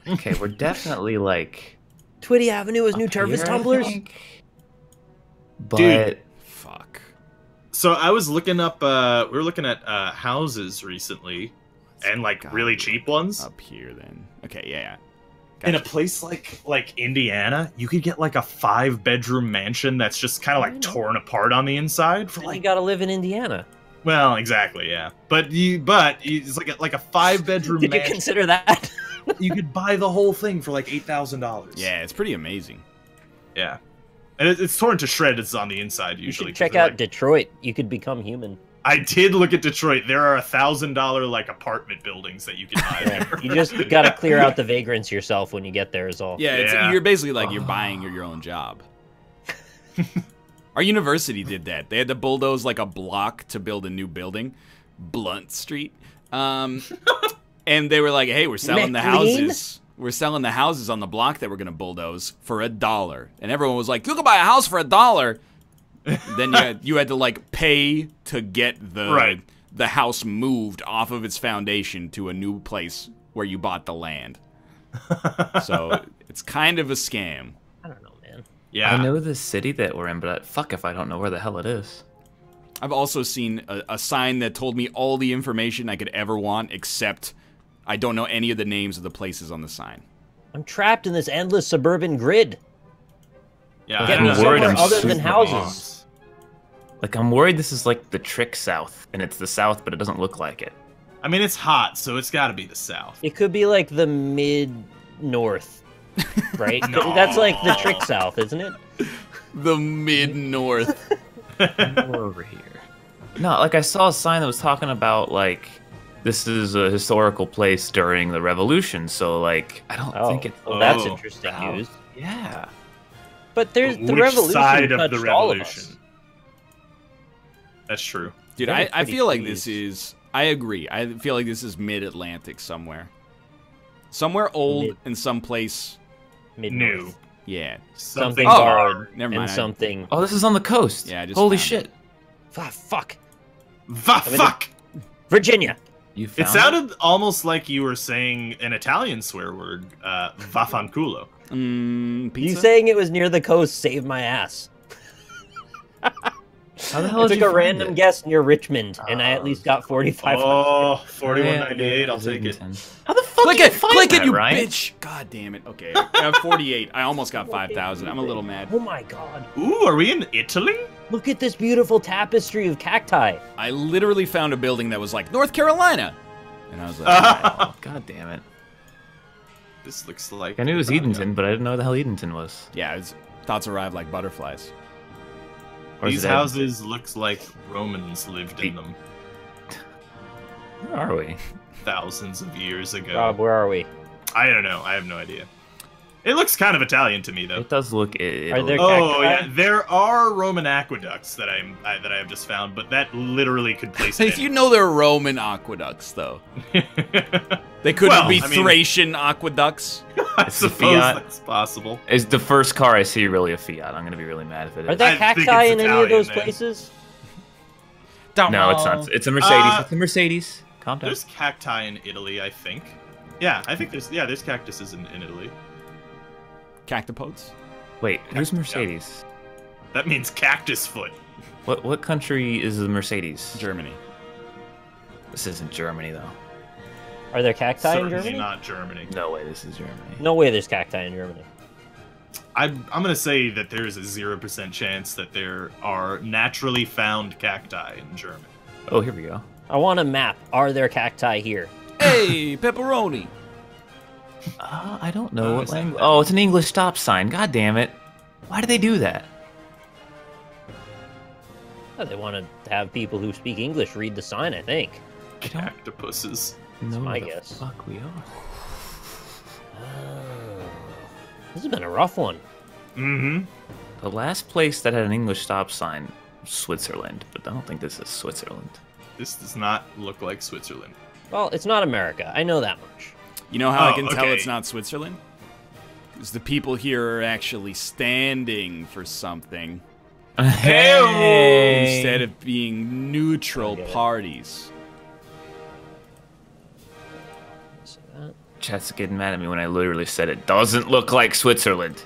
Okay, we're definitely, like... Twitty Avenue is new here, Tervis I tumblers? think. But... Dude. Fuck. So I was looking up, we were looking at houses recently, and like really cheap ones. Up here, then. Okay, yeah. In a place like Indiana, you could get like a 5-bedroom mansion that's just kind of like torn apart on the inside for You like gotta live in Indiana. Well, exactly, yeah. But it's like a 5-bedroom Did you mansion. consider that? You could buy the whole thing for like $8,000. Yeah, it's pretty amazing. Yeah. And it's torn to shreds on the inside You usually. should check out Detroit. You could become human. I did look at Detroit. There are $1,000 like apartment buildings that you can buy there. You just got to clear out the vagrants yourself when you get there is all. Yeah, you're basically like you're buying your own job. Our university did that. They had to bulldoze like a block to build a new building, Blunt Street. And they were like, "Hey, we're selling the houses. We're selling the houses on the block that we're gonna bulldoze for $1." And everyone was like, "You can buy a house for $1." Then you had to like pay to get the house moved off of its foundation to a new place where you bought the land. So it's kind of a scam. I don't know, man. Yeah. I know the city that we're in, but fuck if I don't know where the hell it is. I've also seen a sign that told me all the information I could ever want, except I don't know any of the names of the places on the sign. I'm trapped in this endless suburban grid. Yeah. Get me I'm worried somewhere I'm other than super houses. Like, I'm worried this is like the trick South, and it's the South, but it doesn't look like it. I mean, it's hot, so it's got to be the South. It could be like the mid-north, right? No. That's like the trick South, isn't it? The mid-north. We're over here. No, like I saw a sign that was talking about like this is a historical place during the Revolution, so like I don't think it's. Well, that's Oh. interesting South. news. Yeah. But there's the Which revolution side of touched the all of revolution? us. That's true. Dude, Very I pretty feel like trees. this is... I agree. I feel like this is mid-Atlantic somewhere. Somewhere old and someplace... Mid-north. New. Yeah. Something Oh, borrowed never and mind. something. Oh, this is on the coast. Yeah, I just Holy found shit! it. Ah, fuck. Fuck! Virginia. You found It sounded almost like you were saying an Italian swear word, vaffanculo. You Pizza? saying it was near the coast saved my ass. How the hell I did took you a find random it? guess near Richmond, and I at least got 4,500. Oh, 41.98. I'll take it. How the fuck Click did it! you find Click that, it, you Ryan? bitch! God damn it. Okay, I have 48. I almost got 5,000. I'm a little mad. Oh my god. Ooh, are we in Italy? Look at this beautiful tapestry of cacti. I literally found a building that was like, North Carolina! And I was like, Oh, god damn it! This looks like... I knew it was Edenton, but I didn't know where the hell Edenton was. yeah, thoughts arrive like butterflies. Or is These it houses looks like Romans lived in them Where are we? thousands of years ago. Rob, where are we? I don't know. I have no idea. It looks kind of Italian to me, though. It does look. Are there- Oh cacti? yeah, there are Roman aqueducts that I have just found, but that literally could place it. You know they're Roman aqueducts, though. They couldn't Well, be I mean- Thracian aqueducts. I It's a suppose Fiat. that's possible. Is the first car I see really a Fiat? I'm gonna be really mad if it is. Are there I think cacti it's in any of Italian, those then. places? No, it's not. It's a Mercedes. It's a Mercedes. Calm down. There's cacti in Italy, I think. Yeah, I think there's cactuses in Italy. Cactopodes? Wait, who's Mercedes? That means cactus foot. What country is the Mercedes? Germany. This isn't Germany though. Are there cacti in Certainly Germany? not Germany. No way, this is Germany. No way there's cacti in Germany. I'm gonna say that there's a 0% chance that there are naturally found cacti in Germany. Oh, here we go. I want a map. Are there cacti here? Hey, pepperoni! I don't know Oh, what is that language. that? Oh, it's an English stop sign. God damn it! Why do they do that? Oh, they want to have people who speak English read the sign, I think. Cactopuses. No, my the guess. fuck we are. This has been a rough one. Mm-hmm. The last place that had an English stop sign was Switzerland, but I don't think this is Switzerland. This does not look like Switzerland. Well, it's not America. I know that much. You know how I Oh, can tell okay. it's not Switzerland? Because the people here are actually standing for something Hey! instead of being neutral Okay. parties. See that? Chat's getting mad at me when I literally said it doesn't look like Switzerland.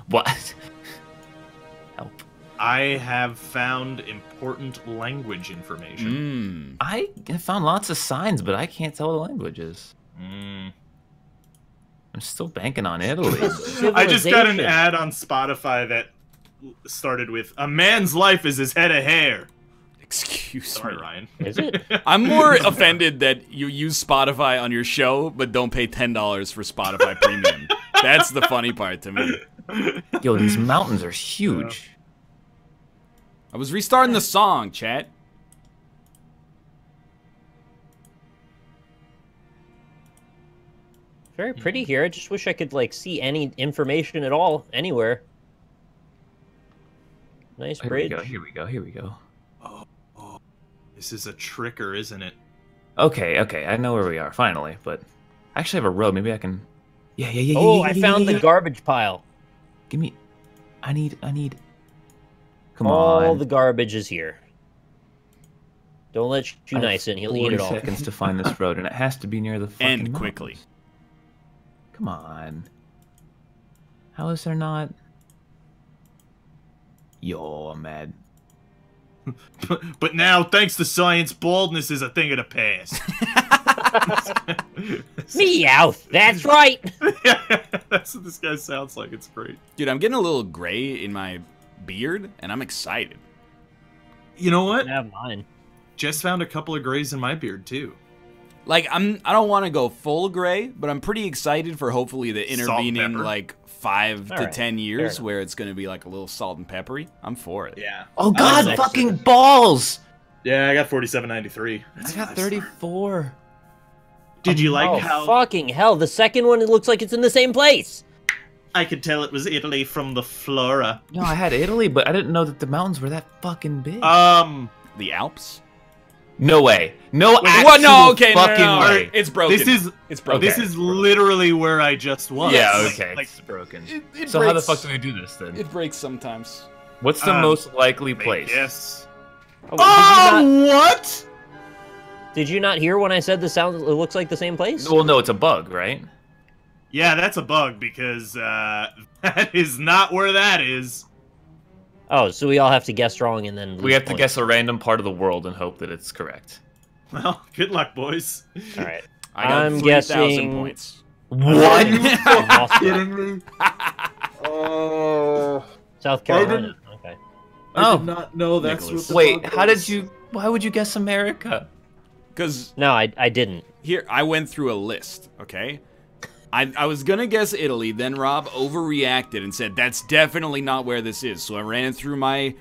What? Help. I have found important language information. Mmm. I have found lots of signs, but I can't tell what the language is. Mm. I'm still banking on Italy. I just got an Civilization. ad on Spotify that started with, "A man's life is his head of hair." Excuse Sorry, me. Ryan. Is it? I'm more offended that you use Spotify on your show, but don't pay $10 for Spotify Premium. That's the funny part to me. Yo, these mountains are huge. I was restarting the song, chat. Very pretty here. I just wish I could like see any information at all anywhere. Nice bridge. Here we go. Here we go. Oh, this is a tricker, isn't it? Okay, okay. I know where we are finally, but I actually have a road. Maybe I can. Yeah. Oh, I found the garbage pile. Give me. I need. Come all on. the garbage is here. Don't let you nice in. He'll eat it all. 40 seconds to find this road, and it has to be near the fucking End mountains. quickly. Come on. How is there not? Yo, I'm mad. But now, thanks to science, baldness is a thing of the past. Meowth. That's right. That's what this guy sounds like. It's great. Dude, I'm getting a little gray in my beard, and I'm excited. You know what? I have mine. Just found a couple of grays in my beard too. Like, I don't want to go full gray, but I'm pretty excited for hopefully the Salt and intervening, pepper. like, 5 to Alright, 10 years fair where it's going to be, like, a little salt and peppery. I'm for it. Yeah. Oh God, like fucking balls! Yeah, I got 47.93. I got 34. Did you like Oh, how fucking hell. The second one, it looks like it's in the same place. I could tell it was Italy from the flora? No, I had Italy, but I didn't know that the mountains were that fucking big. The Alps? No way. No actual What? No, okay, fucking no. way. It's broken. It's broken. This is literally where I just was. Yeah, okay. Like, it's broken. It So how the breaks- fuck do we do this then? It breaks sometimes. What's the most likely place? Yes. Oh, What? did you not hear when I said the sound? It looks like the same place. Well, no, it's a bug, right? Yeah, that's a bug because that is not where that is. Oh, so we all have to guess wrong and then We lose have to points. guess a random part of the world and hope that it's correct. Well, good luck, boys. All right. I got I'm 3,000 guessing- points. What? Kidding me? Oh. South Carolina. Okay. Oh, not know that's Nicholas. wait. How did you? Why would you guess America? Because No, I didn't. here, I went through a list, okay? I was going to guess Italy, then Rob overreacted and said, that's definitely not where this is. So I ran it through my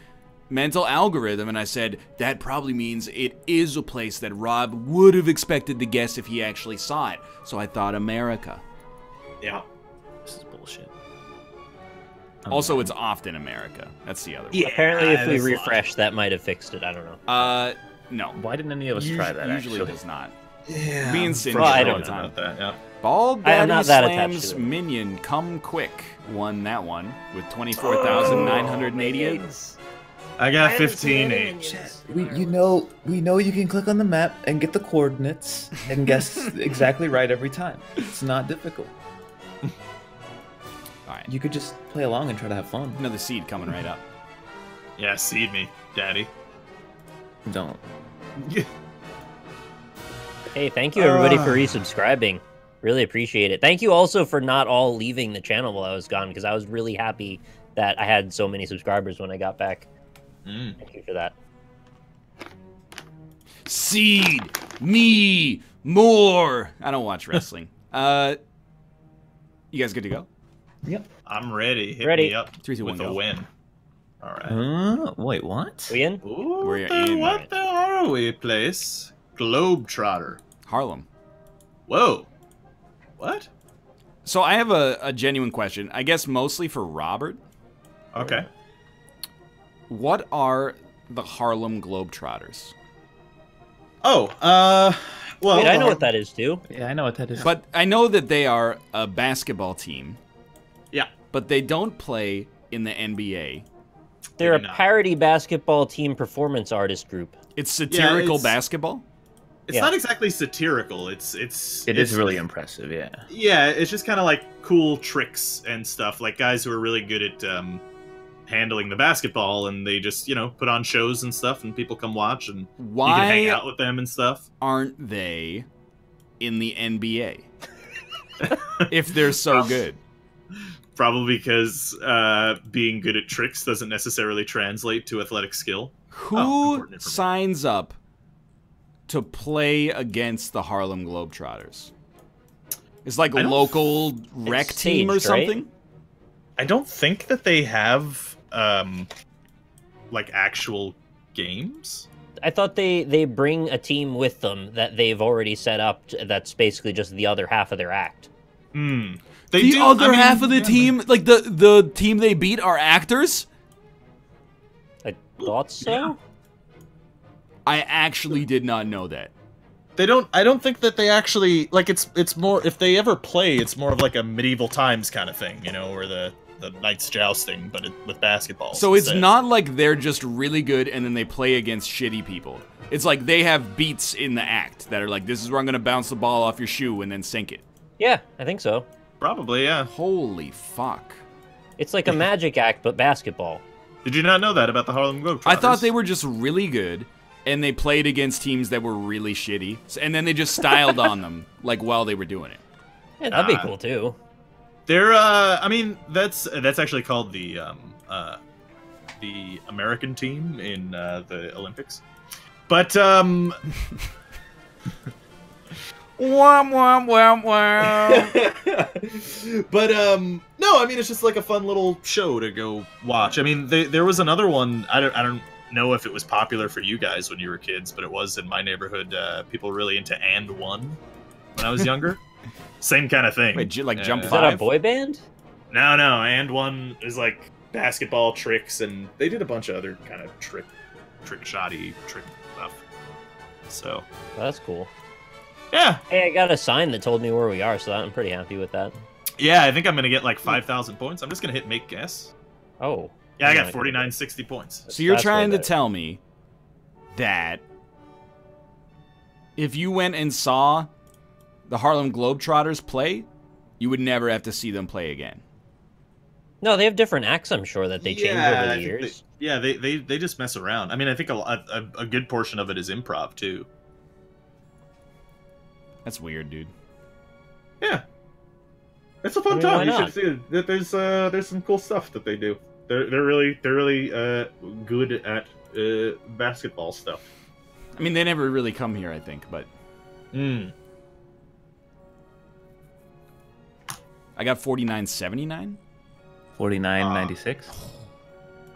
mental algorithm, and I said, that probably means it is a place that Rob would have expected to guess if he actually saw it. So I thought America. Yeah. This is bullshit. Also, it's often America. That's the other one. Yeah, Apparently, if we that's refresh, that might have fixed it. I don't know. No. Why didn't any of us try that? Usually Actually, does not. Yeah. Me and Cindy Well, I all don't the know time. about that. Yeah. Bald I am Daddy not that attached Slams to it. Minion Come Quick won that one with 24,988. I got 15H. We know you can click on the map and get the coordinates and guess exactly right every time. It's not difficult. Alright, You could just play along and try to have fun. another seed coming right up. Yeah, seed me, daddy. Don't. Hey, thank you everybody for resubscribing. Really appreciate it. Thank you also for not all leaving the channel while I was gone, because I was really happy that I had so many subscribers when I got back. Thank you for that. Seed me more. I don't watch wrestling. You guys good to go? Yep. I'm ready. Hit Ready. me up 3, 2, 1, with a go. win. All right. Wait, what? We in? Ooh, We're what the- in. What the are we, place? Globetrotter. Harlem. Whoa. What? So I have a genuine question. I guess mostly for Robert. Okay. What are the Harlem Globetrotters? Oh, well. Wait, I know what that is too. Yeah, I know what that is. But I know that they are a basketball team, Yeah. but they don't play in the NBA. They're a Maybe not. parody basketball team performance artist group. It's satirical it's- basketball? It's Yeah. not exactly satirical. it is it's really impressive. Yeah. Yeah, it's just kind of like cool tricks and stuff. Like guys who are really good at handling the basketball, and they just put on shows and stuff, and people come watch, and you can hang Why out with them and stuff. aren't they in the NBA? If they're so good. Probably because being good at tricks doesn't necessarily translate to athletic skill. Who signs up to play against the Harlem Globetrotters? It's like a local rec team or something? Right? I don't think that they have, like, actual games. I thought they bring a team with them that they've already set up that's basically just the other half of their act. The other half of the team, like the team they beat are actors? I thought so? Yeah. I actually did not know that. I don't think that they actually, like, it's more, if they ever play, it's more of like a medieval times kind of thing, you know, where the knights jousting, but with basketball. So it's not like they're just really good and then they play against shitty people. It's like they have beats in the act that are like, this is where I'm going to bounce the ball off your shoe and then sink it. Yeah, I think so. Probably, yeah. Holy fuck. It's like a magic act, but basketball. Did you not know that about the Harlem Globetrotters? I thought they were just really good, and they played against teams that were really shitty, and then they just styled on them, like, while they were doing it. Yeah, that'd be cool, too. They're, I mean, that's actually called the American team in the Olympics. But, Womp, womp, womp, womp. But, no, I mean, it's just like a fun little show to go watch. I mean, there was another one, I don't know if it was popular for you guys when you were kids, but it was in my neighborhood. People were really into And One when I was younger. Same kind of thing. Wait, like Jump 5? Is that a boy band? No, And One is like basketball tricks, and they did a bunch of other kind of trick shoddy trick stuff. So that's cool. Yeah. Hey, I got a sign that told me where we are, so I'm pretty happy with that. Yeah, I think I'm gonna get like 5,000 points. I'm just gonna hit make guess. Oh. Yeah, I got 4960 points. So you're trying to tell me that if you went and saw the Harlem Globetrotters play, you would never have to see them play again? No, they have different acts, I'm sure, that they change over the years. They just mess around. I mean, I think a good portion of it is improv, too. That's weird, dude. Yeah. It's a fun time. You should see it. There's some cool stuff that they do. They're really good at basketball stuff. I mean, they never really come here, I think, but I got 49.79. 49.96.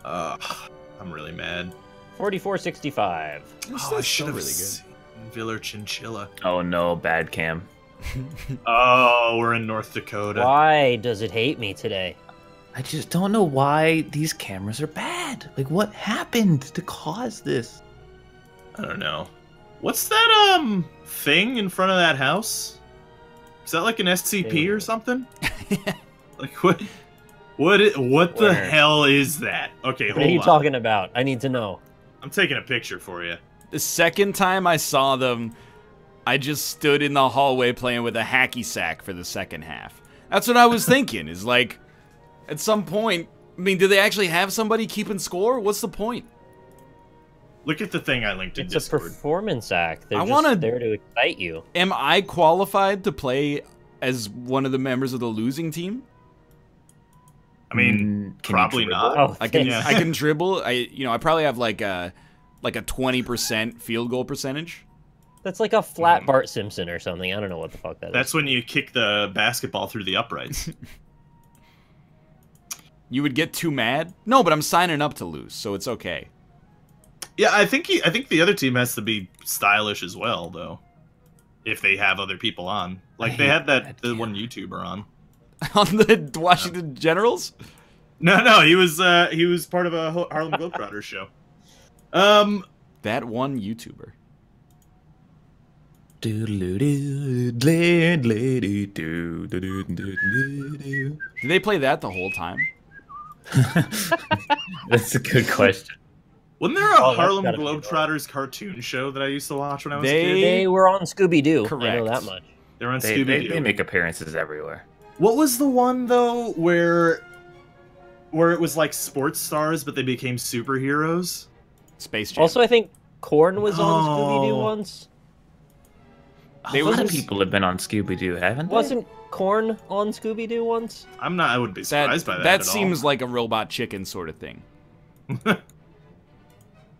I'm really mad. 44.65. I should have really good. Viller Chinchilla. Oh no, bad cam. Oh, we're in North Dakota. Why does it hate me today? I just don't know why these cameras are bad. Like, what happened to cause this? I don't know. What's that thing in front of that house? Is that like an SCP or something? Like what the hell is that? Okay, hold on. What are you talking about? I need to know. I'm taking a picture for you. The second time I saw them, I just stood in the hallway playing with a hacky sack for the second half. That's what I was thinking, is like, at some point, I mean, do they actually have somebody keeping score? What's the point? Look at the thing I linked in Discord. It's a performance act. They're just there to excite you. Am I qualified to play as one of the members of the losing team? I mean, probably not. Oh, I can dribble. I probably have like a 20% field goal percentage. That's like a flat Bart Simpson or something. I don't know what the fuck that is. That's when you kick the basketball through the uprights. You would get too mad? No, but I'm signing up to lose, so it's okay. Yeah, I think the other team has to be stylish as well, though. If they have other people on, like they had the one YouTuber on. On the Washington Generals? No, he was part of a Harlem Globetrotters show. That one YouTuber. Did they play that the whole time? That's a good question. Wasn't there a Harlem Globetrotters cartoon show that I used to watch when I was a kid? They were on Scooby-Doo. Correct. I know that much. They were on Scooby-Doo. They make appearances everywhere. What was the one, though, where it was like sports stars, but they became superheroes? Space Jam. Also, I think Korn was on Scooby-Doo once. A lot of people have been on Scooby-Doo, haven't they? Wasn't Korn on Scooby-Doo once? I wouldn't be surprised by that That at seems all. like a Robot Chicken sort of thing.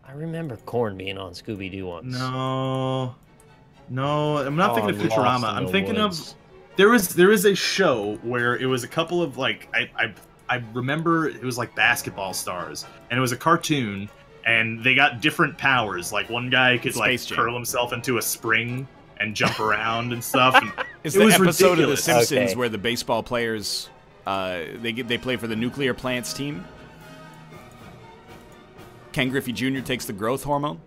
I remember Corn being on Scooby-Doo once. No, I'm not thinking of Futurama. I'm thinking woods. of there is a show where it was a couple of like I remember it was like basketball stars, and it was a cartoon, and they got different powers. Like one guy could like curl himself into a spring and jump around and stuff. And it's it the was episode ridiculous. of The Simpsons where the baseball players they play for the nuclear plants team. Ken Griffey Jr. takes the growth hormone.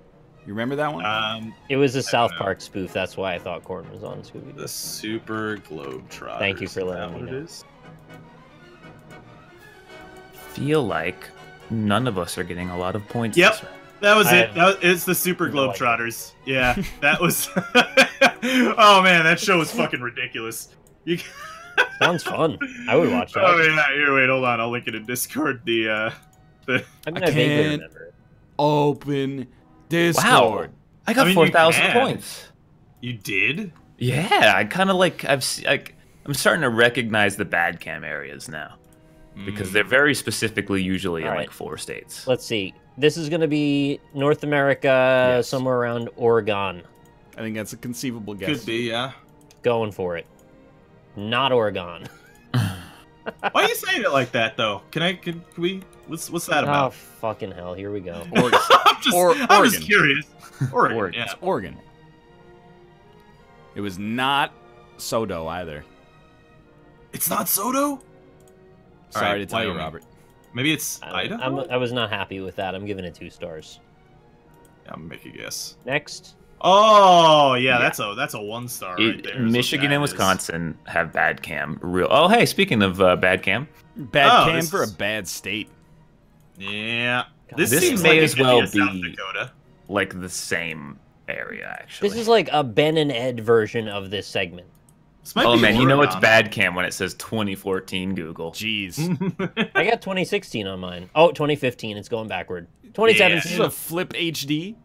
You remember that one? It was a South Park spoof. That's why I thought Corn was on Scooby-Doo. The Super Globetrotters. Thank you for letting me know. Feel like none of us are getting a lot of points. Yep, this round. that was it. It's the Super Globetrotters. Yeah, that was. Oh man, that show was fucking ridiculous. Sounds fun. I would watch that. Oh yeah, here, wait, hold on. I'll link it in Discord. I mean, I vaguely remember it. Open Discord. Wow, I got 4,000 points. You did? Yeah, I kind of like I'm starting to recognize the bad cam areas now because they're very specifically usually in like 4 states. Let's see. This is going to be North America, somewhere around Oregon. I think that's a conceivable guess. Could be, yeah. Going for it. Not Oregon. Why are you saying it like that, though? Can we? What's that about? Oh, fucking hell. Here we go. Oregon. I'm just curious. Oregon. Yeah. It's Oregon. It was not Sodo either. It's not Sodo? Sorry to tell you, Robert. Maybe it's Idaho? I was not happy with that. I'm giving it 2 stars. Yeah, I'm gonna make a guess. Next. Oh, yeah, that's a 1-star right there. Michigan and Wisconsin have bad cam. Oh, hey, speaking of bad cam. Bad cam for a bad state. Yeah. This seems may like as well South be Dakota. like the same area, actually. This is like a Ben and Ed version of this segment. Oh man, you know it's bad cam when it says 2014 Google. Jeez. I got 2016 on mine. Oh, 2015. It's going backward. 2017. This is a flip HD.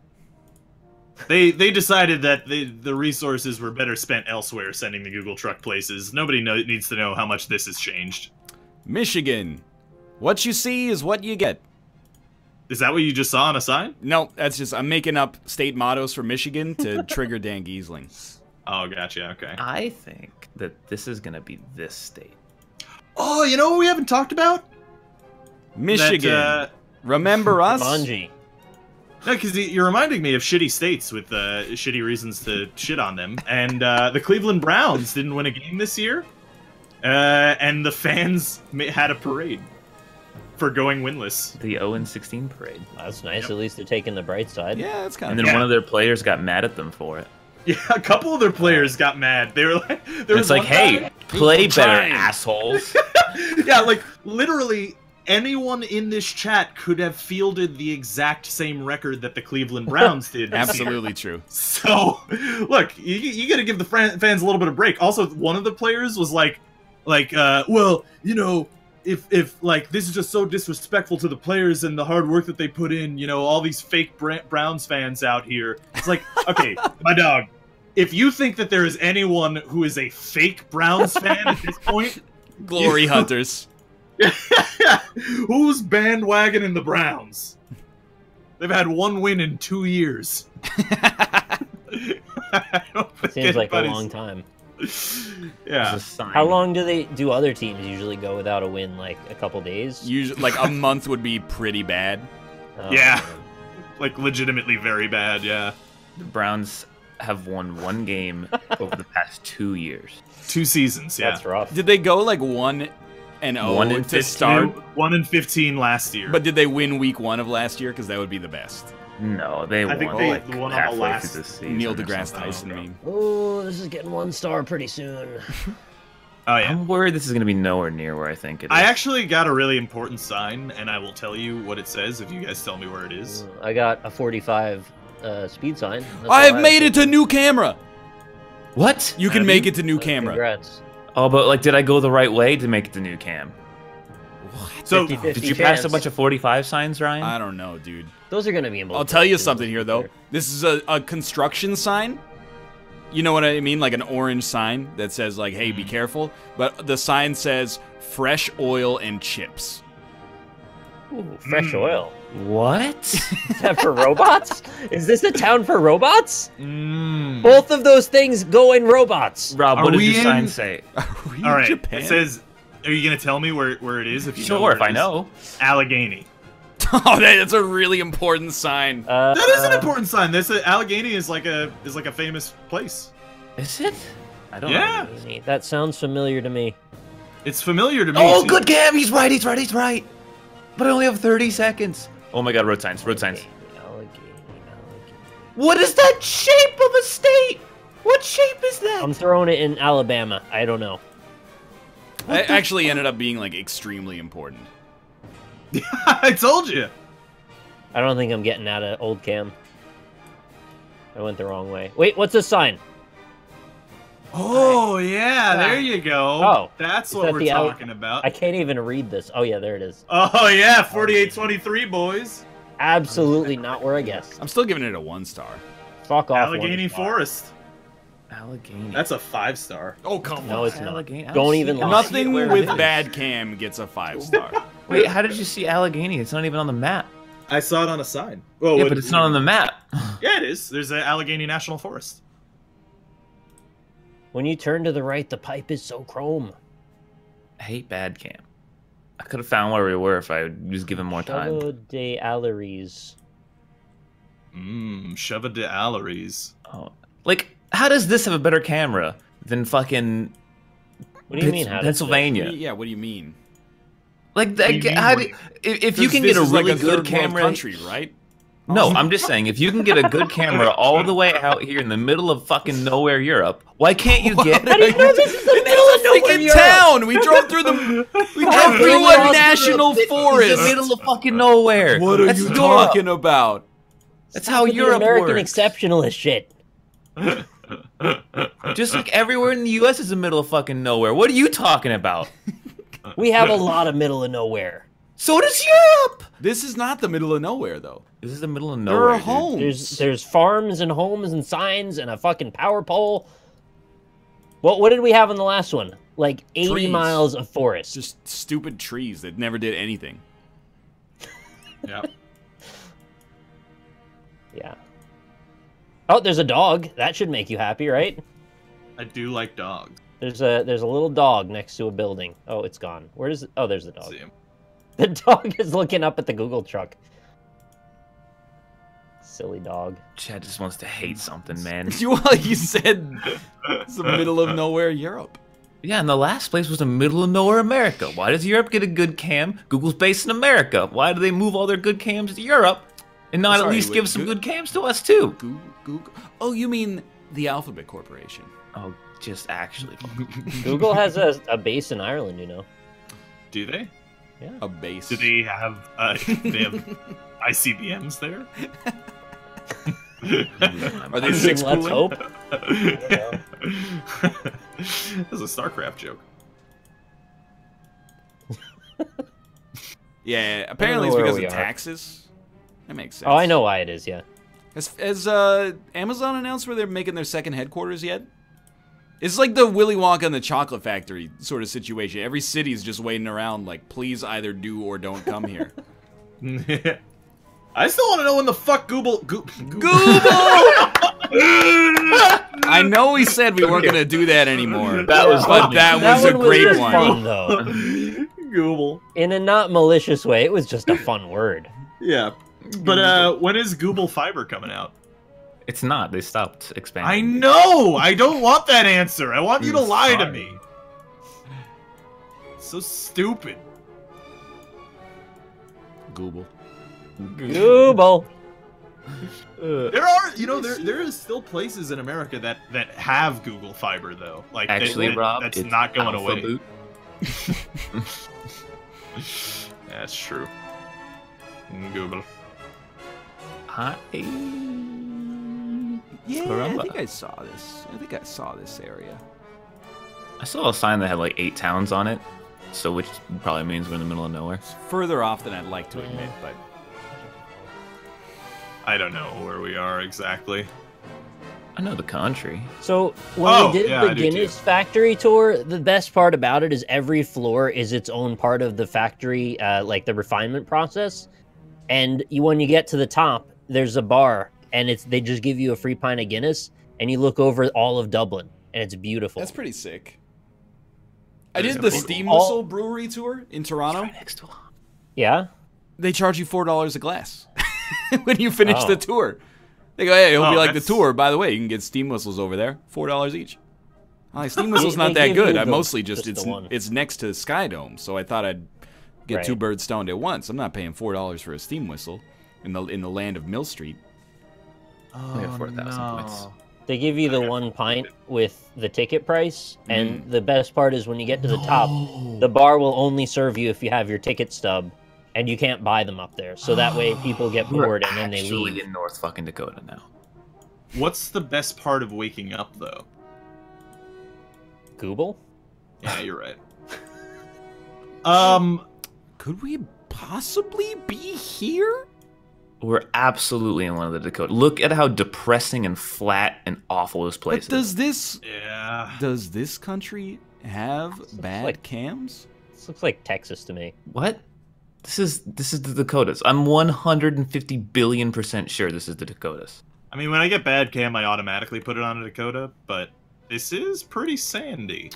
They decided that the resources were better spent elsewhere sending the Google truck places. Nobody needs to know how much this has changed. Michigan. What you see is what you get. Is that what you just saw on a sign? No, that's just, I'm making up state mottos for Michigan to trigger Dan Giesling. Oh, gotcha, okay. I think that this is going to be this state. Oh, you know what we haven't talked about? Michigan. Remember us? Jumanji. No, because you're reminding me of shitty states with shitty reasons to shit on them. And the Cleveland Browns didn't win a game this year. And the fans had a parade for going winless. The 0-16 parade. That's nice. Yep. At least they're taking the bright side. Yeah, that's kind of. And then one of their players got mad at them for it. Yeah, a couple of their players got mad. They were like, "It's like, hey, play better, assholes." Yeah, like literally anyone in this chat could have fielded the exact same record that the Cleveland Browns did. Absolutely true. So, look, you got to give the fans a little bit of break. Also, one of the players was like, well, you know, if like this is just so disrespectful to the players and the hard work that they put in, you know, all these fake Browns fans out here. It's like, okay, my dog, if you think that there is anyone who is a fake Browns fan at this point, glory hunters. Who's bandwagoning the Browns? They've had 1 win in 2 years. Seems like a long time. Yeah. How long do other teams usually go without a win? Like a couple days? Usually, like a month would be pretty bad. Oh, yeah, man. Like legitimately very bad. Yeah. The Browns have won 1 game over the past 2 years. 2 seasons. Yeah, that's rough. Did they go like 1-0 to start? 1-15 last year. But did they win week 1 of last year? Because that would be the best. No, they won. I think they like won halfway on the last through the season. Neil deGrasse Tyson meme. Oh, this is getting 1 star pretty soon. Oh yeah. I'm worried this is going to be nowhere near where I think it is. I actually got a really important sign, and I will tell you what it says if you guys tell me where it is. I got a 45 speed sign. I have made it to new camera. What? You can make it to new camera. Congrats. Oh, but like, did I go the right way to make it to new cam? What? So, 50-50 did you chance. pass a bunch of 45 signs, Ryan? I don't know, dude. Those are going to be in both. I'll tell you something here, though. This is a construction sign. You know what I mean? Like an orange sign that says, like, hey, be careful. But the sign says, fresh oil and chips. Ooh, fresh oil. What? Is that for robots? Is this a town for robots? Mm. Both of those things go in robots. Rob, Are what does we your sign in- say? All right. Japan? It says, are you gonna tell me where it is? If you know Sure, where if it I is? know. Allegheny. Oh, that's a really important sign. That is an important sign. This Allegheny is like a famous place. Is it? I don't Yeah. know. That sounds familiar to me. It's familiar to me. Oh, too. good Cam! He's right, he's right, he's right! But I only have 30 seconds. Oh my god, road signs, road signs. Allegheny. What is that shape of a state? What shape is that? I'm throwing it in Alabama. I don't know. It actually ended up being like extremely important. I told you. I don't think I'm getting out of old cam. I went the wrong way. Wait, what's this sign? Oh yeah, there you go. Oh, That's is what that we're the Al- talking about. I can't even read this. Oh yeah, there it is. Oh yeah, 4823 boys. Absolutely not where I guessed. I'm still giving it a 1-star. Fuck off. Allegheny one star. Forest. Allegheny. That's a 5-star. Oh, come No, on. it's not. Allegheny. I Don't see even it. lie. Nothing Where with it is. bad cam gets a 5-star. Wait, how did you see Allegheny? It's not even on the map. I saw it on a sign. Oh, Yeah, but it's not on the map. Yeah, it is. There's an Allegheny National Forest. When you turn to the right, the pipe is so chrome. I hate bad cam. I could have found where we were if I was given more time. Chavo de Alleries. Sheva de Alleries. Oh. Like, how does this have a better camera than fucking What do you mean? How does Pennsylvania? Yeah, what do you mean? Like, that, What do you mean, how what do, do if you can This get a is really like good third world camera, country, right? no, I'm just saying, if you can get a good camera all the way out here in the middle of fucking nowhere Europe, why can't you get? How do you know this is the middle of nowhere? Freaking Europe? town! We drove through the. We drove How through really a awesome national is it? It's forest. the middle of fucking nowhere. What are That's you Europe. talking about? That's how With the Europe American works. exceptionalist shit. Just like everywhere in the U.S. is the middle of fucking nowhere. What are you talking about? We have a lot of middle of nowhere. So does Europe. This is not the middle of nowhere, though. This is the middle of There nowhere. are dude. homes. There's farms and homes and signs and a fucking power pole. What did we have in the last one? Like 80 Trees. miles of forest. Just stupid trees that never did anything. Yeah. Yeah. Oh, there's a dog. That should make you happy, right? I do like dogs. There's a little dog next to a building. Oh, it's gone. Where is it? Oh, there's the dog. See 'em. The dog is looking up at the Google truck. Silly dog. Chad just wants to hate something, man. You said it's the middle of nowhere Europe. Yeah, and the last place was the middle of nowhere America. Why does Europe get a good cam? Google's based in America. Why do they move all their good cams to Europe and not Sorry, at least wait, give some good cams to us too? Google. Oh, you mean the Alphabet Corporation? Oh, just actually. Google has a base in Ireland, you know. Do they? Yeah. A base. Do they have ICBMs there? Are they six Let's cooling? hope. That's a StarCraft joke. Yeah, apparently it's where because we of are. taxes. That makes sense. Oh, I know why it is, yeah. Has Amazon announced where they're making their second headquarters yet? It's like the Willy Wonka and the Chocolate Factory sort of situation. Every city's just waiting around like, please either do or don't come here. I still want to know when the fuck Google. I know we said we weren't going to do that anymore. That was but funny. that That was a one was great just one. fun, though. Google. In a not malicious way, it was just a fun word. Yeah. But when is Google Fiber coming out? It's not. They stopped I expanding. know! I don't want that answer! I want you to lie to Sorry. me! So stupid. Google. Google. There are, there is still places in America that have Google Fiber though. Like Actually, Rob, that's it's not going Alpha away. Boot. That's true. Google. Hi. Yeah, I think I saw this. I think I saw this area. I saw a sign that had like 8 towns on it, so which probably means we're in the middle of nowhere. It's further off than I'd like to admit, but I don't know where we are exactly. I know the country. So when we did yeah, the I do Guinness factory tour, the best part about it is every floor is its own part of the factory, like the refinement process. And when you get to the top, there's a bar, and they just give you a free pint of Guinness, and you look over all of Dublin, and it's beautiful. That's pretty sick. I did the Steam Whistle Brewery tour in Toronto. Right next to Yeah? They charge you $4 a glass when you finish the tour. They go, hey, hope you like the tour. By the way, you can get Steam Whistles over there, $4 each. I'm like, Steam Whistle's not that good. I mostly it's next to Sky Dome, so I thought I'd get 2 birds stoned at once. I'm not paying $4 for a Steam Whistle in the land of Mill Street. Oh, yeah, 4,000 points. They give you the 1 pint with the ticket price, and the best part is when you get to the top, the bar will only serve you if you have your ticket stub, and you can't buy them up there. So that way people get bored and then they leave. Actually in North fucking Dakota now. What's the best part of waking up, though? Google? Yeah, you're right. Could we possibly be here? We're absolutely in one of the Dakota. Look at how depressing and flat and awful this place But does this does this country have bad cams? This looks like Texas to me. What? This is the Dakotas. I'm 150 billion% sure this is the Dakotas. I mean, when I get bad cam, I automatically put it on a Dakota, but this is pretty sandy.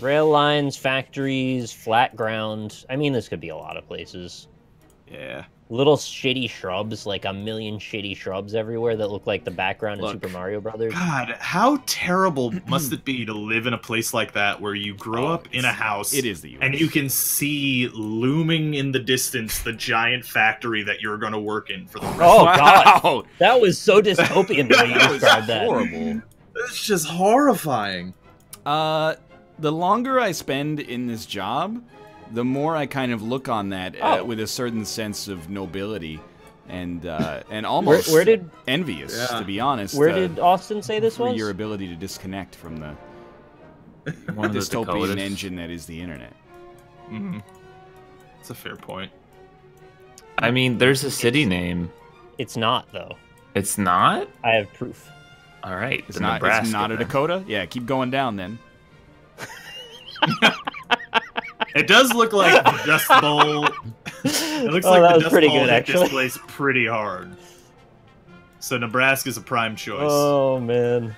Rail lines, factories, flat ground. I mean, this could be a lot of places. Yeah. Little shitty shrubs, like a million shitty shrubs everywhere that look like the background in Super Mario Brothers. God, how terrible must it be to live in a place like that where you grow up in a house It is the US. and you can see looming in the distance the giant factory that you're going to work in for the rest Oh, of God. That was so dystopian the way you described that. Horrible. It's just horrifying. The longer I spend in this job, the more I kind of look on that with a certain sense of nobility and almost envious, to be honest. Where did Austin say this was? Your ability to disconnect from the One of the dystopian Dakotas. engine that is the internet. Mm-hmm. That's a fair point. I mean, there's a city name. It's not, though. It's not? I have proof. All right. It's the not. Nebraska, It's not a then. Dakota. Yeah, keep going down then. It does look like the Dust Bowl. It looks that like the was Dust pretty Bowl good, hit actually. this place pretty hard. So Nebraska's a prime choice. Oh, man.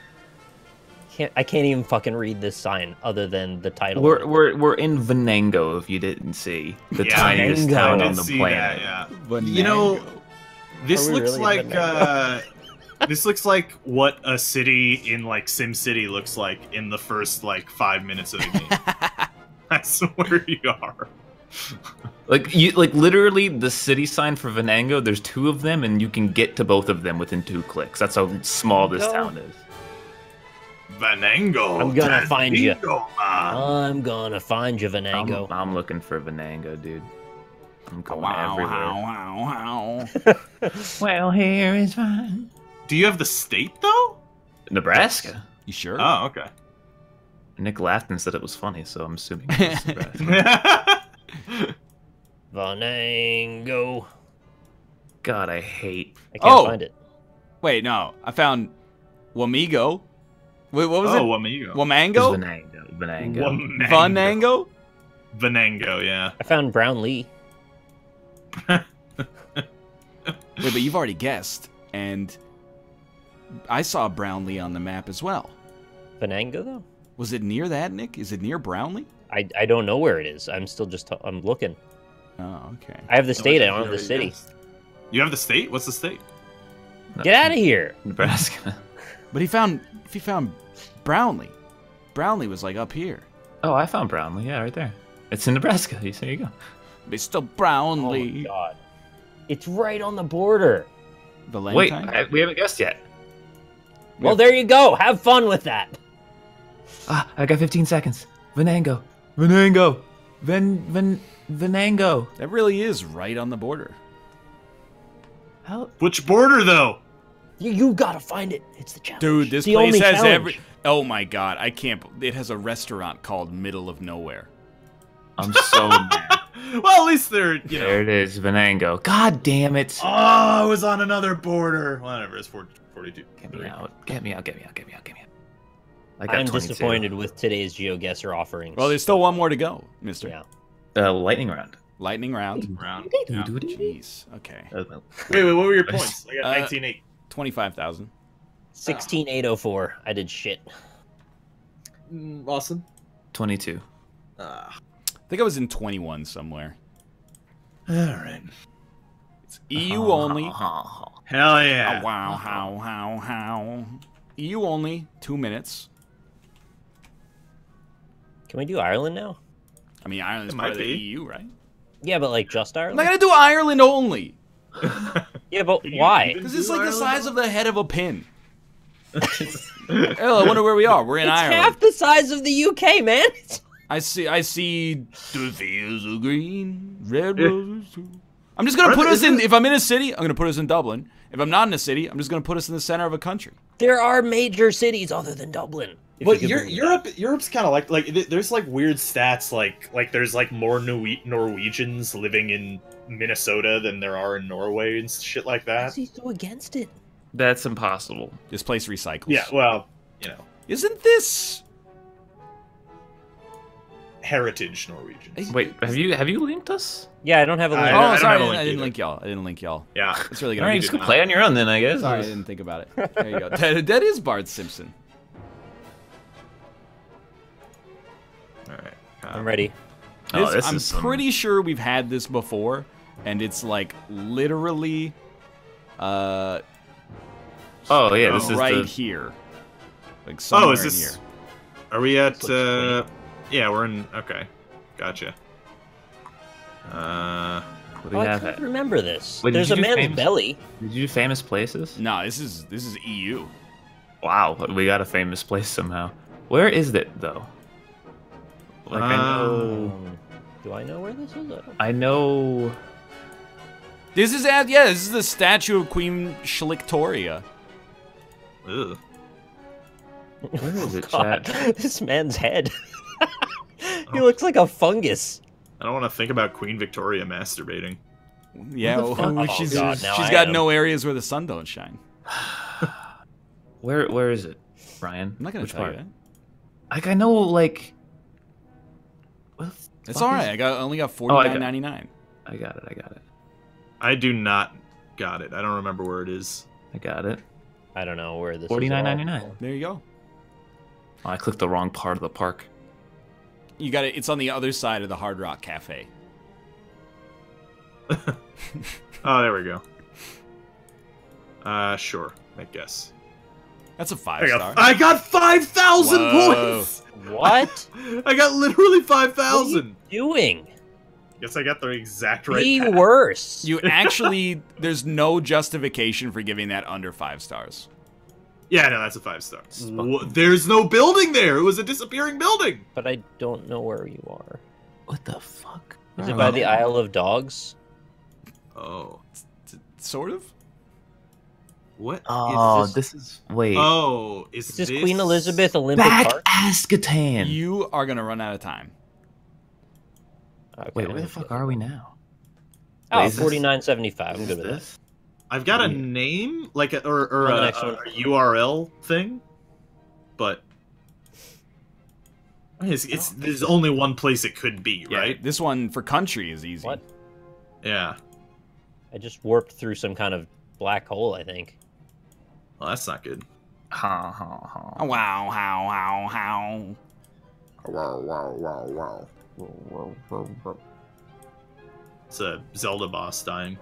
I can't even fucking read this sign other than the title. We're in Venango, if you didn't see. The Yeah, tiniest Venango. town I on did the see planet. that, yeah. You know, this Are we looks really like in Venango? this looks like what a city in like SimCity looks like in the first like 5 minutes of the game. I swear you are. Like literally the city sign for Venango, there's 2 of them and you can get to both of them within 2 clicks. That's how small this town is. Venango. I'm gonna find you. Venango, man. I'm gonna find you, Venango. I'm looking for Venango, dude. I'm going Wow, everywhere. wow, wow. Well, here is fine. Do you have the state though? Nebraska. You sure? Oh, okay. Nick laughed and said it was funny, so I'm assuming it was Nebraska. Venango. God, I hate. I can't find it. Wait, no. I found Wamigo. Wait, what was it? Wamigo. It Wamango? was Venango. Vanango? Venango, yeah. I found Brownlee. Wait, but you've already guessed, and I saw Brownlee on the map as well. Venango, though? Was it near that, Nick? Is it near Brownlee? I don't know where it is. I'm still just... I'm looking. Oh, okay. I have the state. I don't have the city. You have the state? What's the state? Get out of here. Nebraska. But he found Brownlee. Brownlee was like up here. Oh, I found Brownlee. Yeah, right there. It's in Nebraska. There you go. Mr. Oh, Brownlee. my God. It's right on the border. Wait, Valentine? we haven't guessed yet. Well, there you go. Have fun with that. Ah, I got 15 seconds. Venango. Venango. Venango. That really is right on the border. How? Which border though? You gotta find it. It's the challenge. Dude, this It's the place only has challenge. Oh my god, I can't. It has a restaurant called Middle of Nowhere. I'm so mad. Well, at least they're, you know. There it is, Venango. God damn it. Oh, I was on another border. Whatever, it's 42. Get me out. Get me out. Get me out. Get me out. Get me out. I I'm 22. disappointed with today's GeoGuessr offerings. Well, there's still one more to go, mister. Yeah. Lightning round. Lightning round. Round. Jeez. Okay. Wait, what were your points? I got 19.8. 25,000. 16,804. I did shit. Austin? 22. I think I was in 21 somewhere. All right. It's EU only. Hell Oh, yeah. wow, how. EU only, 2 minutes. Can we do Ireland now? I mean, Ireland's It part might of the be. EU, right? Yeah, but like just I'm Ireland? not gonna do Ireland only. Yeah, but why? Because it's like the size of the head of a pin. Oh, I wonder where we are. We're in It's Ireland. half the size of the UK, man. I see the fields of green, red roses too. I'm just gonna put us in. If I'm in a city, I'm gonna put us in Dublin. If I'm not in a city, I'm just gonna put us in the center of a country. There are major cities other than Dublin. But Europe's kind of like there's like weird stats like there's like more Norwegians living in Minnesota than there are in Norway and shit like Why that. is he so against it? That's impossible. This place recycles. Yeah, well, you know, Isn't this? heritage Norwegians. Wait, have you linked us? Yeah, I don't have a link. I Oh, don't sorry, have a link I didn't either. link y'all. I didn't link y'all. Yeah. It's really All gonna right, be you just did go not. play on your own then, I guess. Sorry, I didn't think about it. There you go. That is Bart Simpson. All right. I'm ready. Oh, this I'm is some- pretty sure we've had this before, and it's like literally, Oh yeah, this is right the. here, like somewhere Oh, is in this? here. Are we at? Yeah, we're in. Okay, gotcha. What do Oh, we I have? can't At? remember this. Wait, did There's you a do man's famous- belly. Did you do famous places? No, this is EU. Wow, we got a famous place somehow. Where is it though? Like I know. Do I know where this is? I know. This is at this is the statue of Queen Schlictoria. Ugh. Where is it, God, chat? this man's head. He looks like a fungus. I don't want to think about Queen Victoria masturbating. Yeah, What the fuck? well, Oh, she's God, now she's I got am. no areas where the sun don't shine. Where is it, Brian? I'm not gonna Which tell part? you that. Like I know, like. What the It's fuck all is right. it? I only got Oh, I got- $49.99. I got it. I got it. I do not got it. I don't remember where it is. I got it. I don't know where this is. $49.99. There you go. Oh, I clicked the wrong part of the park. You got it. It's on the other side of the Hard Rock Cafe. Oh, there we go. Sure. I guess. That's a 5-star. I got 5,000 Whoa. points. What? I got literally What are you 5,000. doing? Guess I got the exact right. Be path. worse. You actually, there's no justification for giving that under 5 stars. Yeah, no, that's a 5-star. There's no building there. It was a disappearing building. But I don't know where you are. What the fuck? Is it by the Isle of Dogs? Oh. Sort of. What? Oh, Is this is wait. Oh, is Is this Queen Elizabeth Olympic Back Park? Ascatan. You are gonna run out of time. Okay. Wait, where the fuck are we now? Oh, Wait, is this- $49.75. I'm Is good with that. this? I've got a Yeah. name, like or On the a, next one. a URL thing, but there's only one place it could be, Yeah, right? This one for country is easy. What? Yeah. I just warped through some kind of black hole, I think. Well, that's not good. Ha ha ha. Oh, wow, how. Wow. It's a Zelda boss dying.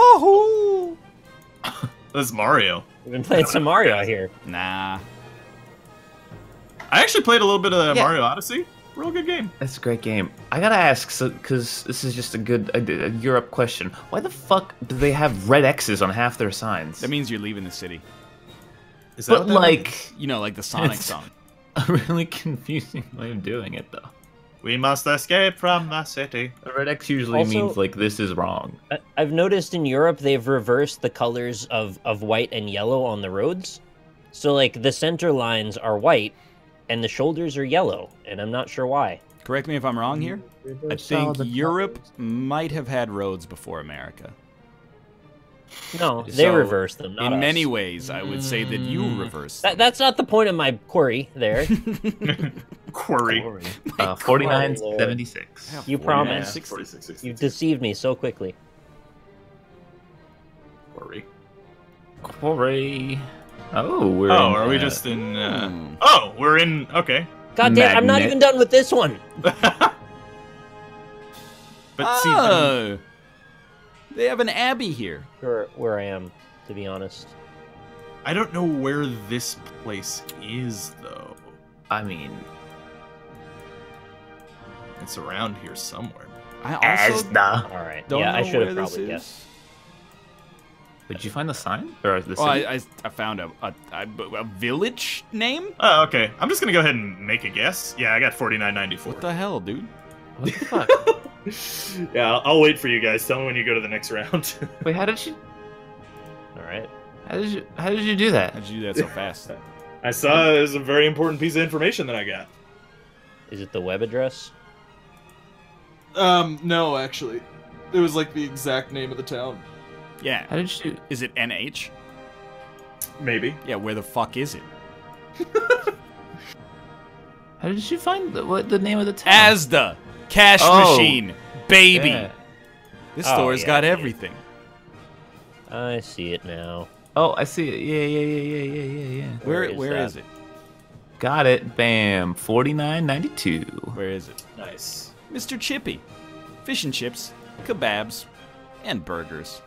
Whoa! That's Mario. We've been playing some Mario out here. Nah. I actually played a little bit of Yeah. Mario Odyssey. Real good game. That's a great game. I gotta ask, so because this is just a Europe question. Why the fuck do they have red X's on half their signs? That means you're leaving the city. Is that but what that like, means? You know, like the Sonic It's- song. a really confusing way of doing it though. We must escape from the city. A red X usually Also- means like this is wrong. I've noticed in Europe they've reversed the colors of white and yellow on the roads. So like the center lines are white, and the shoulders are yellow, and I'm not sure why. Correct me if I'm wrong here. I think Europe might have had roads before America. No, they So, reversed them. Not in us. many ways, I would say that you reversed them. That's not the point of my query there. Query. 49.76. You promised. 46, You deceived me so quickly. Query. Quarry. Oh, we're. Oh, in, are we just in? Oh, we're in. Okay. God damn, I'm not even done with this one. But see, Oh, they have an abbey here. Where I am, to be honest. I don't know where this place is, though. I mean, It's around here somewhere. I also All right. don't Yeah, know I should have where this probably is. guessed. did you find the sign or the Well, city? I found a village name. Oh, okay. I'm just gonna go ahead and make a guess. Yeah, I got 49.94. What the hell, dude? What the fuck? Yeah, I'll wait for you guys. Tell me when you go to the next round. Wait, how did you? All right. How did you do that? How'd you do that so fast? I saw it was a very important piece of information that I got. Is it the web address? No, actually. It was like the exact name of the town. Yeah. How did you? Is it NH? Maybe. Yeah. Where the fuck is it? How did you find the name of the town? Asda cash Oh. machine, baby. Yeah. This Oh, store's yeah, got yeah. everything. I see it now. Oh, I see it. Yeah. Where is where that? is it? Got it. Bam. 49.92. Where is it? Nice. Mr. Chippy. Fish and chips, kebabs, and burgers.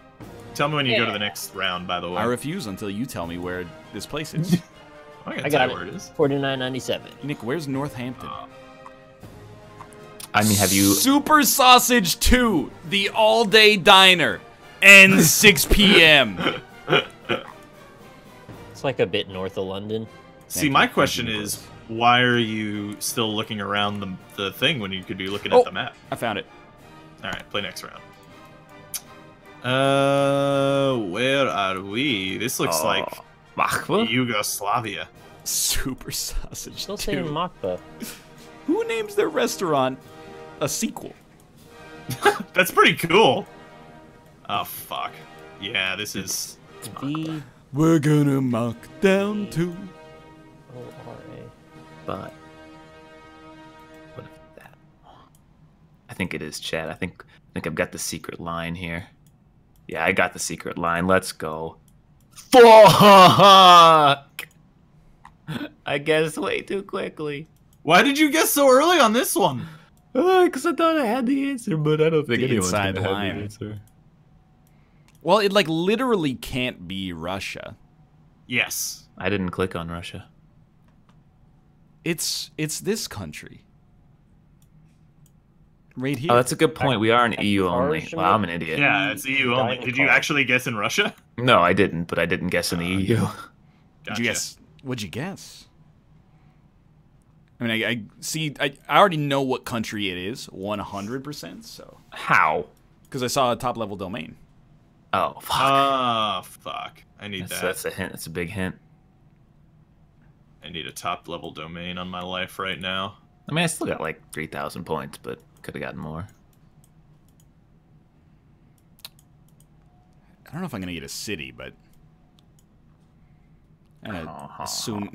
Tell me when you go to the next round, by the way. I refuse until you tell me where this place is. I I can got tell it. you where it is. 49.97. Nick, where's Northampton? I mean, have you? Super Sausage 2, the all-day diner, ends 6 p.m. It's like a bit north of London. See, my question is, why are you still looking around the thing when you could be looking Oh. at the map? I found it. All right, play next round. Where are we? This looks like Machwa? Yugoslavia. Super Sausage Still 2. saying Makba. Who names their restaurant a sequel? That's pretty cool. Oh, fuck. Yeah, this is... V We're gonna mock down to. O R A. But what if that? I think it is Chad. I think I've got the secret line here. Yeah, I got the secret line. Let's go. Fuck! I guessed way too quickly. Why did you guess so early on this one? Because I thought I had the answer, but I don't think The anyone's inside gonna have line. the answer. Well, it like literally can't be Russia. Yes. I didn't click on Russia. It's this country. Right here. Oh, that's a good point. We are an EU only. Harsh, Wow, I'm an idiot. Yeah, it's EU only. Did you actually guess in Russia? No, I didn't, but I didn't guess in the EU. What'd Gotcha. you guess? What'd you guess? I mean, I see. I already know what country it is, 100%. So, How? because I saw a top level domain. Oh, fuck. Ah, fuck. I need that. That's a hint. That's a big hint. I need a top level domain on my life right now. I mean, I still got like 3,000 points, but could have gotten more. I don't know if I'm gonna get a city, but I'm gonna assume.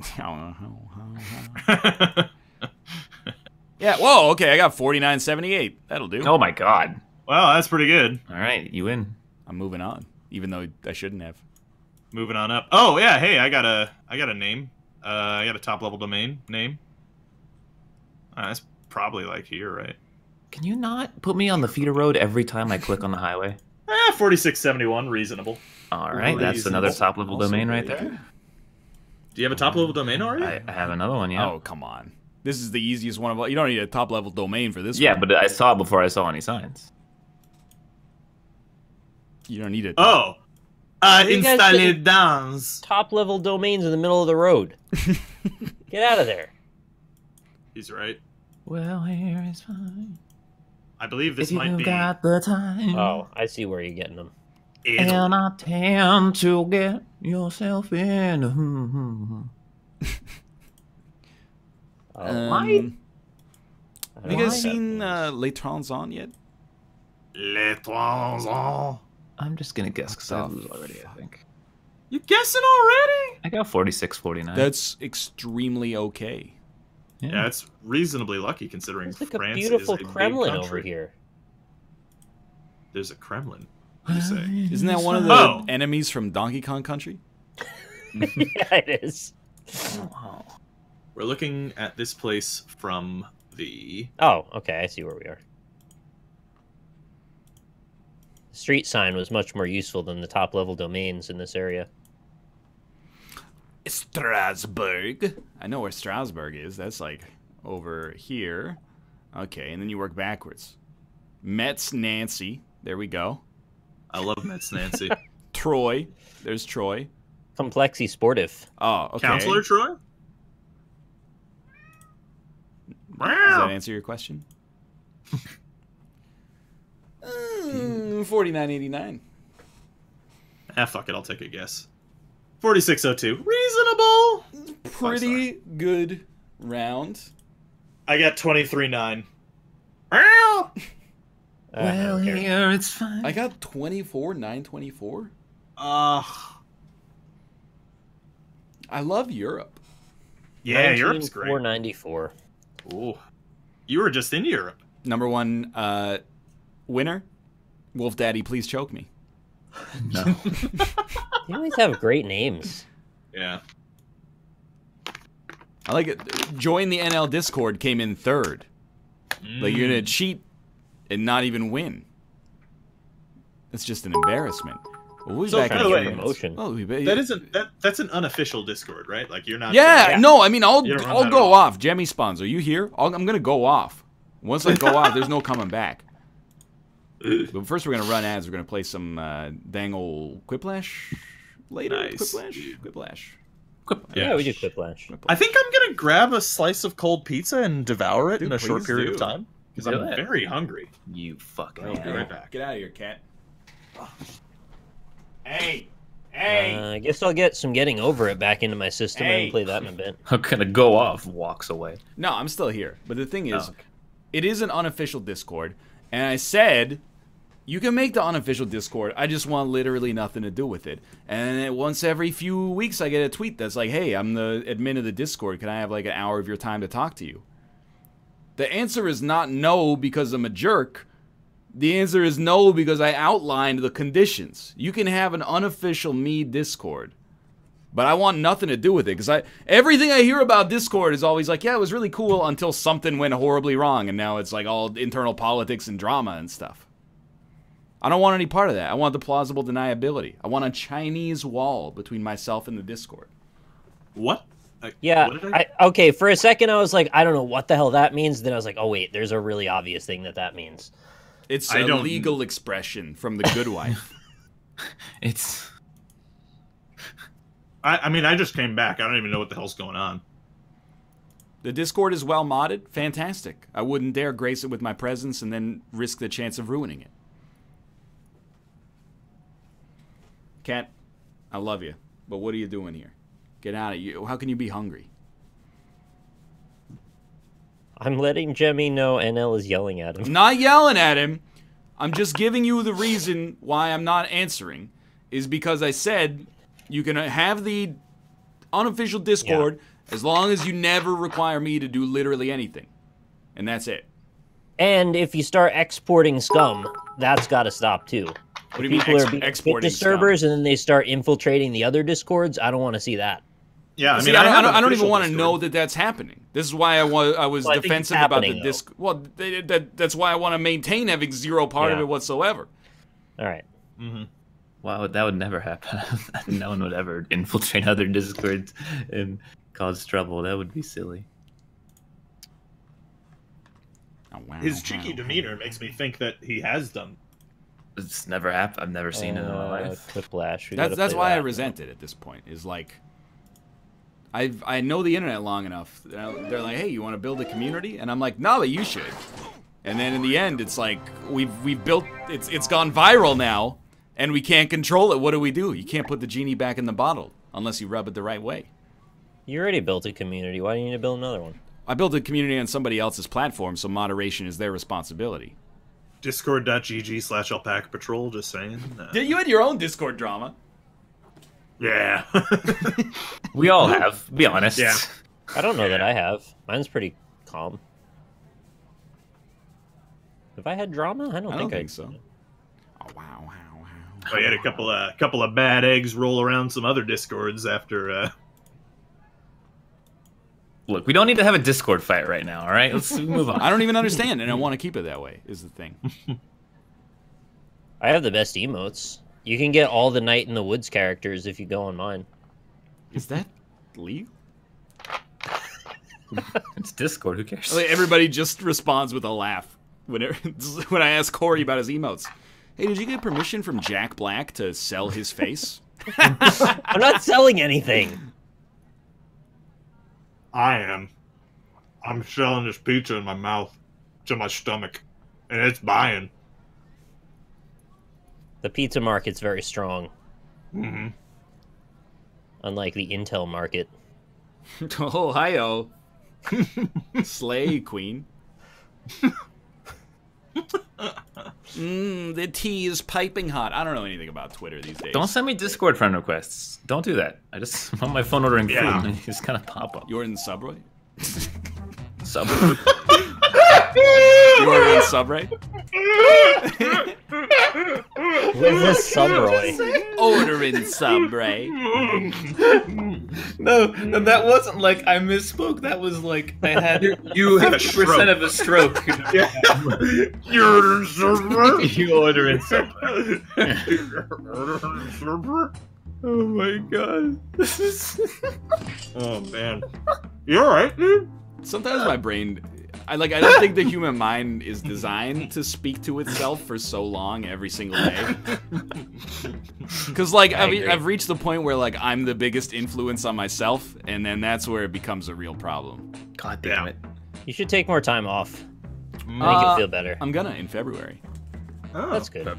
Yeah. Whoa. Okay. I got 49.78. That'll do. Oh my god. Well, that's pretty good. All right, you win. I'm moving on, even though I shouldn't have. Moving on up. Oh yeah, hey, I got a name. I got a top level domain name. That's probably like here, right? Can you not put me on the feeder road every time I click on the highway? 4671, reasonable. All right, that's another top level Also domain right very there. good. Do you have a top level domain already? I have another one, yeah. Oh, come on. This is the easiest one of all. You don't need a top level domain for this Yeah, one. but I saw it before I saw any signs. You don't need it. Oh, you guys install putting- it downs. Top level domains in the middle of the road. Get out of there. He's right. Well, here is fine. I believe this If you might be. got the time. Oh, I see where you're getting them. And I tend to get yourself in. Have you guys seen Les Transons yet? Les Transons. I'm just gonna guess because I lose already, I think. You guessing already? I got 46, 49. That's extremely okay. Yeah, it's reasonably lucky considering It's like France a beautiful is a Kremlin big over country. here. There's a Kremlin. What do you say? Isn't that one of the enemies from Donkey Kong Country? Yeah, it is. Wow. We're looking at this place from the... Oh, okay, I see where we are. The street sign was much more useful than the top-level domains in this area. Strasbourg. I know where Strasbourg is. That's like over here. Okay, and then you work backwards. Metz Nancy. There we go. I love Metz Nancy. Troy. There's Troy. Complexy Sportive. Oh, okay. Counselor Troy? Does that answer your question? 49.89. Ah, fuck it. I'll take a guess. 4602. Reasonable. Pretty good round. I got 23.9. Well, here it's fine. I got 24.924. Uh, I love Europe. yeah, Europe's great. 494. Ooh. You were just in Europe. Number one winner. Wolf Daddy, please choke me. No. You always have great names. Yeah. I like it. Join the NL Discord came in third. Like, you're gonna cheat and not even win. It's just an embarrassment. We'll be So, back by in the way, promotion. Oh, That's an unofficial Discord, right? Like you're not. Yeah, no, I mean I'll You don't run I'll that at go all. off. Jemmy Spawns, are you here? I'm gonna go off. Once I go off, there's no coming back. But first, we're gonna run ads. We're gonna play some dang old Quiplash later. Nice. Quiplash. Yeah, we do Quiplash. I think I'm gonna grab a slice of cold pizza and devour it Dude, in a short please period do. of time because Do I'm that. very hungry. You fucking I'll be right back. Get out of here, cat. Hey! I guess I'll get some getting over it back into my system and play that in a bit. I'm gonna go off, walks away. No, I'm still here. But the thing is, Oh, okay. it is an unofficial Discord, and I said you can make the unofficial Discord. I just want literally nothing to do with it. And then once every few weeks, I get a tweet that's like, "Hey, I'm the admin of the Discord. Can I have like an hour of your time to talk to you?" The answer is not no because I'm a jerk. The answer is no because I outlined the conditions. You can have an unofficial me Discord, but I want nothing to do with it because everything I hear about Discord is always like, yeah, it was really cool until something went horribly wrong, and now it's like all internal politics and drama and stuff. I don't want any part of that. I want the plausible deniability. I want a Chinese wall between myself and the Discord. What? Yeah, What did okay, for a second I was like, I don't know what the hell that means. Then I was like, oh wait, there's a really obvious thing that means. It's I a don't- legal expression from the Good Wife. It's I mean, I just came back. I don't even know what the hell's going on. The Discord is well modded. Fantastic. I wouldn't dare grace it with my presence and then risk the chance of ruining it. Cat, I love you, but what are you doing here? Get out of here. How can you be hungry? I'm letting Jemmy know NL is yelling at him. I'm not yelling at him. I'm just giving you the reason why I'm not answering is because I said you can have the unofficial Discord as long as you never require me to do literally anything. And that's it. And if you start exporting scum, that's got to stop too. What do you mean People are being fit exporting to scum? servers and then they start infiltrating the other Discords. I don't want to see that. Yeah, I See, mean, I have don't an even official want to Discord. know that that's happening. This is why I was Well, I think it's defensive about the happening, disc. Well, that's why I want to maintain having zero part of Yeah. it whatsoever. All right. wow, that would never happen. No one would ever infiltrate other Discords and cause trouble. That would be silly. Oh, wow. His cheeky demeanor makes me think that he has done. It's never happened. I've never seen it in my life. Quiplash. We That's gotta play why I that. resent it at this point. Is like, I know the internet long enough. They're like, hey, you want to build a community? And I'm like, no, but you should. And then in the end, it's like we've built. It's gone viral now, And we can't control it. What do? You can't put the genie back in the bottle unless you rub it the right way. You already built a community. Why do you need to build another one? I built a community on somebody else's platform, so moderation is their responsibility. Discord.gg/alpaca patrol, just saying. You had your own Discord drama. Yeah. We all have, be honest. Yeah. I don't know that I have. Mine's pretty calm. Have I had drama? I don't think so. Oh, wow. I had a couple of bad eggs roll around some other Discords after. Look, we don't need to have a Discord fight right now, all right? Let's move on. I don't even understand, and I want to keep it that way, is the thing. I have the best emotes. You can get all the Night in the Woods characters if you go on mine. Is that legal? It's Discord, who cares? Like, everybody just responds with a laugh when I ask Corey about his emotes. Hey, did you get permission from Jack Black to sell his face? I'm not selling anything. I am. I'm selling this pizza in my mouth to my stomach, and it's buying. The pizza market's very strong. Mm-hmm. Unlike the Intel market. Oh, hi-oh. Slay, queen. The tea is piping hot. I don't know anything about Twitter these days. Don't send me Discord friend requests. Don't do that. I just I'm on my phone ordering food and you just kind of pop up. You're in Subway? Subway. You ordering Subway? What's this Subway? Ordering Subway. No, that wasn't like I misspoke. That was like I had You had a 50% of a stroke. You're Subway. You order in Subway. Oh my god. Oh man. You alright, dude? Sometimes my brain... I don't think the human mind is designed to speak to itself for so long every single day. Because, like, I've reached the point where, like, I'm the biggest influence on myself, and then that's where it becomes a real problem. God damn it. You should take more time off. Make it feel better. I'm gonna in February. Oh. That's good.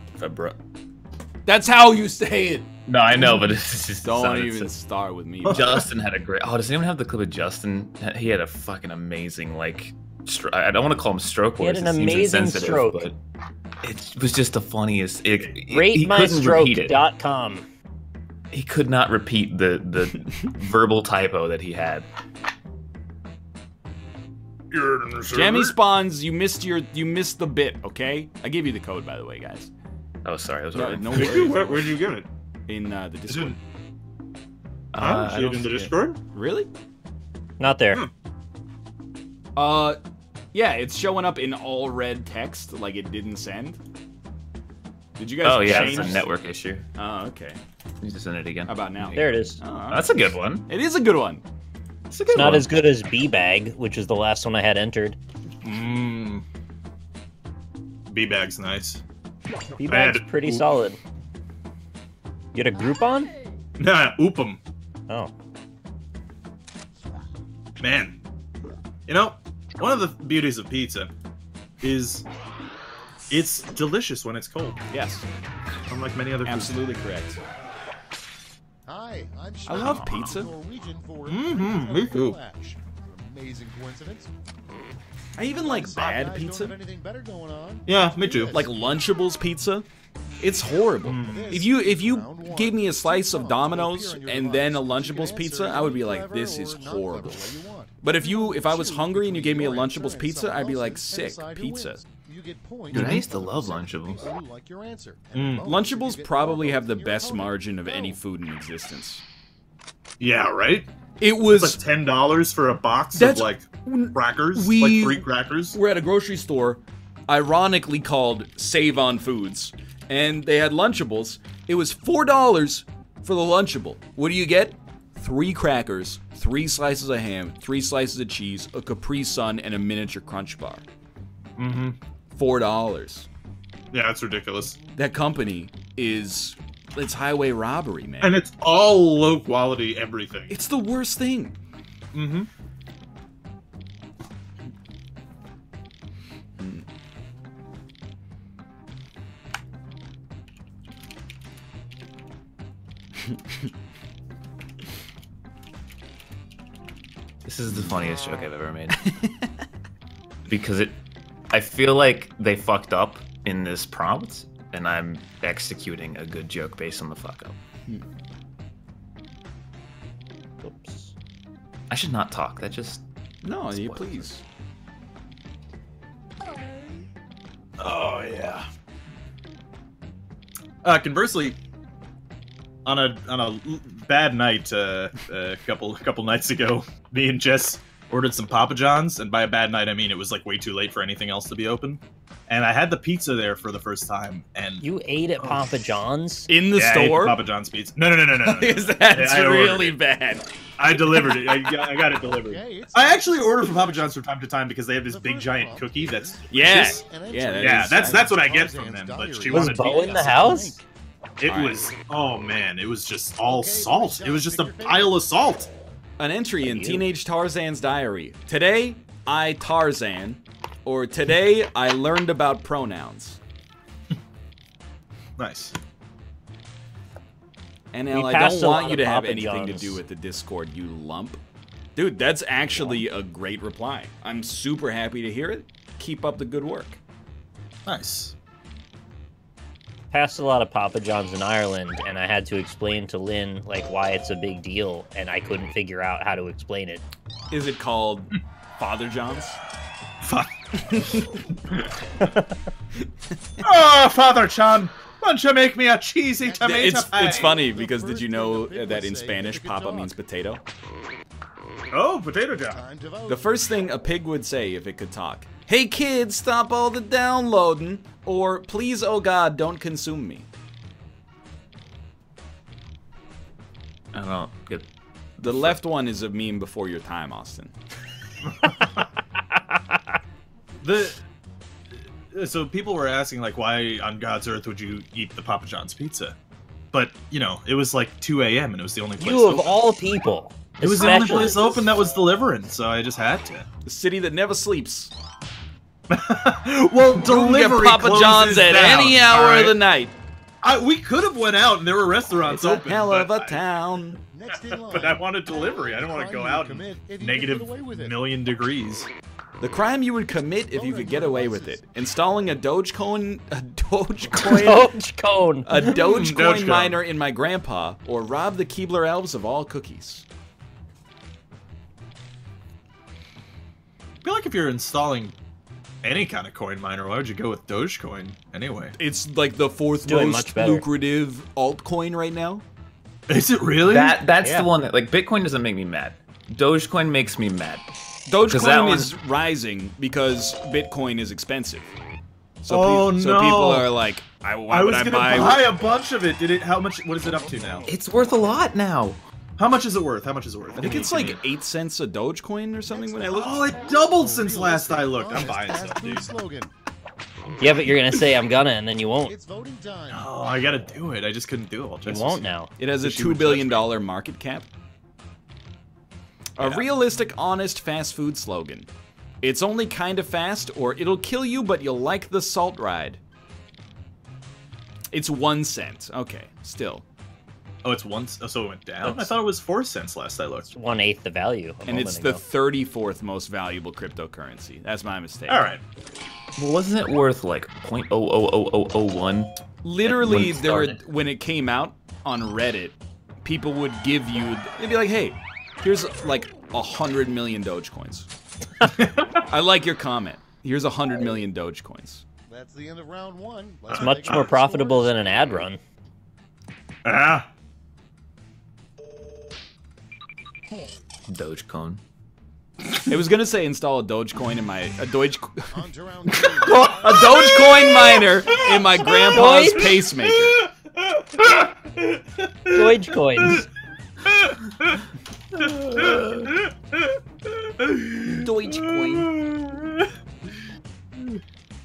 That's how you say it! No, I know, but it's just Don't even start with me. Justin had a great... Oh, does anyone have the clip of Justin? He had a fucking amazing, like... I don't want to call him stroke He had voice. an amazing stroke. But it was just the funniest. RateMyStroke.com. He could not repeat the verbal typo that he had. Jammy Spawns, you missed the bit, okay? I gave you the code, by the way, guys. Oh, sorry. I was already... No worries. Where'd you get it? In the Discord. I don't in the Discord? Really? Not there. Yeah, it's showing up in all red text, like it didn't send. Did you guys change? It's a network issue. Oh, okay. You just send it again. How about now? There it is. Oh, That's a good one. it is a good one. It's a good It's not one. as good as B-Bag, which is the last one I had entered. B-Bag's nice. B-Bag's pretty solid. You had a Groupon? Nah, Oopum. Oh. Man. You know, one of the beauties of pizza is it's delicious when it's cold. Yes, Unlike many other foods. absolutely correct. Hi, I'm I love pizza. Norwegian for me too. Quiplash. Amazing coincidence. I even like bad Guys pizza. don't have anything better going on. Yeah, me too. Like Lunchables pizza. It's horrible. If you gave me a slice of Domino's and then a Lunchables pizza, I would be like, this is horrible. But if I was hungry and you gave me a Lunchables pizza, I'd be like, sick pizza. Dude, I used to love Lunchables. Lunchables probably have the best margin of any food in existence. Yeah, right? It was It's like $10 for a box of That's- like crackers, we- like 3 crackers. We're at a grocery store, ironically called Save on Foods, and they had Lunchables. It was $4 for the Lunchable. What do you get? 3 crackers, 3 slices of ham, 3 slices of cheese, a Capri Sun, and a miniature Crunch Bar. $4. Yeah, that's ridiculous. That company it's highway robbery, man. And it's all low quality everything. It's the worst thing. This is the funniest joke I've ever made. Because I feel like they fucked up in this prompt, and I'm executing a good joke based on the fuck up. Oops. I should not talk. That just... No, you please. Oh yeah. Conversely, on a bad night a couple nights ago, me and Jess ordered some Papa John's, and by a bad night I mean it was like way too late for anything else to be open. And I had the pizza there for the first time, and You ate at Papa John's? In the I ate store? Papa John's pizza. No. Because that's I ordered really it. bad. I delivered it. I got it delivered. Okay, it's I actually order from Papa John's from time to time because they have this big giant cookie that's Yeah. delicious. Yeah, That's what I get from them. But she Was wanted Bo in pizza. the house? It was, oh man, it was just all salt. It was just a pile of salt. An entry in Teenage Tarzan's diary. Today, I Tarzan. Or today, I learned about pronouns. Nice. NL, We I passed don't a want lot you of to have Papa anything to John's. do with the Discord, you lump. Dude, that's actually a great reply. I'm super happy to hear it. Keep up the good work. Nice. Passed a lot of Papa John's in Ireland, and I had to explain to Lynn like why it's a big deal, and I couldn't figure out how to explain it. Is it called Father John's? Fuck. Oh, Father John, why don't you make me a cheesy tomato pie? It's funny because did you know that in Spanish, Papa means potato? Oh, potato John. Time to vote. The first thing a pig would say if it could talk. Hey kids, stop all the downloading. Or, please, oh God, don't consume me. I don't get... The left one is a meme before your time, Austin. So people were asking, like, why on God's earth would you eat the Papa John's pizza? But, you know, it was like 2 a.m. and it was the only place You of open. all people. It was the only especially. place open that was delivering, so I just had to. The city that never sleeps. Well, You can get delivery Papa John's closes at down, any hour alright? of the night. We could have went out and there were restaurants It's a open. hell of but a town. Next in line. But I wanted delivery. I didn't want to go out in negative million degrees. The crime you would commit if you could get away with it. Installing a Dogecoin Dogecoin. a Dogecoin Dogecoin. miner in my grandpa, or rob the Keebler elves of all cookies. I feel like if you're installing any kind of coin miner, why would you go with Dogecoin anyway? It's like the fourth Doing most much better. lucrative altcoin right now. Is it really? That's Yeah. the one that, like, Bitcoin doesn't make me mad. Dogecoin makes me mad. that Dogecoin one- is rising because Bitcoin is expensive. So, Oh, so no. people are like, why would was I gonna buy? buy a bunch of it. Did it? How much? What is it up to now? It's worth a lot now. How much is it worth? How much is it worth? I think it's like 8 cents a Dogecoin or something when I looked. Oh, it doubled since last I looked. I'm buying Fast stuff, food dude. slogan. Yeah, but you're gonna say I'm gonna, and then you won't. It's voting time. Oh, I gotta do it. I just couldn't do it. While You Jess won't was- now. It has a She $2 would billion judge market cap. A realistic, honest fast food slogan. It's only kind of fast, or it'll kill you, but you'll like the salt ride. It's 1 cent. Okay, still. Oh, it's once. Oh, so it went down. I That's- thought it was 4 cents last I looked. 1/8 the value. a And moment it's the ago. 34th most valuable cryptocurrency. That's my mistake. All right. Well, wasn't it worth like 0.000001? Literally, When it started. when it came out on Reddit, people would give you, they'd be like, hey, here's like 100 million Dogecoins. I like your comment. Here's 100 million Dogecoins. That's the end of round one. Let's It's much take more our profitable scores. than an ad run. Ah. Dogecoin. I was gonna say install a Dogecoin in my On to round two. a Dogecoin miner in my grandpa's Doge? pacemaker. Dogecoins. Dogecoin.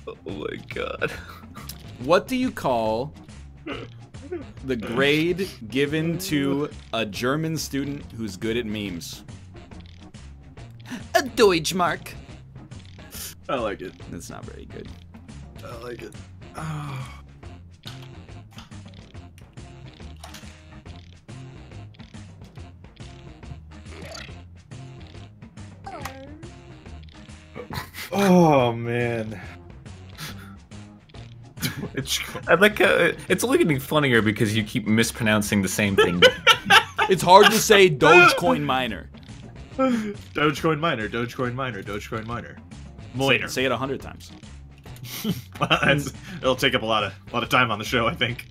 Oh my god. What do you call the grade given to a German student who's good at memes? A Deutschmark. I like it. That's not very good. I like it. Oh. Oh man. I like it's only getting funnier because you keep mispronouncing the same thing. It's hard to say Dogecoin miner. Dogecoin miner, Dogecoin miner, Dogecoin miner. Moiner. Say it 100 times. It'll take up a lot of time on the show, I think.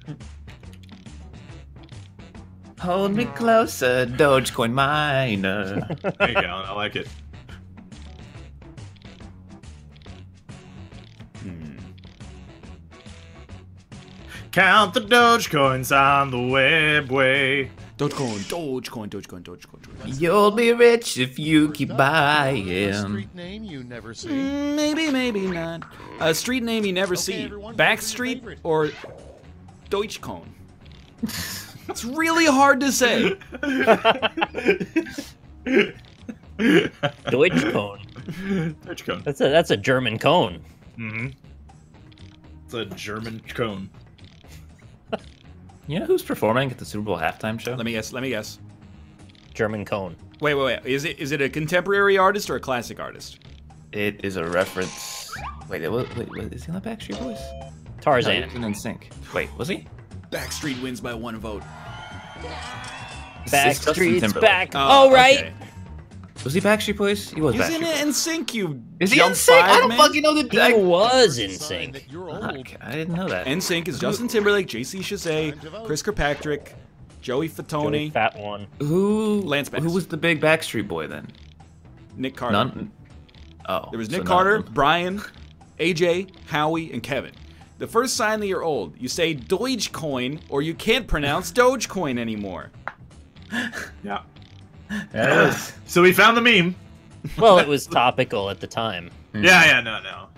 Hold me closer, Dogecoin miner. There you go. I like it. Count the Dogecoins on the webway. Dogecoin, Dogecoin, Dogecoin, Dogecoin. You'll be rich if you keep A buying. street name you never see. Maybe, maybe not. A street name you never see. everyone, Backstreet or Dogecoin? It's really hard to say. Deutschcone. Dogecoin. That's a German cone. Mm-hmm. It's a German cone. You know who's performing at the Super Bowl halftime show? Let me guess. German cone. Wait. Is it a contemporary artist or a classic artist? It is a reference. Wait, is he on the Backstreet Boys? Tarzan. No, he was in NSYNC. Wait, was he? Backstreet wins by 1 vote. Backstreet's back. Oh, Oh, right. okay. Was he Backstreet Boys? He was He's Backstreet in Boys. NSYNC, you Is he jump NSYNC? I five don't man. fucking know the. He was in Sign sync. that you're old. Fuck, I didn't know that. NSYNC is Justin Timberlake, JC Chasez, Chris Kirkpatrick, Joey Fatone, Fat one. Who? Lance Bass. Who was the big Backstreet Boy then? Nick Carter. None. Oh, There was so Nick none Carter, of them. Brian, AJ, Howie, and Kevin. The first sign that you're old, you say Dogecoin, or you can't pronounce Dogecoin anymore. Yeah. Yeah, it is. So we found the meme. Well, it was topical at the time. Yeah, no.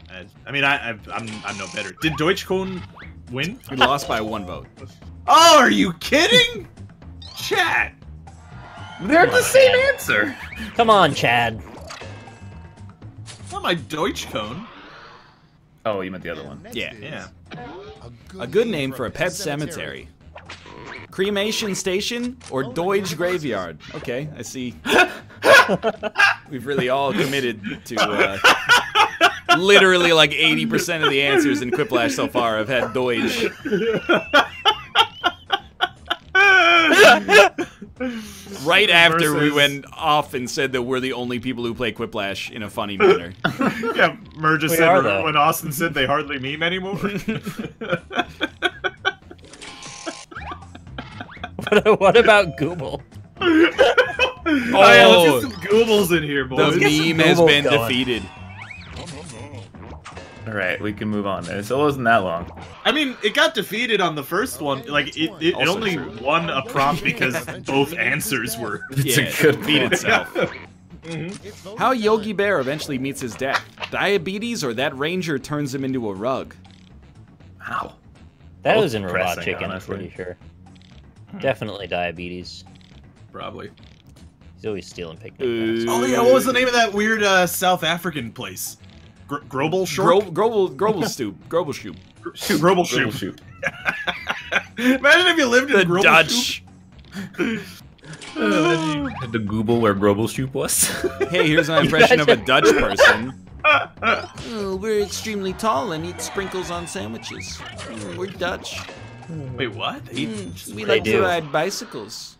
I mean, I'm no better. Did Dogecoin win? We lost by 1 vote. Oh, are you kidding? Chat. They're the same answer. Come on, Chad. Not my Dogecoin. Oh, you meant the other one. Next Yeah. is Yeah. A good name for a pet cemetery. Cremation station or Doge graveyard? Okay, I see. We've really all committed to literally like 80% of the answers in Quiplash so far have had Doge. Right after we went off and said that we're the only people who play Quiplash in a funny manner. Yeah, Merge We said are, though. when Austin said they hardly meme anymore. What about Google? Oh, yeah, let's get some Goobles in here, boys. The meme has Google been going. defeated. All right, we can move on. It wasn't that long. I mean, it got defeated on the first one. Like, it Also only true. won a prompt because both answers were. It's Yeah, a good beat point. itself. It's voting How Yogi time. Bear eventually meets his death. Diabetes or that ranger turns him into a rug? Wow. That Both was in Robot depressing, Chicken, honestly. I'm pretty sure. Definitely diabetes. Probably. He's always stealing picnic baskets. Oh, yeah, what was the name of that weird South African place? Grobel Short? Grobel Stoop. Grobel Stoop. Grobel Shoot. Shoot. Imagine if you lived in The Grobel Dutch. The Google where Grobelshoop was. Hey, here's my impression of a Dutch person. Oh, we're extremely tall and eat sprinkles on sandwiches. We're Dutch. Wait, what? We They like to do. ride bicycles.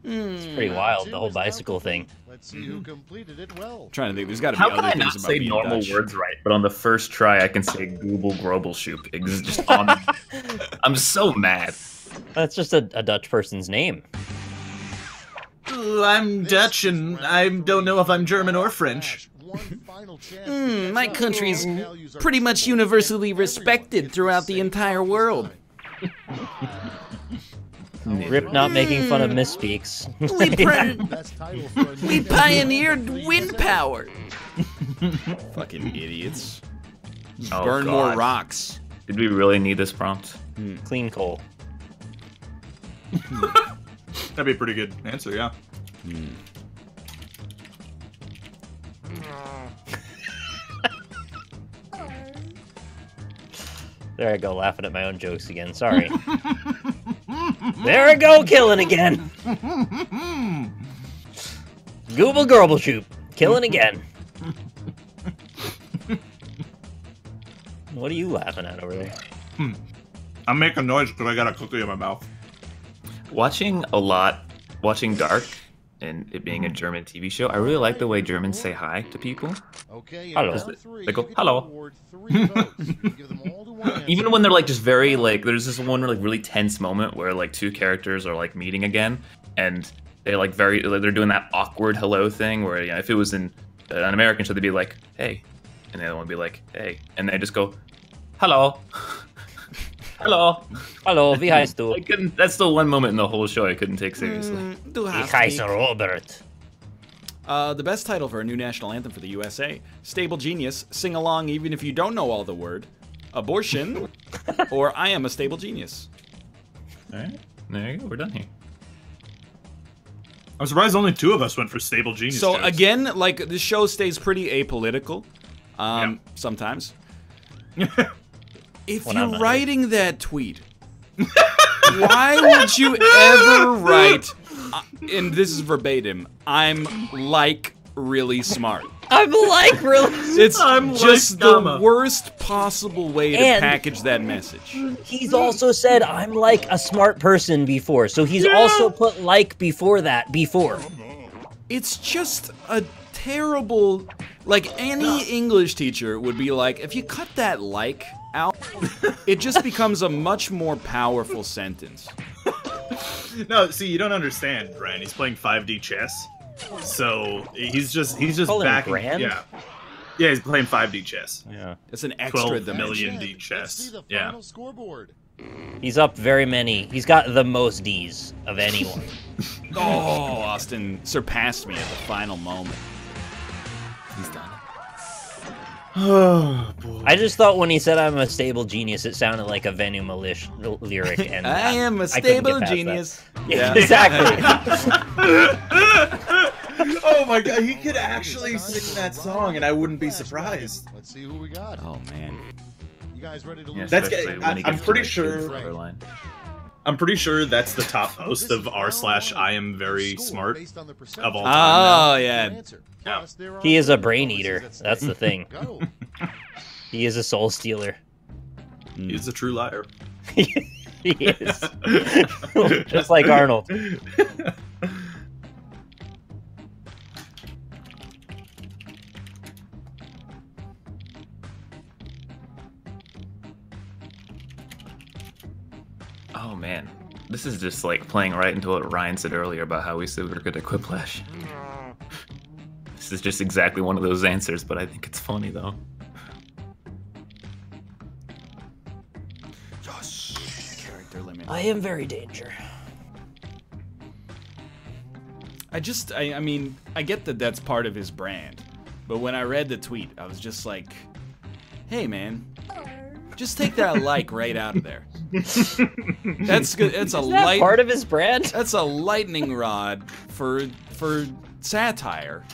It's pretty wild, the whole bicycle thing. Let's see who completed it well. Trying to think, there's got to be How other can I things not about say being normal Dutch. words right, but on the first try I can say Google Grobelshoop? It's just on. I'm so mad. That's just a Dutch person's name. I'm Dutch and I don't know if I'm German or French. One final chance to My catch up. country's Values are pretty much universally respected throughout the entire world. Rip not making fun of misspeaks. Best title for a We new pioneered wind power. Fucking idiots. Oh, Burn God. more rocks. Did we really need this prompt? Clean coal. That'd be a pretty good answer, yeah. There I go, laughing at my own jokes again. Sorry. There I go, killing again. Google Grobelshoop, killing again. What are you laughing at over there? I'm making noise because I got a cookie in my mouth. Watching Dark, and it being a German TV show, I really like the way Germans say hi to people. Okay, Hello. three, They go, you get to hello. award 3 votes. You can give them all to one answer. Even when they're like just very like, there's this one like really tense moment where like two characters are like meeting again, and they like they're doing that awkward hello thing where, you know, if it was in an American show, they'd be like, hey, and the other one would be like, hey, and they just go, hello. Hello. Hello, wie heißt du? I couldn't. That's the one moment in the whole show I couldn't take seriously. Ich heiße Robert. The best title for a new national anthem for the USA. Stable Genius, Sing Along Even If You Don't Know All the Word. Abortion, or I Am a Stable Genius. Alright, there you go, we're done here. I'm surprised only 2 of us went for Stable Genius. So jokes. again, like, the show stays pretty apolitical, sometimes. If When I'm you're not writing that tweet, why would you ever write, and this is verbatim, I'm like really smart? I'm like really. It's I'm just like the worst possible way to And- package that message. He's also said I'm like a smart person before, so he's also put like before that before. It's just a terrible, like, any English teacher would be like, if you cut that like out, it just becomes a much more powerful sentence. No, see, you don't understand, Brian. He's playing 5D chess, so he's just Call him backing. Grand? Yeah, he's playing 5D chess. Yeah. It's an extra 12 dimension. million D Let's chess. see the Yeah. final scoreboard. He's up very many. He's got the most D's of anyone. Oh, Austin surpassed me at the final moment. He's done. Oh boy. I just thought when he said I'm a stable genius, it sounded like a Venu Milish lyric. And I am a I couldn't stable get past genius. that. Yeah, exactly. Oh my god, he could actually sing that song and I wouldn't be surprised. Let's see who we got. Oh man. You guys ready to Yeah, lose? That's especially good. when he I'm gets pretty to, like, sure- the cover line. I'm pretty sure that's the top post of r/I am very smart Based on the percentage. of all time. Oh yeah. Plus, there are He is a other brain policies eater. at stake. That's the thing. Go. He is a soul stealer. He's a true liar. He is. Just like Arnold. Oh man, this is just like playing right into what Ryan said earlier about how we said we were good at Quiplash. This is just exactly one of those answers, but I think it's funny though. Yes. Character limit. I am very danger. I mean, I get that that's part of his brand, but when I read the tweet, I was just like, hey man, just take that like right out of there. That's good. It's a Is that part of his brand? That's a lightning rod for satire.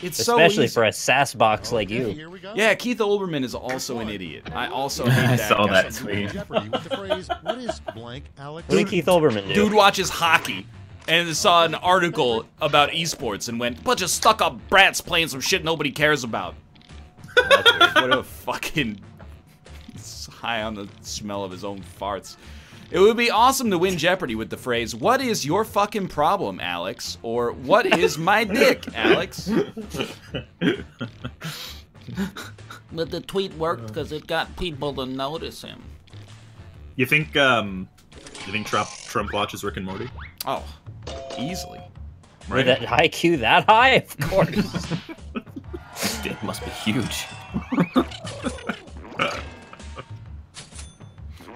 It's Especially so for a sass box like Okay, you. here we go. Yeah, Keith Olbermann is also an idiot. I also hate I that saw guy. that tweet. Jeopardy with the phrase, what is blank, Alex? What did Keith Olbermann do? Dude watches hockey and saw an article about esports and went, bunch of stuck-up brats playing some shit nobody cares about. What a fucking high on the smell of his own farts. It would be awesome to win Jeopardy with the phrase, what is your fucking problem, Alex? Or, what is my dick, Alex? But the tweet worked because it got people to notice him. You think Trump watches Rick and Morty? Oh, easily. With that IQ that high? Of course. Dick must be huge.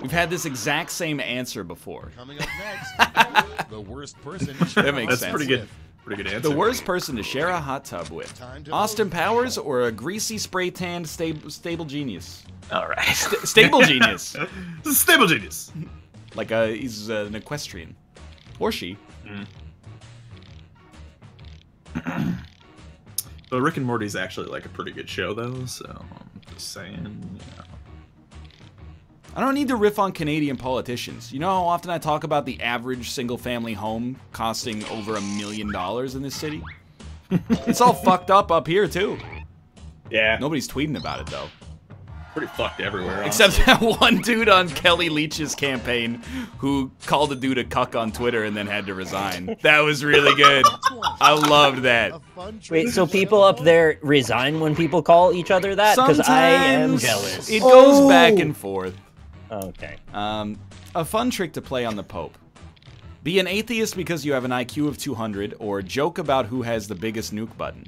We've had this exact same answer before. Coming up next, the worst person to share That makes That's sense. pretty good. Pretty good answer. The worst person to share a hot tub with. Time to Austin vote. Powers or a greasy spray-tanned stable genius? All right. Stable genius. Stable genius. Like he's an equestrian. Or she. But Rick and Morty's actually like a pretty good show though, so I'm just saying, yeah. I don't need to riff on Canadian politicians. You know how often I talk about the average single-family home costing over $1 million in this city? It's all fucked up here, too. Yeah. Nobody's tweeting about it, though. pretty fucked everywhere. Except that one dude on Kelly Leach's campaign who called a dude a cuck on Twitter and then had to resign. That was really good. I loved that. Wait, so people up there resign when people call each other that? Because I am Sometimes jealous. It goes back and forth. Okay. A fun trick to play on the Pope. Be an atheist because you have an IQ of 200, or joke about who has the biggest nuke button.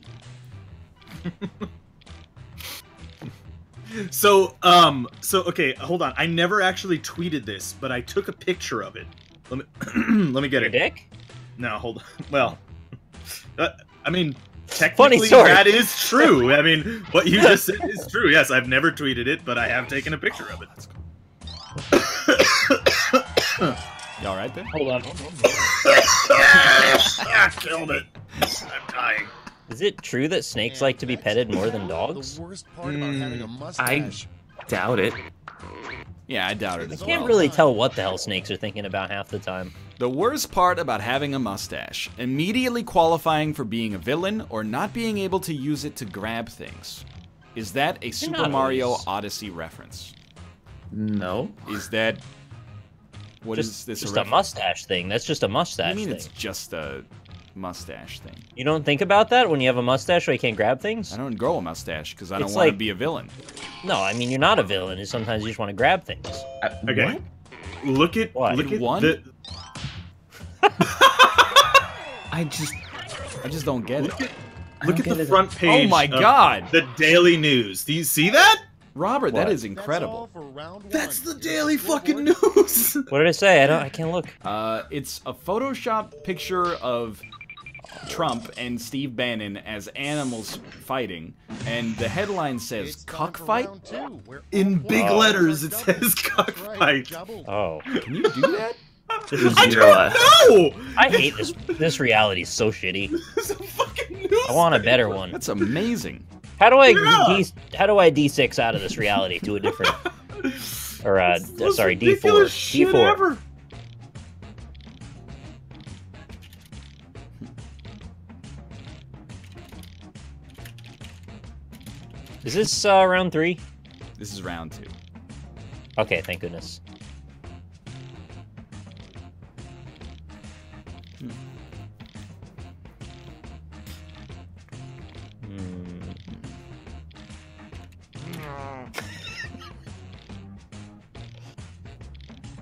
So okay, hold on. I never actually tweeted this, but I took a picture of it. Let me let me get Your it. dick? No, hold on. Well, I mean, technically Funny story. that is true. I mean, what you just said is true. Yes, I've never tweeted it, but I have taken a picture of it. You all right there? Hold on. Killed it. I'm dying. Is it true that snakes like to be petted more than dogs? The worst part about having a I mustache. doubt it. Yeah, I doubt it I as can't well. really tell what the hell snakes are thinking about half the time. The worst part about having a mustache, immediately qualifying for being a villain or not being able to use it to grab things. Is that a Super not Mario always. Odyssey reference? No. Is that... What is Just, this just a reference? mustache thing. That's just a I mustache mean, thing. it's just a mustache thing. You don't think about that when you have a mustache so you can't grab things? I don't grow a mustache because I don't It's want to like- be a villain. No, I mean, you're not a villain. Sometimes you just want to grab things. Okay. Look at What? look You at won? the I just don't get it. look at get the it. front page. Oh my of God! The Daily News. Do you see that? Robert, that What? is incredible. That's all for round one. That's the Daily fucking News. What did I say? I can't look. It's a Photoshop picture of Trump and Steve Bannon as animals fighting, and the headline says It's time for "cockfight." round two, where In all big four letters, it are says doubled. That's right, cockfight. doubled. Oh, Can you do that? this is I zero. don't know. I hate this. This reality is so shitty. It's a fucking news. I want a better one. That's amazing. How do I Yeah. how do I D6 out of this reality to a different or It's the most sorry, D4. ridiculous shit D4. ever. Is this round 3? This is round 2. Okay, thank goodness.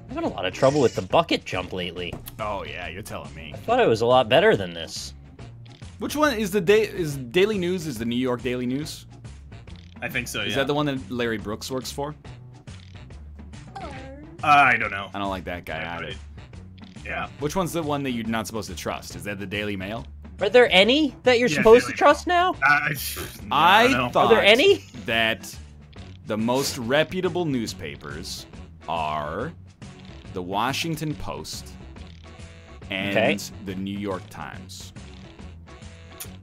I'm having a lot of trouble with the bucket jump lately. Oh yeah, you're telling me. I thought it was a lot better than this. Which one is the Daily News? Is the New York Daily News? I think so. Is Yeah. that the one that Larry Brooks works for? I don't know. I don't like that guy either. Yeah. Which one's the one that you're not supposed to trust? Is that the Daily Mail? Are there any that you're Yeah, supposed to Daily trust now? I I don't know. thought Are there any? that the most reputable newspapers are the Washington Post and Okay. the New York Times.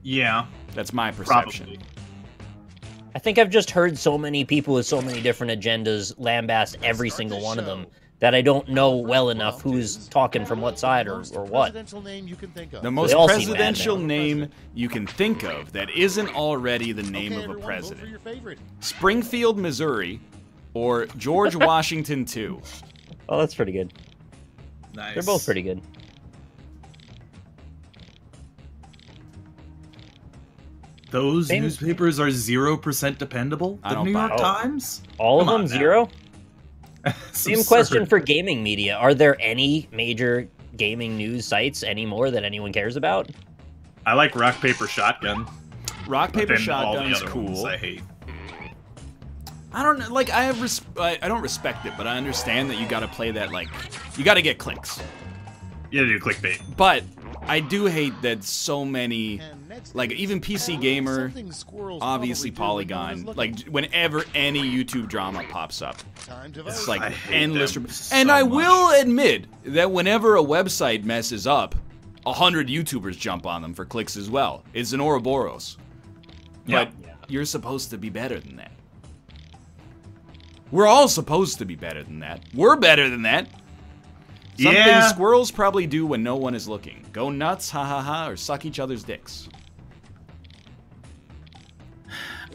Yeah. That's my perception. Probably. I think I've just heard so many people with so many different agendas lambast every single one of them that I don't know well enough who's talking from what side or what. Presidential name you can think of. The most all seem bad presidential now. name you can think of that isn't already the name Okay, of a everyone, vote for president. your favorite. Springfield, Missouri, or George Washington II. Oh, that's pretty good. Nice. They're both pretty good. Those Same- newspapers are 0% dependable. I The don't New buy York it. Times. All of Come them on now. 0? It's Same absurd. question for gaming media. Are there any major gaming news sites anymore that anyone cares about? I like Rock Paper Shotgun. Rock, but paper, then all the shotgun's other cool. ones I hate. I don't know, like, I don't respect it, but I understand that you gotta play that, like, you gotta get clicks. You gotta do clickbait. But I do hate that so many, And next like, is even PC Gamer, something squirrels obviously probably do when no one is Polygon, looking. like, whenever any YouTube drama pops up, Time to it's vote. like I hate endless. them And so I much. will admit that whenever a website messes up, 100 YouTubers jump on them for clicks as well. It's an Ouroboros. But you're supposed to be better than that. We're all supposed to be better than that. We're better than that. Something Yeah. squirrels probably do when no one is looking. Go nuts, ha ha ha, or suck each other's dicks.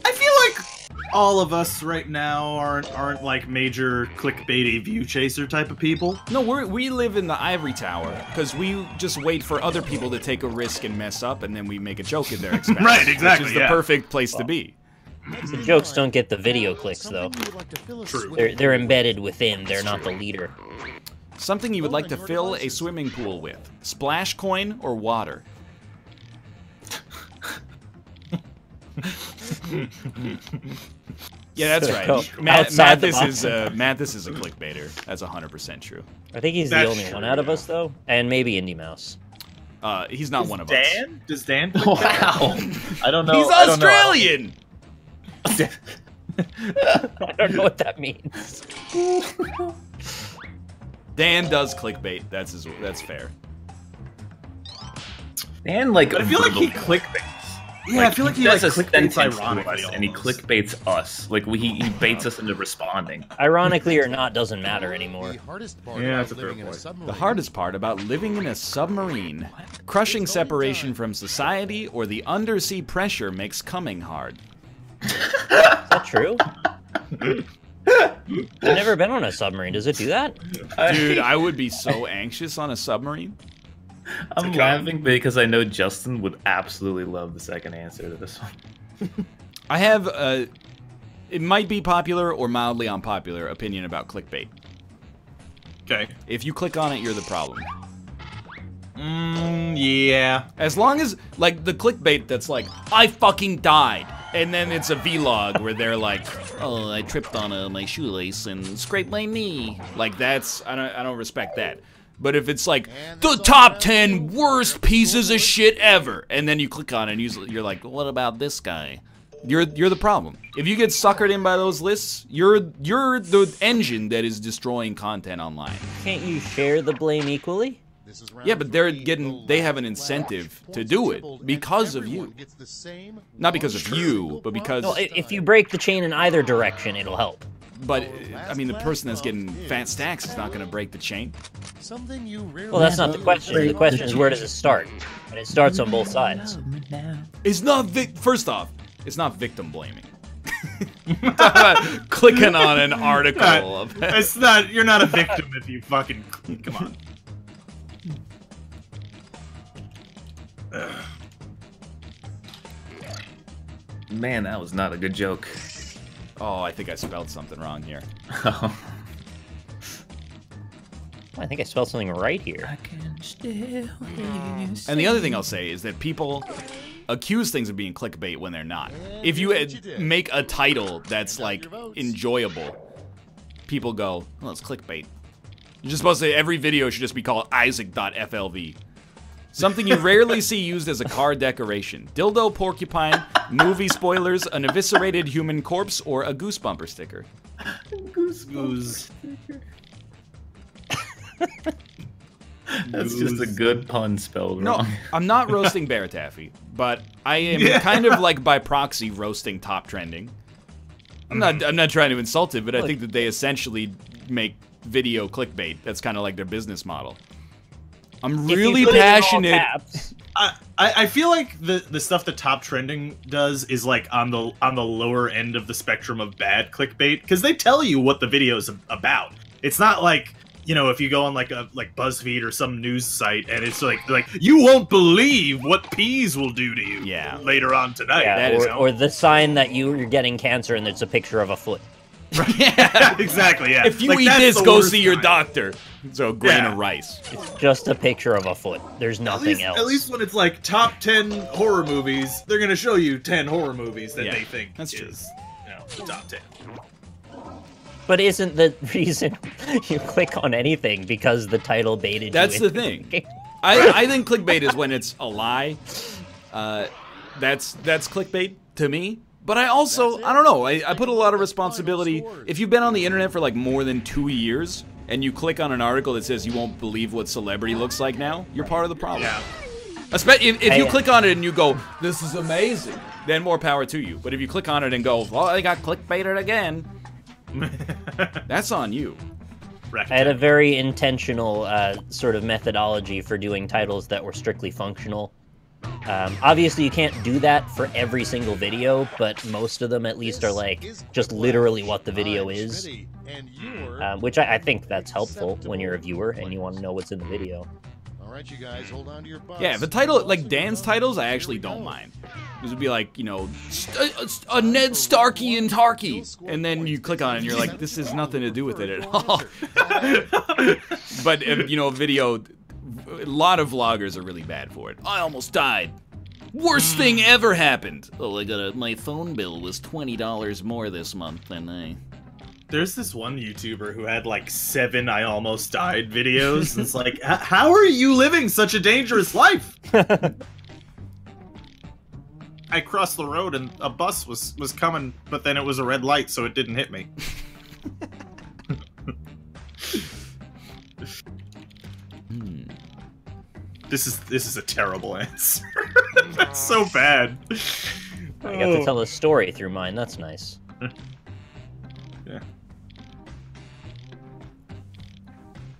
I feel like all of us right now aren't like major clickbaity view chaser type of people. No, we live in the ivory tower because we just wait for other people to take a risk and mess up, and then we make a joke at their expense. Right, exactly. Which is the perfect place to be. The jokes don't get the video clicks, though. True. They're embedded within. They're not the leader. Something you would like to fill a swimming pool with: splash coin or water. Yeah, that's right. Mathis is a clickbaiter. That's 100% true. I think he's the only one out of us, though, and maybe Indie Mouse. He's not one of us. Dan? Does Dan? Wow. I don't know. He's Australian. I don't know what that means. Dan does clickbait. That's fair. Dan, like, I feel like he clickbaits. Yeah, I feel like he does like a clickbaits sentence to ironically, us, and he clickbaits us. Like he baits us into responding. Ironically or not, doesn't matter anymore. The hardest part Yeah, about that's a fair living in a point. submarine. The hardest part about living in a submarine: crushing separation from society or the undersea pressure makes coming hard. Is that true? I've never been on a submarine. Does it do that? Dude, I would be so anxious on a submarine. I'm laughing because I know Justin would absolutely love the second answer to this one. I have it might be popular or mildly unpopular opinion about clickbait. Okay. If you click on it, you're the problem. Yeah. As long as, like, the clickbait that's like, I fucking died, and then it's a vlog where they're like, oh, I tripped on my shoelace and scraped my knee. Like, that's, I don't respect that. But if it's like, the top 10 worst pieces of shit ever, and then you click on it and you're like, what about this guy? You're the problem. If you get suckered in by those lists, you're the engine that is destroying content online. Can't you share the blame equally? Yeah, but they have an incentive to do it because of you. Not because of you, but because... No, if you break the chain in either direction, it'll help. But, I mean, the person that's getting fat stacks is not going to break the chain. Well, that's not the question. The question is, where does it start? And it starts on both sides. It's not first off, it's not victim blaming. Clicking on an article. It's not. You're not a victim if you fucking come on. Man, that was not a good joke. Oh, I think I spelled something wrong here. I think I spelled something right here. And the other thing I'll say is that people accuse things of being clickbait when they're not. If you make a title that's, like, enjoyable, people go, well, it's clickbait. You're just supposed to say every video should just be called Isaac.flv. Something you rarely see used as a car decoration. Dildo porcupine, movie spoilers, an eviscerated human corpse, or a goose bumper sticker. Goose. That's just a good pun spelled wrong. No, I'm not roasting Bear Taffy, but I am kind of like by proxy roasting top trending. I'm not trying to insult it, but I think that they essentially make video clickbait. That's kind of like their business model. I'm really passionate. I feel like the stuff that top trending does is like on the lower end of the spectrum of bad clickbait, because they tell you what the video is about. It's not like, you know, if you go on like BuzzFeed or some news site and it's like you won't believe what peas will do to you later on tonight. Yeah, or the sign that you're getting cancer and it's a picture of a foot. Yeah, exactly. Yeah. If you eat this, go see your doctor. So a grain of rice. It's just a picture of a foot. There's nothing else. At least when it's like top 10 horror movies, they're gonna show you 10 horror movies that they think is, you know, the top 10. But isn't the reason you click on anything because the title baited you? That's the thing. I think clickbait is when it's a lie. That's clickbait to me. But I also, I don't know, I put a lot of responsibility. If you've been on the internet for like more than 2 years, and you click on an article that says you won't believe what celebrity looks like now, you're part of the problem. Yeah. Especially if you click on it and you go, this is amazing, then more power to you. But if you click on it and go, well, I got clickbaited again, that's on you. I had a very intentional sort of methodology for doing titles that were strictly functional. Obviously, you can't do that for every single video, but most of them at least are like just literally what the video is, which I think that's helpful when you're a viewer and you want to know what's in the video. All right, you guys, hold on to your butts. Yeah, the title, like Dan's titles, I actually don't mind. This would be like, you know, a Ned Starkey and Tarkey, and then you click on it and you're like, this has nothing to do with it at all. But, you know, a video, a lot of vloggers are really bad for it. I almost died. Worst thing ever happened. Oh, my phone bill was $20 more this month than I... There's this one YouTuber who had like 7 I almost died videos. It's like, how are you living such a dangerous life? I crossed the road and a bus was coming, but then it was a red light, so it didn't hit me. This is a terrible answer. That's so bad. I got to tell a story through mine. That's nice. Yeah.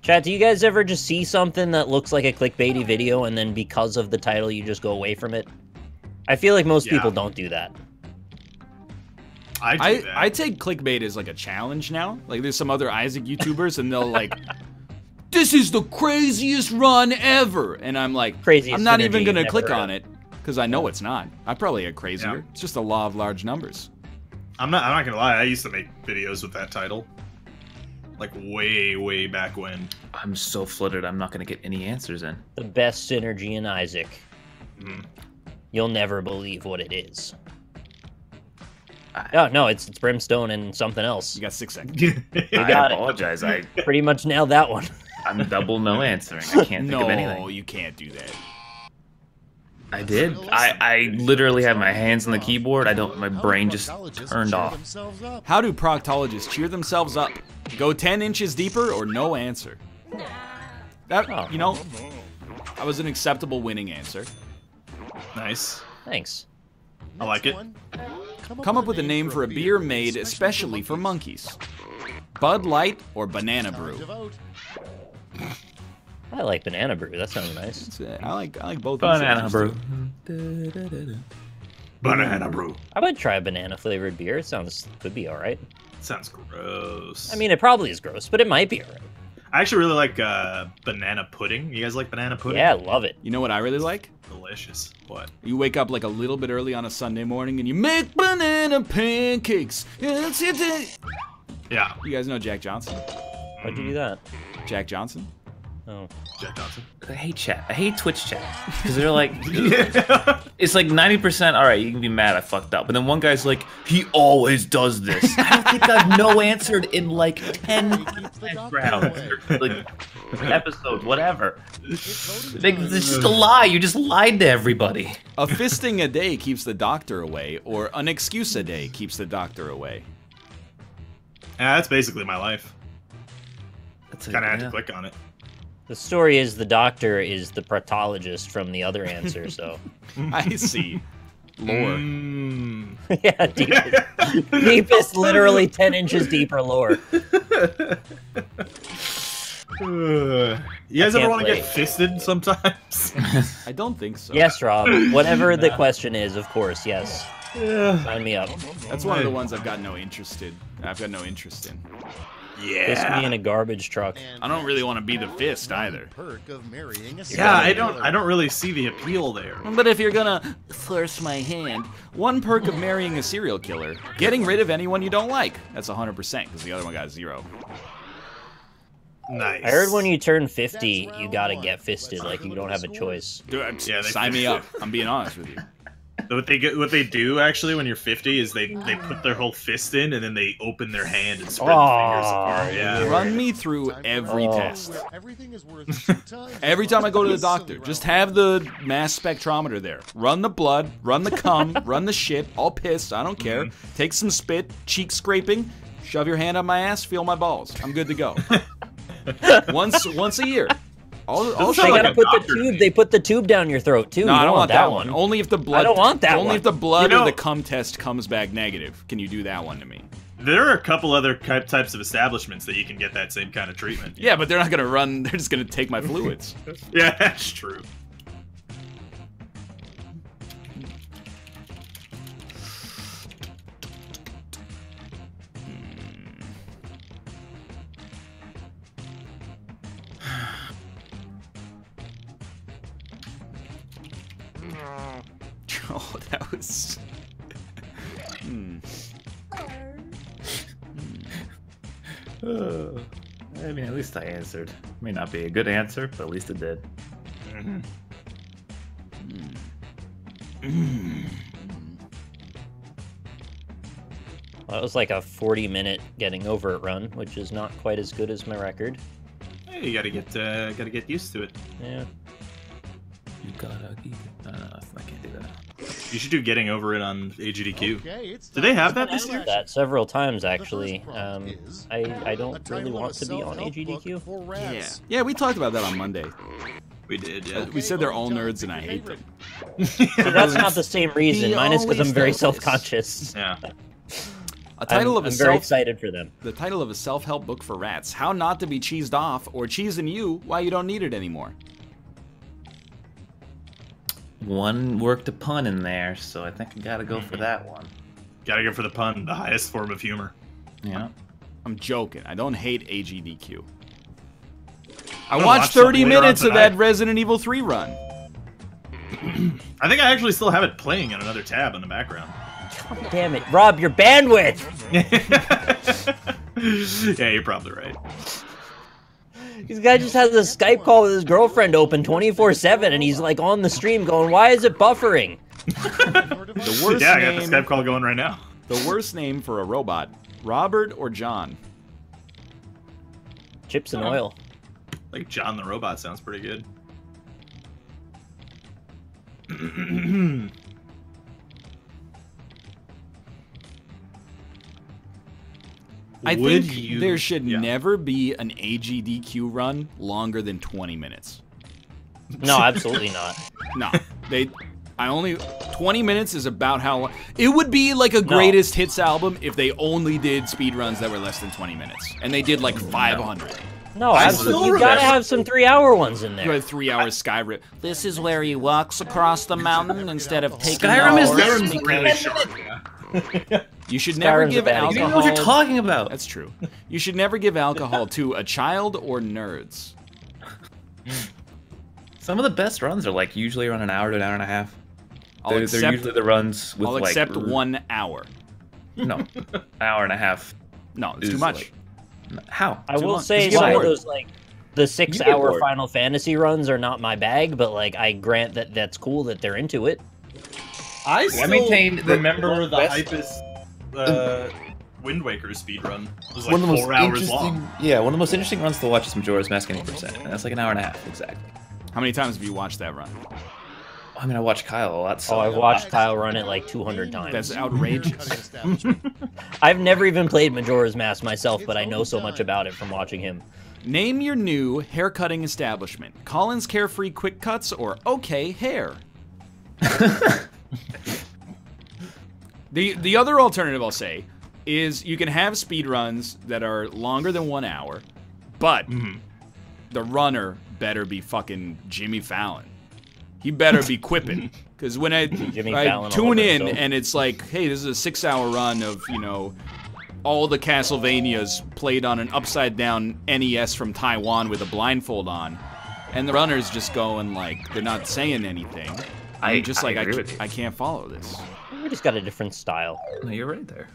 Chat, do you guys ever just see something that looks like a clickbaity video and then because of the title you just go away from it? I feel like most people don't do that. I take clickbait as like a challenge now. Like there's some other Isaac YouTubers and they'll like, this is the craziest run ever. And I'm like, Craziest I'm not synergy even gonna you've click never on it because I know it's not. I probably had crazier. Yeah. It's just a law of large numbers. I'm not gonna lie, I used to make videos with that title. Like way back when. I'm so fluttered. I'm not gonna get any answers in. The best synergy in Isaac. Mm. You'll never believe what it is. No, it's Brimstone and something else. You got 6 seconds. I I apologize. I pretty much nailed that one. I'm double no answering. I can't think of No, anything. you can't do that. I did. I literally have my hands on the keyboard. My brain just turned off. How do proctologists cheer themselves up? Go 10 inches deeper or no answer? That, you know, that was an acceptable winning answer. Nice. Thanks. I like it. Come up with a name for a beer made especially for monkeys. Bud Light or Banana Brew? I like banana brew. That sounds nice. I like both. Banana brew. Banana brew. I would try a banana flavored beer. It could be all right. Sounds gross. I mean, it probably is gross, but it might be all right. I actually really like banana pudding. You guys like banana pudding? Yeah, I love it. You know what I really like? Delicious. What? You wake up like a little bit early on a Sunday morning and you make banana pancakes. It's your day. Yeah. You guys know Jack Johnson? Why'd you do that? Jack Johnson? Oh. Jack Johnson. I hate chat. I hate Twitch chat because they're like, it's like 90%. All right, you can be mad I fucked up, but then one guy's like, he always does this. I don't think I've no answered in like 10 rounds, or, like episodes, whatever. It's just a lie. You just lied to everybody. A fisting a day keeps the doctor away, or an excuse a day keeps the doctor away. Yeah, that's basically my life. That's Kind of had to click on it. The story is the doctor is the proctologist from the other answer, so. I see. Lore. Yeah, deepest, literally 10 inches deeper lore. You guys ever want to get fisted sometimes? I don't think so. Yes, Rob. Whatever the question is, of course, yes. Sign me up. That's one of the ones I've got no interest in. Fist me in a garbage truck. I don't really want to be the fist either. Yeah, I don't really see the appeal there. But if you're gonna force my hand, one perk of marrying a serial killer, getting rid of anyone you don't like. That's 100%, because the other one got 0. Nice. I heard when you turn 50, you gotta get fisted, like you don't have a choice. Dude, Yeah, sign me up. I'm being honest with you. What they do actually when you're 50 is they put their whole fist in and then they open their hand and spread the fingers apart. Yeah. Run me through every test. Everything is worth 2 times. Every time I go to the doctor, just have the mass spectrometer there. Run the blood, run the cum, run the shit, all piss, I don't care. Take some spit, cheek scraping, shove your hand up my ass, feel my balls. I'm good to go. Once a year. They gotta put the tube. They put the tube down your throat too. No, you I don't want that one. Only if the blood. I don't want that Only one. if the blood You know- or the cum test comes back negative. Can you do that one to me? There are a couple other types of establishments that you can get that same kind of treatment. Yeah, but they're not gonna run. They're just gonna take my fluids. Yeah, that's true. Oh, that was... I mean, at least I answered. May not be a good answer, but at least it did. Well, that was like a 40-minute getting over it run, which is not quite as good as my record. Hey, you gotta get used to it. Yeah. You gotta keep it. No, I can't do that. You should do getting over it on AGDQ. Okay, it's Do they have time that for this year? That several times actually. The first prompt is I a don't really title want of to be on self-help book AGDQ. for rats. Yeah, we talked about that on Monday. We did, yeah. We said they're all nerds and I hate them. But that's not the same reason. He Mine is because I'm always very does this. self-conscious. Yeah. A title of a I'm very self excited for them. the title of a self-help book for rats. How not to be cheesed off or cheesing you why you don't need it anymore. One worked a pun in there, so I think I gotta go for that one. Gotta go for the pun, the highest form of humor. Yeah. I'm joking. I don't hate AGDQ. I gonna watched watch something 30 later on minutes of tonight. that Resident Evil 3 run. I think I actually still have it playing in another tab in the background. Damn it, Rob, your bandwidth! Yeah, you're probably right. This guy just has a Skype call with his girlfriend open 24/7, and he's like on the stream going, "Why is it buffering?" The worst Yeah, I got the name, Skype call going right now. the worst name for a robot, Robert or John? Chips and oil. Like John the Robot sounds pretty good. I Would think you- there should yeah. never be an AGDQ run longer than 20 minutes. No, absolutely not. No, I only 20 minutes is about how long. It would be like a greatest hits album if they only did speedruns that were less than 20 minutes, and they did like 500. No, I absolutely. still You gotta remember- have some 3-hour ones in You there. had 3 hours Skyrip. This is where he walks across the mountain instead of taking Skyrim the is horse Skyrim's because- really short. Yeah. You should never Skyrim's a give bad example. You don't know alcohol. what you're talking about. That's true. You should never give alcohol to a child or nerds. Some of the best runs are like usually around an hour to an hour and a half. They're usually the runs with I'll like accept 1 hour. No, an hour and a half. No, it's is too much. like- how? I will long. say Just get some of bored. those like the 6-hour bored. Final Fantasy runs are not my bag, but like I grant that that's cool that they're into it. I still maintain remember the best- hypest Wind Waker speedrun. It was like One of the most 4 hours interesting, long. yeah, one of the most interesting runs to watch is Majora's Mask 80%, and that's like an hour and a half exactly. How many times have you watched that run? I mean, I watch Kyle a lot. So Oh, I've watched Kyle run it like 200 times. That's outrageous. I've never even played Majora's Mask myself, but I know so much about it from watching him. Name your new haircutting establishment. Colin's Carefree Quick Cuts or OK Hair. The other alternative I'll say is you can have speedruns that are longer than 1 hour, but the runner better be fucking Jimmy Fallon. He better be quipping. Because when I Fallon all tune over in himself. and it's like, hey, this is a 6-hour run of, you know, all the Castlevanias played on an upside-down NES from Taiwan with a blindfold on, and the runner's just going like, they're not saying anything. I'm just like, agree with you. I can't follow this. We just got a different style. No, you're right there.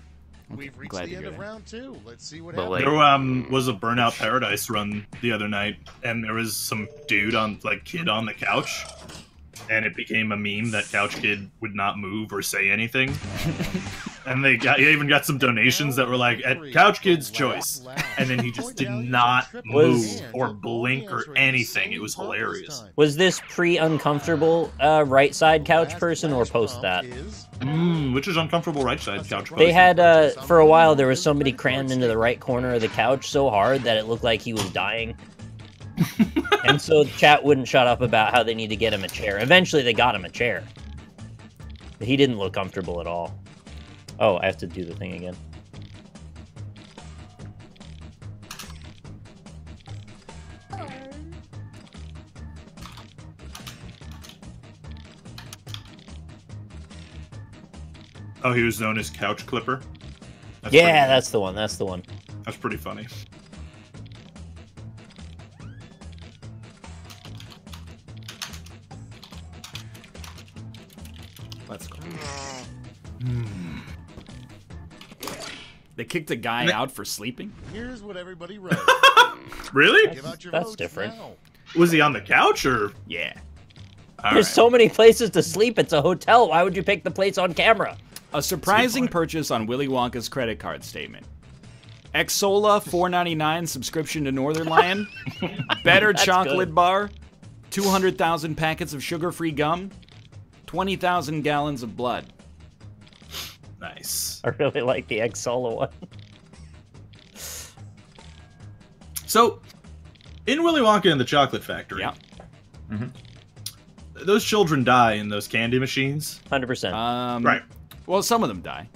We've reached glad the to end hear of that. round 2. Let's see what But, happens. like- There was a Burnout Paradise run the other night, and there was some dude kid on the couch, and it became a meme that Couch Kid would not move or say anything. And they even got some donations that were like, at Couch Kid's choice. And then he just did not move or blink or anything. It was hilarious. Was this pre-uncomfortable right side couch person or post that? Which is uncomfortable right side couch. They had, for a while, there was somebody crammed into the right corner of the couch so hard that it looked like he was dying. And so chat wouldn't shut up about how they need to get him a chair. Eventually, they got him a chair. But he didn't look comfortable at all. Oh, I have to do the thing again. Oh, he was known as Couch Clipper. That's Yeah, pretty- that's the one. That's the one. that's pretty funny. Let's go. They kicked a guy out for sleeping? Here's what everybody wrote. Really? Give out your That's votes different. now. Was he on the couch or? Yeah. All There's right. so many places to sleep. It's a hotel. Why would you pick the place on camera? A surprising purchase on Willy Wonka's credit card statement. Xsola $4.99 subscription to Northernlion. Better That's chocolate good. bar. 200,000 packets of sugar-free gum. 20,000 gallons of blood. Nice. I really like the egg solo one. So, in Willy Wonka and the Chocolate Factory, Yeah. those children die in those candy machines. 100%. Right. Well, some of them die.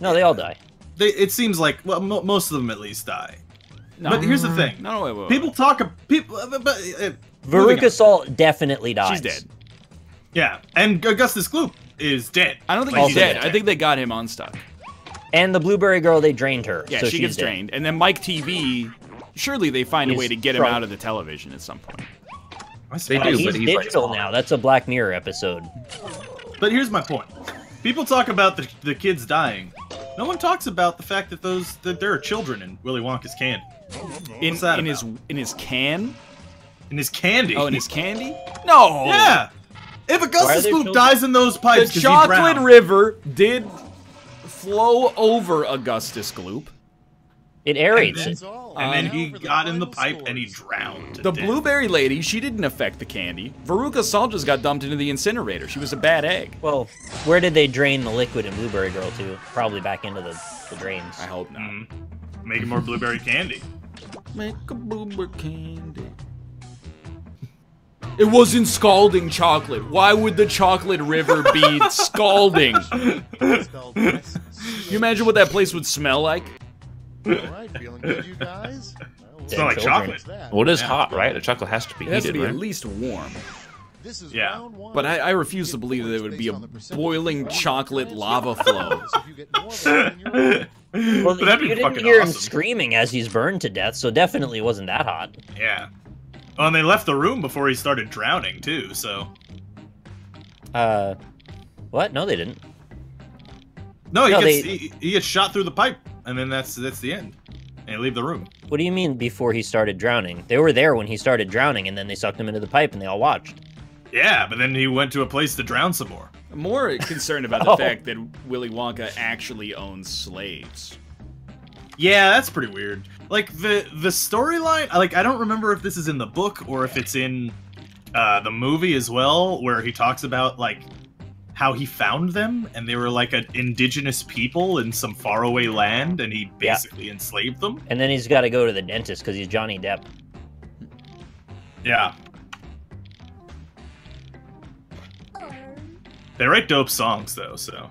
No, they all die. It seems like, well, most of them at least die. No. But here's the thing. No, wait. People talk. People. Moving Veruca on. Salt definitely dies. She's dead. Yeah, and Augustus Gloop is dead. I don't think Like, he's dead. I think they got him unstuck. And the Blueberry Girl, they drained her. Yeah, so she she's gets dead. drained. And then Mike TV, surely they find a He's way to get him from- out of the television at some point. They Yeah, do, he's but he's like digital now. That's a Black Mirror episode. But here's my point. People talk about the kids dying. No one talks about the fact that there are children in Willy Wonka's candy. In What's that in his about? in his can? In his candy. Oh, in his candy? No. Yeah. If Why Augustus are there Gloop children? dies in those The pipes, 'cause he chocolate drowned. river did flow over Augustus Gloop. It aerates That's it. all. And then Now he for the got in the final pipe and he scores. drowned. to The death. blueberry lady, she didn't affect the candy. Veruca Salt just got dumped into the incinerator. She was a bad egg. Well, where did they drain the liquid in Blueberry Girl to? Probably back into the drains. I hope not. Making more blueberry candy. Make a blueberry candy. It wasn't scalding chocolate. Why would the chocolate river be scalding? It's called Christmas. Can you imagine what that place would smell like? All right, feeling good, you guys? Well, Smell like children. chocolate. what's that? Well, it is hot, right? The chocolate has to be It has to heated, be right? at least warm. This is Yeah. round one. But I refuse to You get believe that it points would be a based on the percentage boiling of chocolate transfer lava bonus. flow. If you get more votes than you're in. Well, But that'd be you didn't fucking hear him awesome. screaming as he's burned to death, so definitely wasn't that hot. Yeah. Well, and they left the room before he started drowning too. So What? No, they didn't. no, No, he gets shot through the pipe, and then that's the end. And they leave the room. What do you mean before he started drowning? They were there when he started drowning, and then they sucked him into the pipe, and they all watched. Yeah, but then he went to a place to drown some more. I'm more concerned about the Oh. fact that Willy Wonka actually owns slaves. Yeah, that's pretty weird. Like the storyline, like I don't remember if this is in the book or if it's in the movie as well, where he talks about like how he found them and they were like an indigenous people in some faraway land, and he Yeah. basically enslaved them. And then he's got to go to the dentist because he's Johnny Depp. Yeah. They write dope songs though, so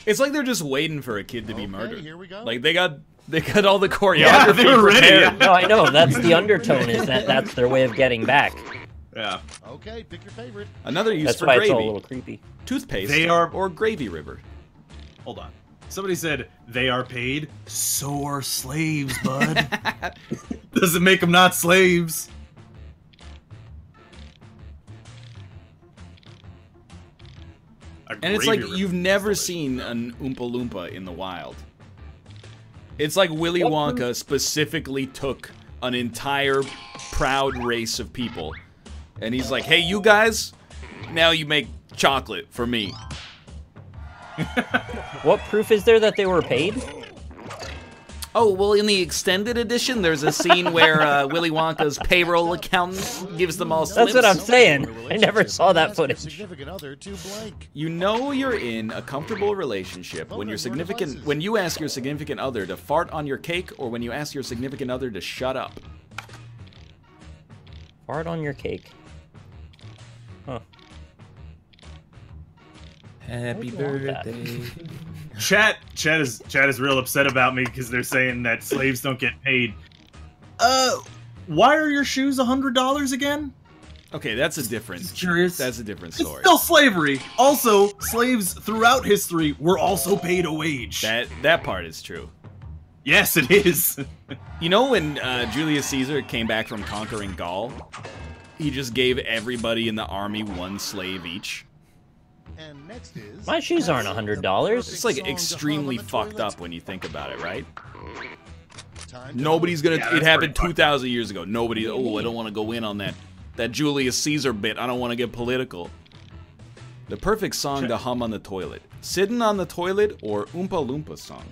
It's like they're just waiting for a kid to be Okay, murdered. here we go. Like they got all the choreography Yeah, they were ready, prepared. yeah. No, I know. That's the undertone, is that's their way of getting back. yeah. Okay, pick your favorite. Another use That's for why gravy. it's all a little creepy. Toothpaste They are- or gravy river. Hold on. Somebody said they are paid, so are slaves, bud. Doesn't make them not slaves. And it's like you've never seen an Oompa Loompa in the wild. It's like Willy Wonka specifically took an entire proud race of people, and he's like, "Hey, you guys, now you make chocolate for me." What proof is there that they were paid? Oh, well, in the extended edition, there's a scene where Willy Wonka's payroll accountant gives them all slips. That's what I'm saying. I never saw that Ask your footage. significant other to blank. You know you're in a comfortable relationship when you ask your significant other to fart on your cake, or when you ask your significant other to shut up. Fart on your cake. Huh. Happy What's wrong with that? birthday. Chat is real upset about me because they're saying that slaves don't get paid. Why are your shoes $100 again? Okay, that's a different. Just curious. That's a different It's story. still slavery. Also, slaves throughout history were also paid a wage. That part is true. Yes, it is. You know when Julius Caesar came back from conquering Gaul, he just gave everybody in the army 1 slave each. And next is My shoes aren't $100. It's like extremely fucked up when you think about it, right? time to Nobody's gonna. Yeah, it that's happened pretty fucked 2,000 years ago. Nobody. Oh, I don't want to go in on that Julius Caesar bit. I don't want to get political. The perfect song to hum on the toilet. Sitting on the toilet or Oompa Loompa song.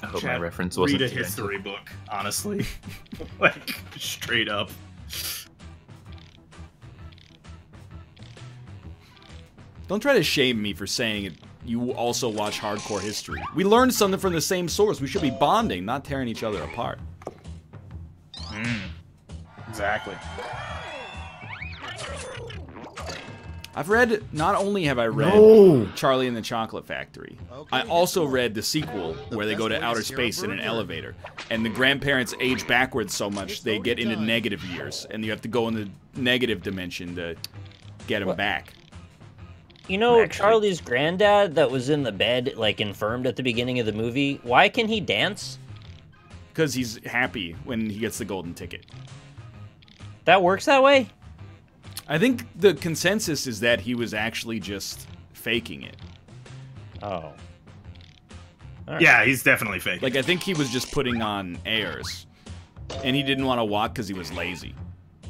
I hope my Chat, reference wasn't read a too history book, honestly. Like, straight up. Don't try to shame me for saying it. You also watch hardcore history. We learned something from the same source. We should be bonding, not tearing each other apart. Exactly. I've read, not only have I read Charlie and the Chocolate Factory, I also read the sequel where they go to outer space in an elevator, and the grandparents age backwards so much they get into negative years, and you have to go in the negative dimension to get them back. You know, Actually- Charlie's granddad that was in the bed, like, infirmed at the beginning of the movie, why can he dance? Because he's happy when he gets the golden ticket. That works that way? I think the consensus is that he was actually just faking it. Oh. Yeah, he's definitely fake. Like, I think he was just putting on airs. And he didn't want to walk because he was lazy.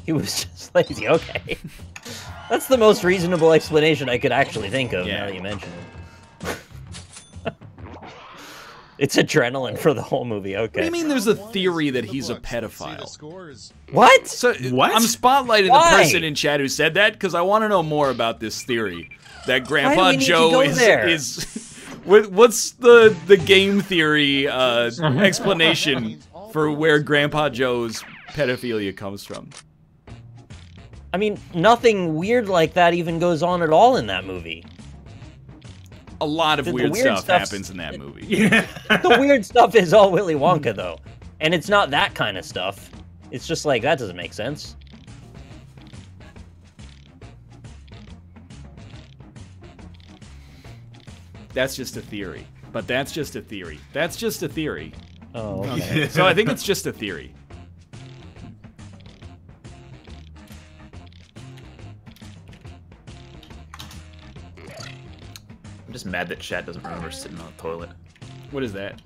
He was just lazy, okay. That's the most reasonable explanation I could actually think of, Yeah. now that you mention it. It's adrenaline for the whole movie, okay. What do you mean there's a theory that he's a pedophile? What? So, What? I'm spotlighting Why? the person in chat who said that because I want to know more about this theory. That Grandpa we need to Joe go there? is what's the game theory explanation for where Grandpa Joe's pedophilia comes from? I mean, nothing weird like that even goes on at all in that movie. A lot of The weird weird stuff stuff's- happens in that movie. Yeah. The weird stuff is all Willy Wonka, though. And it's not that kind of stuff. It's just like, that doesn't make sense. That's just a theory. But that's just a theory. That's just a theory. Oh, okay. So I think it's just a theory. I'm just mad that Chad doesn't remember sitting on the toilet. What is that?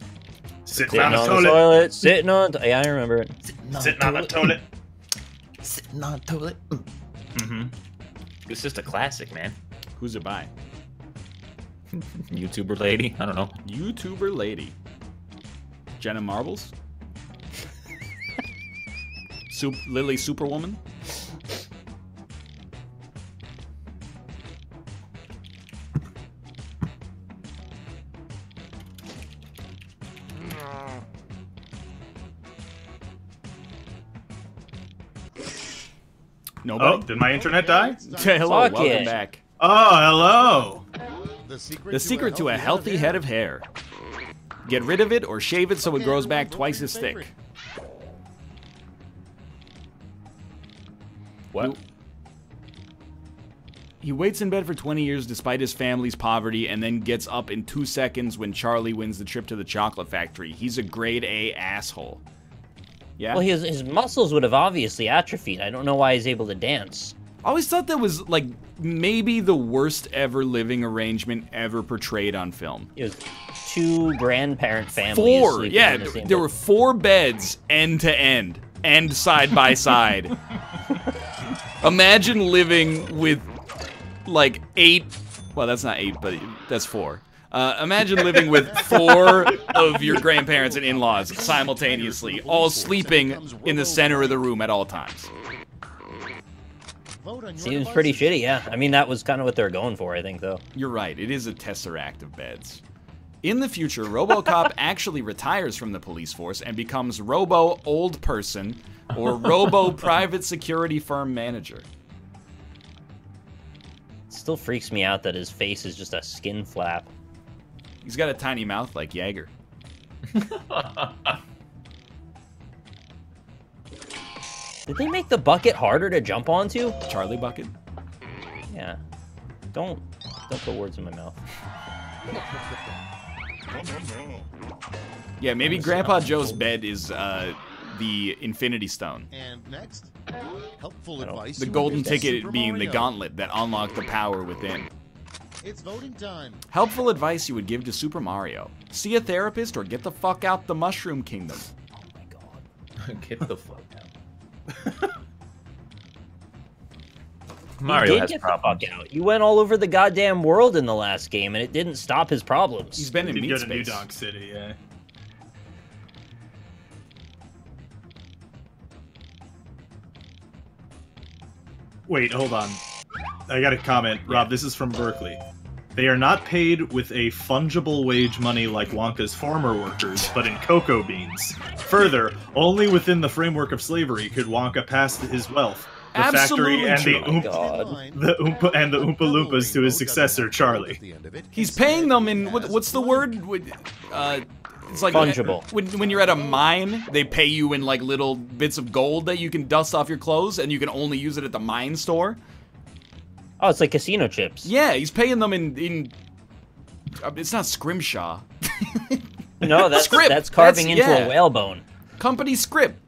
Sitting Sitting on the on the toilet. toilet, sitting on... Yeah, I remember it. Sitting on the toilet. Sitting on the toilet. Mm-hmm. It's just a classic, man. Who's it by? YouTuber lady. I don't know. YouTuber lady. Jenna Marbles? Lily Superwoman? Nobody? Oh, did my internet die? Hello, Fuck welcome yeah. back. Oh, hello. The secret to a healthy head of hair. Get rid of it or shave it so it grows back twice as thick. What? He waits in bed for 20 years despite his family's poverty and then gets up in 2 seconds when Charlie wins the trip to the chocolate factory. He's a grade A asshole. Yeah? Well, his muscles would have obviously atrophied. I don't know why he's able to dance. I always thought that was, like, maybe the worst ever living arrangement ever portrayed on film. It was 2 grandparent families. 4! sleeping Yeah, in the same there bed. were 4 beds end to end and side by side. Imagine living with, like, 8... Well, that's not 8, but that's 4. Imagine living with 4 of your grandparents and in-laws simultaneously, all sleeping in the center of the room at all times. Seems pretty shitty, yeah. I mean, that was kind of what they're going for, I think, though. You're right, it is a tesseract of beds. In the future, RoboCop actually retires from the police force and becomes Robo Old Person or Robo Private Security Firm Manager. It still freaks me out that his face is just a skin flap. He's got a tiny mouth like Jaeger. Did they make the bucket harder to jump onto? Charlie bucket. Yeah. Don't put words in my mouth. Yeah, maybe Grandpa Joe's bed is the Infinity Stone. And next, helpful advice. The golden ticket being the gauntlet that unlocked the power within. It's voting time. Helpful advice you would give to Super Mario. See a therapist or get the fuck out the Mushroom Kingdom. Oh my god. Get the fuck out. You Mario did has get the problems. fuck out. You went all over the goddamn world in the last game, and it didn't stop his problems. He's been in Did meat go to New space. Donk City, yeah. Wait, hold on. I got a comment. Rob, this is from Berkeley. They are not paid with a fungible wage money like Wonka's farmer workers, but in cocoa beans. Further, only within the framework of slavery could Wonka pass his wealth. The Absolutely factory and true. the Oompa Loompas to his successor, Charlie. He's paying them in what's the word? It's like Fungible. When you're at a mine, they pay you in like little bits of gold that you can dust off your clothes, and you can only use it at the mine store. Oh, it's like casino chips. Yeah, he's paying them in. It's not scrimshaw. No, that's Script. that's carving into Yeah. a whalebone. Company script.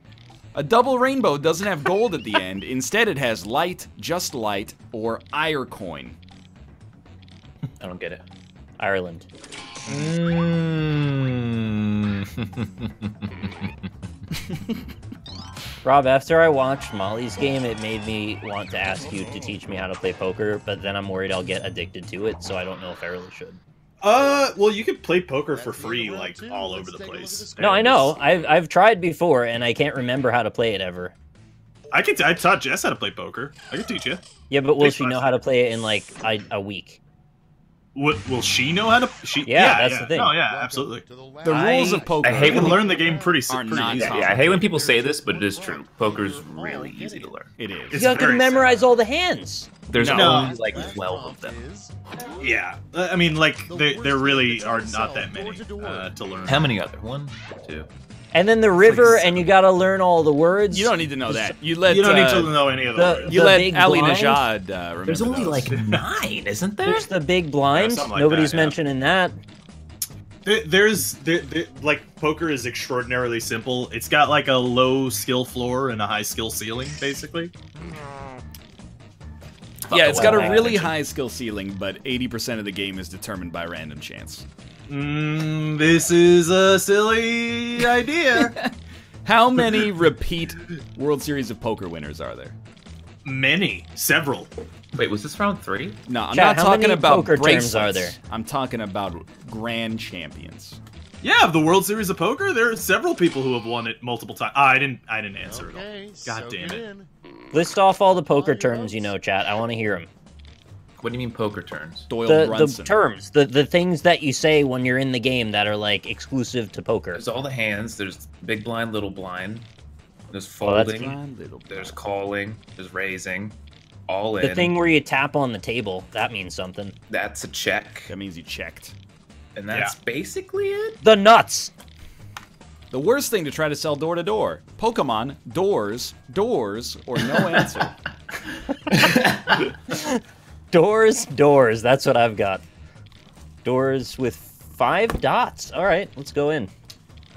A double rainbow doesn't have gold at the end. Instead, it has light, just light, or ire coin. I don't get it. Ireland. Rob, after I watched Molly's game, it made me want to ask you to teach me how to play poker, but then I'm worried I'll get addicted to it, so I don't know if I really should. Well, you could play poker for free, like, all over the place. No, I know. I've tried before, and I can't remember how to play it ever. I taught Jess how to play poker. I can teach you. Yeah, but will Big she fun. know how to play it in, like, a week? Will she know how to? Yeah, that's the thing. Oh yeah, absolutely. The rules of poker. I hate You can when learn the game pretty Are not easy. Yeah, I hate when people say this, but it is true. Poker's really easy to learn. It is. It's You gotta very memorize all the hands. There's No. only like 12 of them. Yeah, I mean, like there really are not that many to learn. How many other? 1, 2. And then the river, and you gotta learn all the words. You don't need to know that. You let. You don't need to know any of the words. You the let big Ali blind? Najad remember There's only those. like 9, isn't there? There's the big blind. something like Nobody's that, yeah. mentioning that. Like poker is extraordinarily simple. It's got like a low skill floor and a high skill ceiling, basically. Yeah, it's got a Wow. really high skill ceiling, but 80% of the game is determined by random chance. This is a silly idea. How many repeat World Series of Poker winners are there? Several. Wait, was this round 3? No, I'm Chat, not how talking many about poker bracelets. terms are there? I'm talking about grand champions. Yeah, the World Series of Poker. There are several people who have won it multiple times. I didn't answer it all. God damn it. List off all the poker terms you know, chat. I want to hear them. What do you mean poker turns? Doyle The Brunson. terms, the things that you say when you're in the game that are like exclusive to poker. There's all the hands. There's big blind, little blind. There's Oh, that's folding. Blind little There's calling. There's raising. All in. The thing where you tap on the table, that means something. That's a check. That means you checked. And that's basically it? The nuts. The worst thing to try to sell door to door. Pokemon, doors, or no answer. Doors. That's what I've got. Doors with 5 dots. All right, let's go in.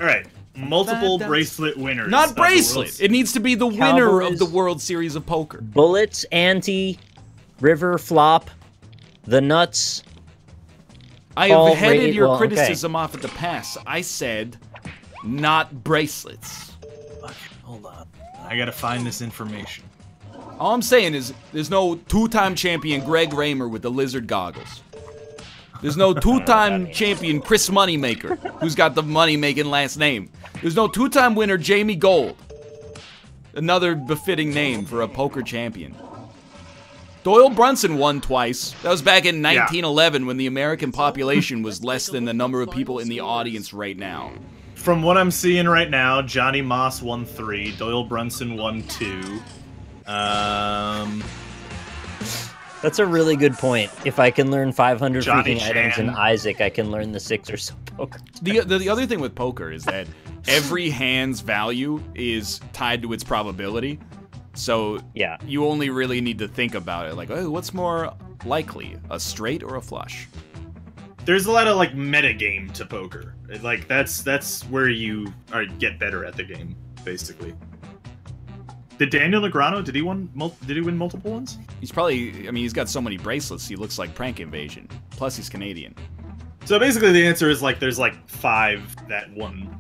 All right. Multiple That's- bracelet winners. Not of the bracelet. World's- It needs to be the winner of Cowboys. the World Series of Poker. Bullets, ante, river, flop, the nuts. I All have headed rated- your well, okay. criticism off at the pass. I said, not bracelets. Hold on. I gotta find this information. All I'm saying is, there's no two-time champion Greg Raymer with the lizard goggles. There's no two-time champion Chris Moneymaker, who's got the money-making last name. There's no two-time winner Jamie Gold. Another befitting name for a poker champion. Doyle Brunson won twice. That was back in 1911 when the American population was less than the number of people in the audience right now. From what I'm seeing right now, Johnny Moss won 3, Doyle Brunson won 2. That's a really good point. If I can learn 500 Johnny freaking items in Chan. Isaac, I can learn the 6 or so poker. The other thing with poker is that every hand's value is tied to its probability. So Yeah. you only really need to think about it, like, oh, what's more likely, a straight or a flush? There's a lot of like meta game to poker. Like that's where you get better at the game, basically. Did Daniel Negreanu, did he win multiple ones? He's probably, I mean, he's got so many bracelets, he looks like Prank Invasion. Plus, he's Canadian. So basically, the answer is like there's like 5 that won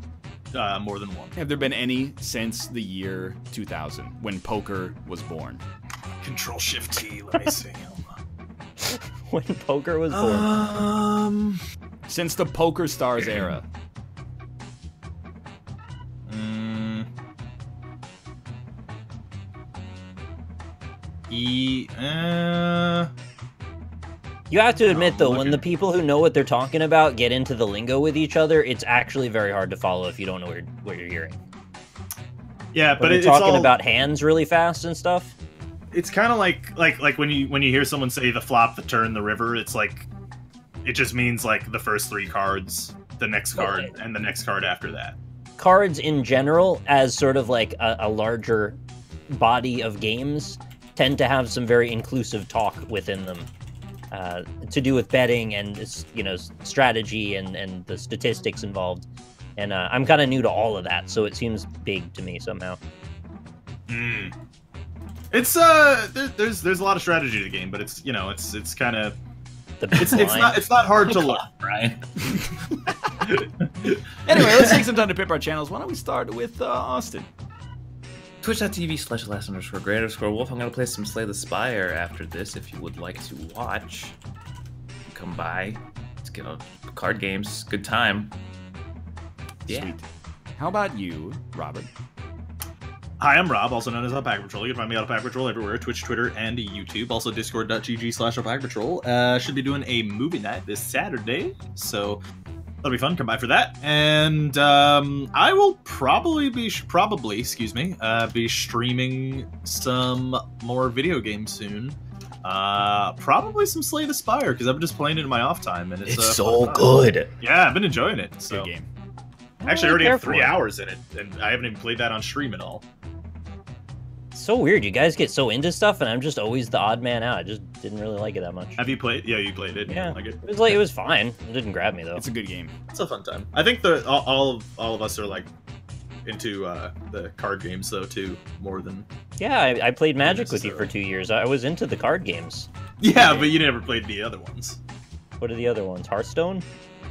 more than one. Have there been any since the year 2000, when poker was born? Control Shift T. Let me see. When poker was born. Since the Poker Stars era. You have to admit, though, when the people who know what they're talking about get into the lingo with each other, it's actually very hard to follow if you don't know what you're hearing. Yeah, When but they're it's talking all about hands really fast and stuff. It's kind of like when you hear someone say the flop, the turn, the river. It's like it just means like the first 3 cards, the next card, and the next card after that. Cards in general, as sort of like a larger body of games, tend to have some very inclusive talk within them. To do with betting and strategy and the statistics involved, and I'm kind of new to all of that, so it seems big to me somehow. It's there's a lot of strategy to the game, but it's it's kind of it's not hard to look. Brian. Anyway, let's take some time to pip our channels. Why don't we start with Austin? Twitch.tv/last_great_wolf. I'm gonna play some Slay the Spire after this. If you would like to watch, come by. Let's get on card games. Good time. Yeah. Sweet. How about you, Robert? Hi, I'm Rob, also known as Alpaca Patrol. You can find me on Alpaca Patrol everywhere, Twitch, Twitter, and YouTube. Also, discord.gg/Alpaca Patrol. Should be doing a movie night this Saturday, so that'll be fun. Come by for that. And I will probably be streaming some more video games soon. Probably some Slay the Spire, because I've been just playing it in my off time, and it's so good. Yeah, I've been enjoying it. So. Good game. Actually, I already have 3 hours in it, and I haven't even played that on stream at all. So weird, you guys get so into stuff, and I'm just always the odd man out. I just didn't really like it that much. Have you played? Yeah, you played it. Yeah, like it. it was fine. It didn't grab me though. It's a good game. It's a fun time. I think all of us are like into the card games though too, more than. Yeah, I played Magic with you for 2 years. I was into the card games. Yeah, but you never played the other ones. What are the other ones? Hearthstone?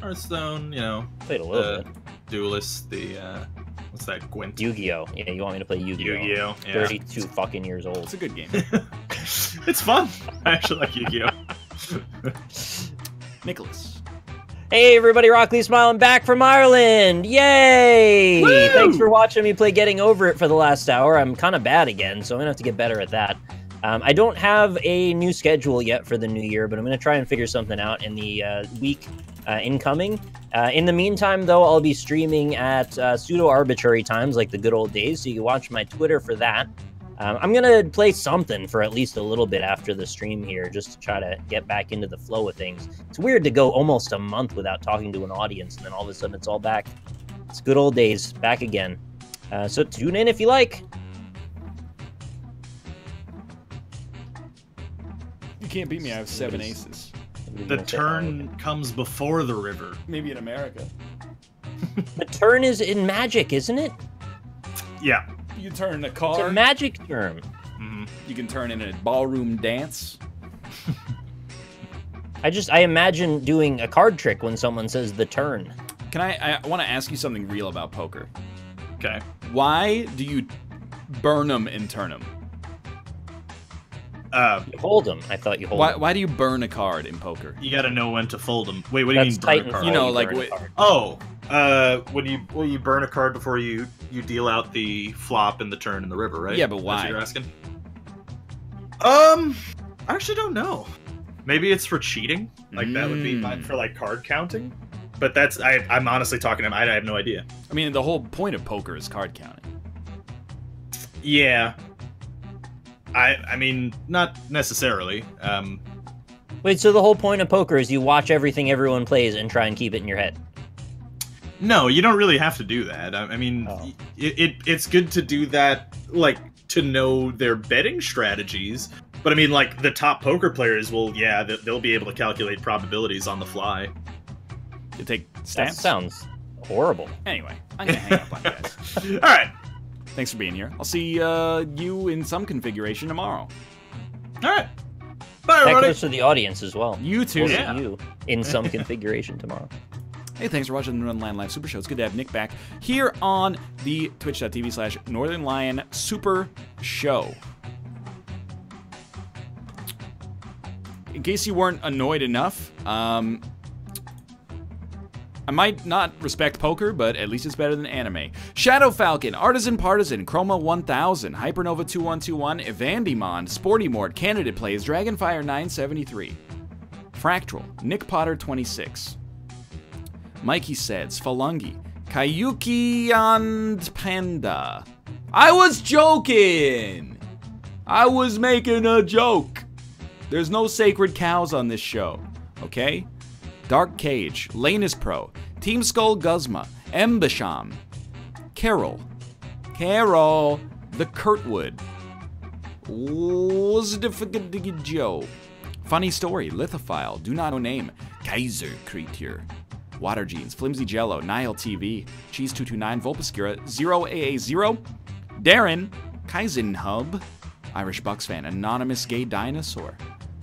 Hearthstone, Played a little bit. Duelist, what's that? Gwent. Yu-Gi-Oh! Yeah, you want me to play Yu-Gi-Oh! Yu-Gi-Oh! Yeah. 32 fucking years old. It's a good game. It's fun. I actually like Yu-Gi-Oh! Nicholas. Hey everybody, Rockley smiling back from Ireland! Yay! Woo! Thanks for watching me play Getting Over It for the last hour. I'm kind of bad again, so I'm gonna have to get better at that. I don't have a new schedule yet for the new year, but I'm gonna try and figure something out in the week incoming. In the meantime, though, I'll be streaming at pseudo-arbitrary times like the good old days, so you can watch my Twitter for that. I'm gonna play something for at least a little bit after the stream here, just to try to get back into the flow of things. It's weird to go almost a month without talking to an audience, and then all of a sudden it's all back. It's good old days, back again. So tune in if you like. You can't beat me, I have 7 aces. The turn comes before the river. Maybe in America. The turn is in Magic, isn't it? Yeah. You turn a It's a card. Magic term. You can turn in a ballroom dance. I imagine doing a card trick when someone says the turn. Can I want to ask you something real about poker. Okay. Why do you burn them and turn them? You hold them. I thought you hold them. Why do you burn a card in poker? You gotta know when to fold them. Wait, what do you mean burn a card? You know, like burn a card. Oh, when you burn a card before you deal out the flop and the turn and the river, right? Yeah, but why? That's what you're asking? I actually don't know. Maybe it's for cheating. Like that would be for like card counting. But that's I'm honestly talking to him. I have no idea. I mean, the whole point of poker is card counting. Yeah. I mean, not necessarily. Wait, so the whole point of poker is you watch everything everyone plays and try and keep it in your head? No, you don't really have to do that. I mean, it's good to do that, like, to know their betting strategies. But I mean, like, the top poker players will, yeah, they'll be able to calculate probabilities on the fly. You take stats? That sounds horrible. Anyway, I'm gonna hang up on you guys. All right. Thanks for being here. I'll see you in some configuration tomorrow. All right. Bye, That everybody. goes to the audience as well. You too. We'll see Yeah. you in some configuration tomorrow. Hey, thanks for watching the Northernlion Live Super Show. It's good to have Nick back here on the twitch.tv/Northernlion Super Show. In case you weren't annoyed enough, I might not respect poker, but at least it's better than anime. Shadow Falcon, Artisan Partisan, Chroma 1000, Hypernova 2121, Evandimond, Sporty Mort, Candidate Plays, Dragonfire 973, Fractal, Nick Potter 26, Mikey Seds, Falungi, Kayuki and Panda. I was joking! I was making a joke! There's no sacred cows on this show, okay? Dark Cage, Lanus Pro, Team Skull Guzma, Mbasham, Carol, the Kurtwood, Joe, Funny Story, Lithophile, Do Not Know Name, Kaiser Creature, Water Jeans, Flimsy Jello, Nile TV, Cheese229, Volpascura, 0AA0, Darren, Kaizen Hub, Irish Bucks fan, Anonymous Gay Dinosaur.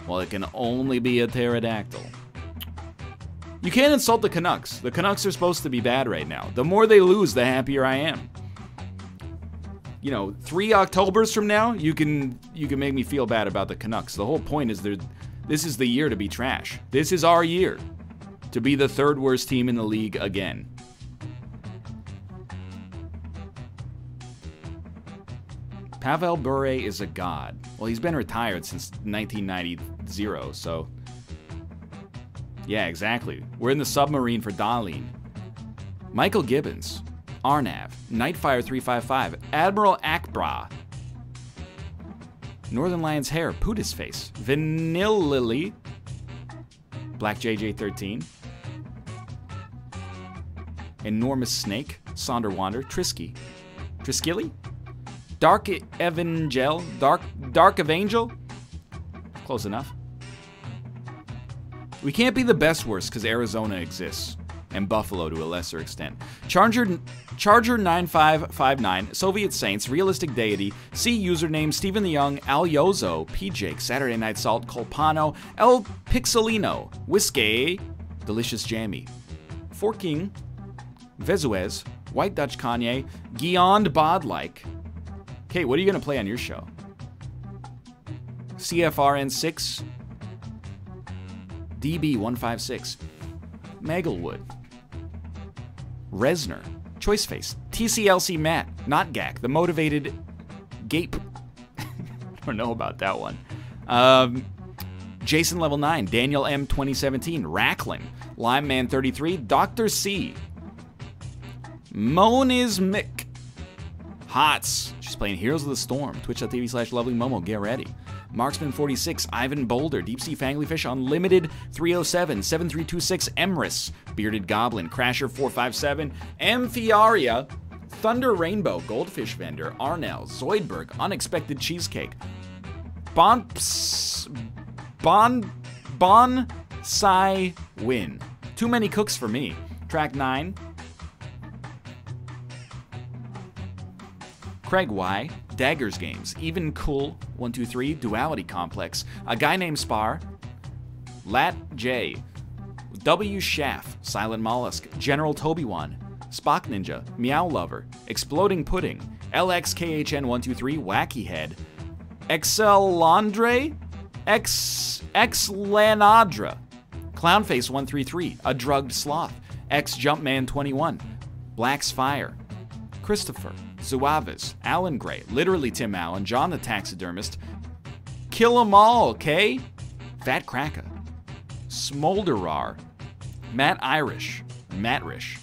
Well, it can only be a pterodactyl. You can't insult the Canucks. The Canucks are supposed to be bad right now. The more they lose, the happier I am. You know, 3 Octobers from now, you can make me feel bad about the Canucks. The whole point is this is the year to be trash. This is our year to be the 3rd worst team in the league again. Pavel Bure is a god. Well, he's been retired since 1990, so... Yeah, exactly. We're in the submarine for Darlene. Michael Gibbons, Arnav, Nightfire 355, Admiral Akbra, Northern Lion's Hair, Putis Face, Vanilla Lily, Black JJ 13, Enormous Snake, Sonder Wander, Triskilly, Dark Evangel, Dark Evangel, close enough. We can't be the best worst because Arizona exists, and Buffalo to a lesser extent. Charger 9559, Soviet Saints, Realistic Deity, C username, Stephen the Young, Al Yozo, P Jake, Saturday Night Salt, Colpano, El Pixelino, Whiskey, Delicious Jammy, Forking, Vezuez, White Dutch Kanye, Guiond Bodlike. Kate, what are you going to play on your show? CFRN6, DB156, Meglewood, Resner, Choiceface, TCLC Matt, Not Gak, The Motivated Gape. I don't know about that one. Jason Level 9, Daniel M 2017, Rackling, Lime Man 33, Dr. C, Moniz Mick, Hots, she's playing Heroes of the Storm, twitch.tv/lovelymomo, get ready. Marksman 46, Ivan Boulder, Deep Sea Fanglyfish, Unlimited 307, 7326, Emrys, Bearded Goblin, Crasher 457, Amphiaria, Thunder Rainbow, Goldfish Vendor, Arnell, Zoidberg, Unexpected Cheesecake, Bonsai Win. Too many cooks for me. Track 9. Craig Y, Daggers Games, Even Cool, 123, Duality Complex, A Guy Named Spar, Lat J, W Shaft, Silent Mollusk, General Toby1, Spock Ninja, Meow Lover, Exploding Pudding, LXKHN123, Wacky Head, Excelandre, Exlanadra, Clownface133, A Drugged Sloth, Jumpman21, Black's Fire, Christopher, Zuavis, Alan Gray, Literally Tim Allen, John the Taxidermist, Kill 'em All, K, Fat Kraka, Smolderar, Matt Irish, Mattrish,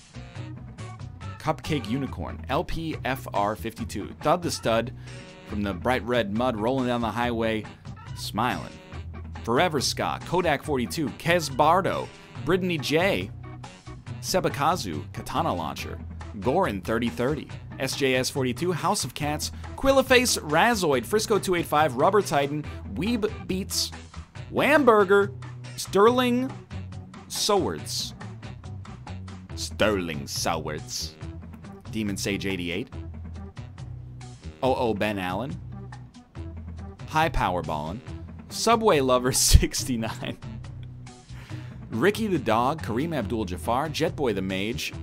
Cupcake Unicorn, LPFR52, Thud the Stud, from the bright red mud rolling down the highway, smiling. Forever Ska, Kodak 42, Kez Bardo, Brittany J, Sebakazu, Katana Launcher, Gorin 3030, SJS42, House of Cats, Quillaface, Razoid, Frisco285, Rubber Titan, Weeb Beats, Whamburger, Sterling Sowards. Sterling Sowards. Demon Sage 88. Ben Allen. High Power Ballin'. Subway Lover 69. Ricky the Dog, Kareem Abdul-Jafar, Jetboy the Mage,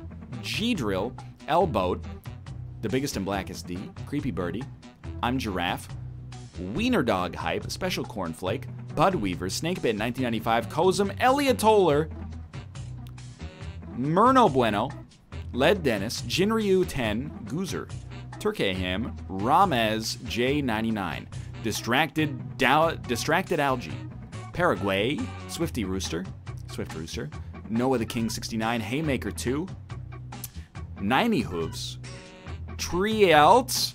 G-Drill, L-Boat, The Biggest and Blackest D, Creepy Birdie, I'm Giraffe, Wiener Dog Hype, Special Cornflake, Bud Weaver, Snakebit 1995, Kozum, Elliot Toller, Myrno Bueno, Led Dennis, Jinryu 10, Goozer, Turkeham, Ramez J99, Distracted Algae, Paraguay, Swifty Rooster, Swift Rooster, Noah the King 69, Haymaker 2, 90 Hooves, Trielt,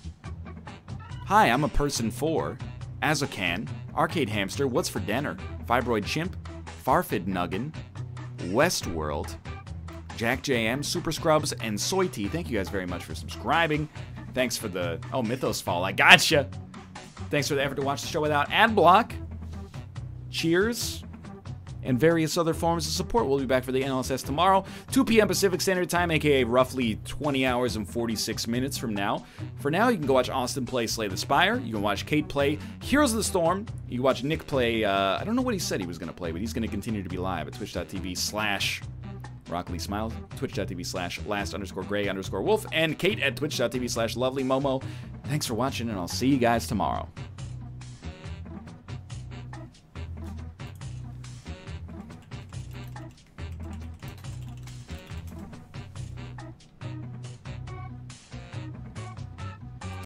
Hi, I'm a Person 4, Azocan, Arcade Hamster, What's for Dinner, Fibroid Chimp, Farfid Nuggin, Westworld, Jack JM, Super Scrubs, and Soity. Thank you guys very much for subscribing. Thanks for the... Oh, Mythos Fall, I gotcha! Thanks for the effort to watch the show without ad block. Cheers. And various other forms of support. We'll be back for the NLSS tomorrow, 2 p.m. Pacific Standard Time, aka roughly 20 hours and 46 minutes from now. For now, you can go watch Austin play Slay the Spire. You can watch Kate play Heroes of the Storm. You can watch Nick play, I don't know what he said he was going to play, but he's going to continue to be live at twitch.tv/RockLeeSmile, twitch.tv/last_gray_wolf, and Kate at twitch.tv/lovelymomo. Thanks for watching, and I'll see you guys tomorrow.